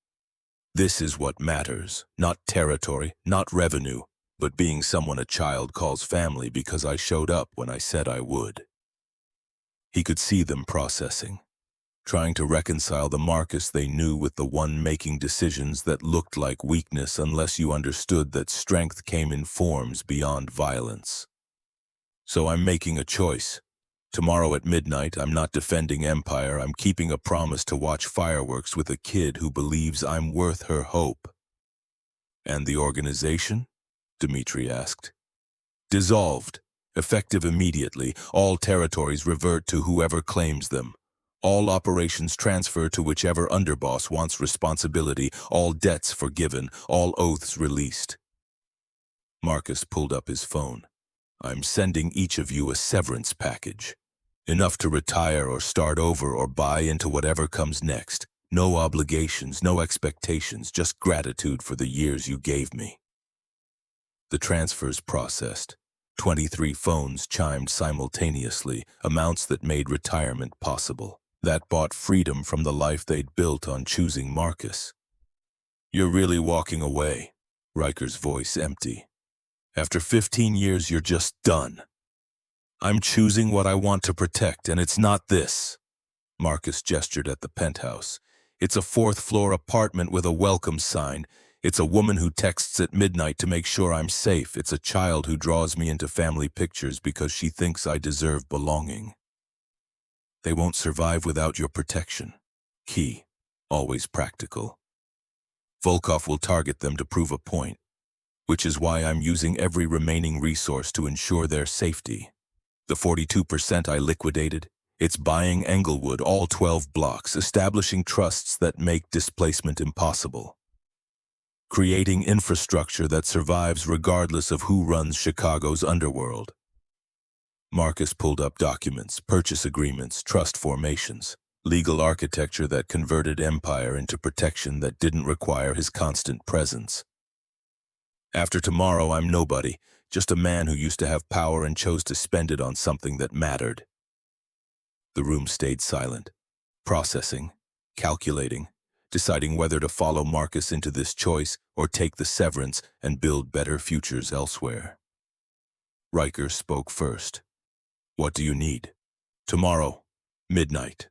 This is what matters, not territory, not revenue, but being someone a child calls family because I showed up when I said I would. He could see them processing, trying to reconcile the Marcus they knew with the one making decisions that looked like weakness unless you understood that strength came in forms beyond violence. So I'm making a choice. Tomorrow at midnight, I'm not defending Empire, I'm keeping a promise to watch fireworks with a kid who believes I'm worth her hope. And the organization? Dmitri asked. Dissolved, effective immediately, all territories revert to whoever claims them. All operations transfer to whichever underboss wants responsibility, all debts forgiven, all oaths released. Marcus pulled up his phone. I'm sending each of you a severance package. Enough to retire or start over or buy into whatever comes next. No obligations, no expectations, just gratitude for the years you gave me. The transfers processed. 23 phones chimed simultaneously, amounts that made retirement possible. That bought freedom from the life they'd built on choosing Marcus. You're really walking away, Riker's voice empty. After 15 years, you're just done. I'm choosing what I want to protect, and it's not this. Marcus gestured at the penthouse. It's a 4th-floor apartment with a welcome sign. It's a woman who texts at midnight to make sure I'm safe. It's a child who draws me into family pictures because she thinks I deserve belonging. They won't survive without your protection. Key, always practical. Volkov will target them to prove a point, which is why I'm using every remaining resource to ensure their safety. The 42% I liquidated, it's buying Englewood, all 12 blocks, establishing trusts that make displacement impossible. Creating infrastructure that survives regardless of who runs Chicago's underworld. Marcus pulled up documents, purchase agreements, trust formations, legal architecture that converted Empire into protection that didn't require his constant presence. After tomorrow, I'm nobody, just a man who used to have power and chose to spend it on something that mattered. The room stayed silent, processing, calculating, deciding whether to follow Marcus into this choice or take the severance and build better futures elsewhere. Riker spoke first. What do you need? Tomorrow, midnight.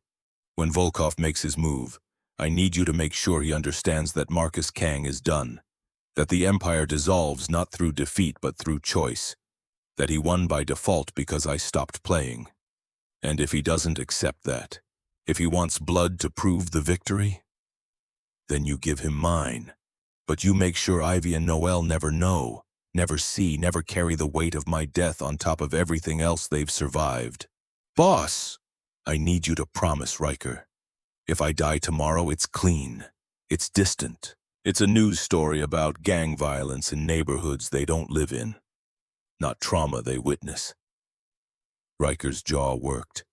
When Volkov makes his move, I need you to make sure he understands that Marcus Kang is done. That the Empire dissolves not through defeat but through choice. That he won by default because I stopped playing. And if he doesn't accept that, if he wants blood to prove the victory, then you give him mine. But you make sure Ivy and Noelle never know, never see, never carry the weight of my death on top of everything else they've survived. Boss! I need you to promise, Riker. If I die tomorrow, it's clean. It's distant. It's a news story about gang violence in neighborhoods they don't live in, not trauma they witness. Riker's jaw worked.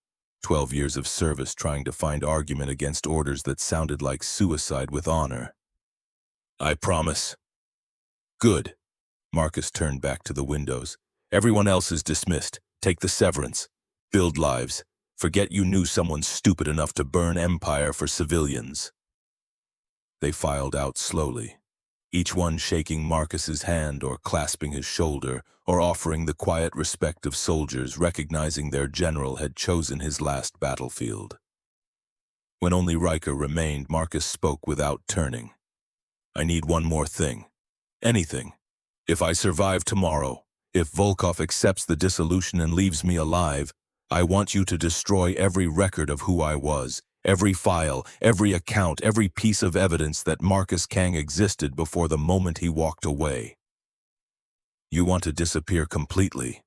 12 years of service trying to find argument against orders that sounded like suicide with honor. I promise. Good. Marcus turned back to the windows. Everyone else is dismissed. Take the severance. Build lives. Forget you knew someone stupid enough to burn Empire for civilians. They filed out slowly, each one shaking Marcus's hand or clasping his shoulder or offering the quiet respect of soldiers recognizing their general had chosen his last battlefield. When only Riker remained, Marcus spoke without turning. I need one more thing. Anything. If I survive tomorrow, if Volkov accepts the dissolution and leaves me alive, I want you to destroy every record of who I was, every file, every account, every piece of evidence that Marcus Kang existed before the moment he walked away. You want to disappear completely.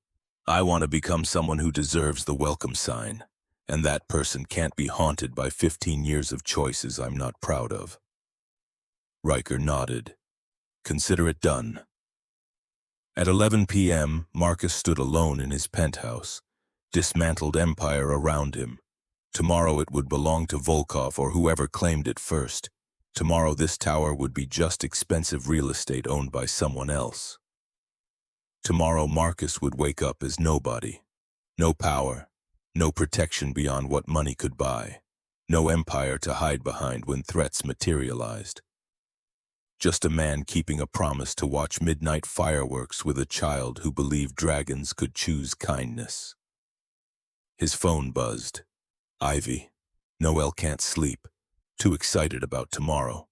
I want to become someone who deserves the welcome sign, and that person can't be haunted by 15 years of choices I'm not proud of. Riker nodded. Consider it done. At 11 p.m., Marcus stood alone in his penthouse, dismantled Empire around him. Tomorrow it would belong to Volkov or whoever claimed it first. Tomorrow this tower would be just expensive real estate owned by someone else. Tomorrow Marcus would wake up as nobody. No power, no protection beyond what money could buy, no empire to hide behind when threats materialized. Just a man keeping a promise to watch midnight fireworks with a child who believed dragons could choose kindness. His phone buzzed. Ivy. Noelle can't sleep. Too excited about tomorrow.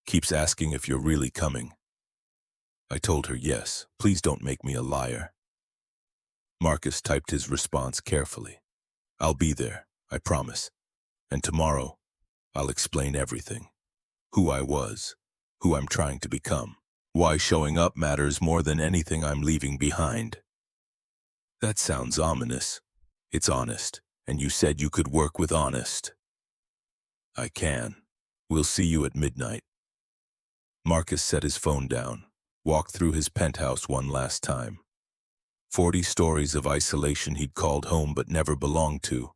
Keeps asking if you're really coming. I told her yes. Please don't make me a liar. Marcus typed his response carefully. I'll be there, I promise. And tomorrow, I'll explain everything. Who I was. Who I'm trying to become. Why showing up matters more than anything I'm leaving behind. That sounds ominous. It's honest, and you said you could work with honest. I can. We'll see you at midnight. Marcus set his phone down, walked through his penthouse one last time. 40 stories of isolation he'd called home but never belonged to.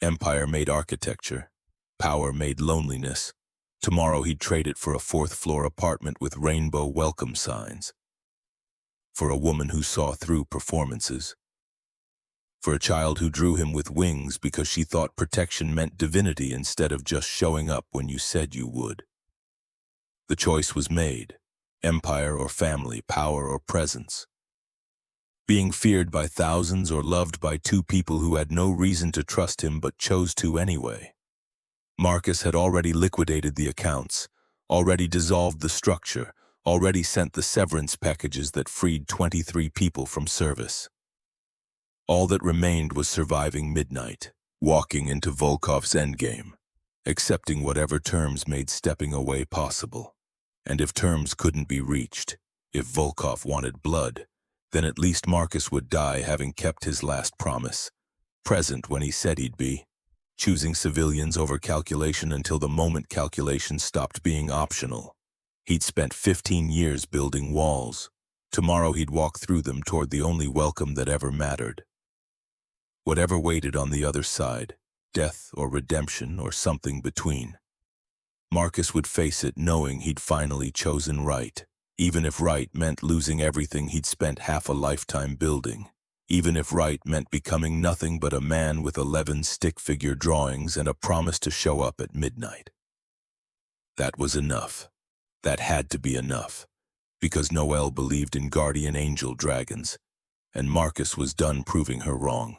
Empire made architecture. Power made loneliness. Tomorrow he'd trade it for a 4th-floor apartment with rainbow welcome signs. For a woman who saw through performances. For a child who drew him with wings because she thought protection meant divinity instead of just showing up when you said you would. The choice was made. Empire or family, power or presence. Being feared by thousands or loved by 2 people who had no reason to trust him but chose to anyway. Marcus had already liquidated the accounts, already dissolved the structure, already sent the severance packages that freed 23 people from service. All that remained was surviving midnight, walking into Volkov's endgame, accepting whatever terms made stepping away possible. And if terms couldn't be reached, if Volkov wanted blood, then at least Marcus would die having kept his last promise, present when he said he'd be, choosing civilians over calculation until the moment calculation stopped being optional. He'd spent 15 years building walls. Tomorrow he'd walk through them toward the only welcome that ever mattered. Whatever waited on the other side, death or redemption or something between. Marcus would face it knowing he'd finally chosen right, even if right meant losing everything he'd spent half a lifetime building. Even if right meant becoming nothing but a man with 11 stick-figure drawings and a promise to show up at midnight. That was enough. That had to be enough. Because Noelle believed in guardian angel dragons, and Marcus was done proving her wrong.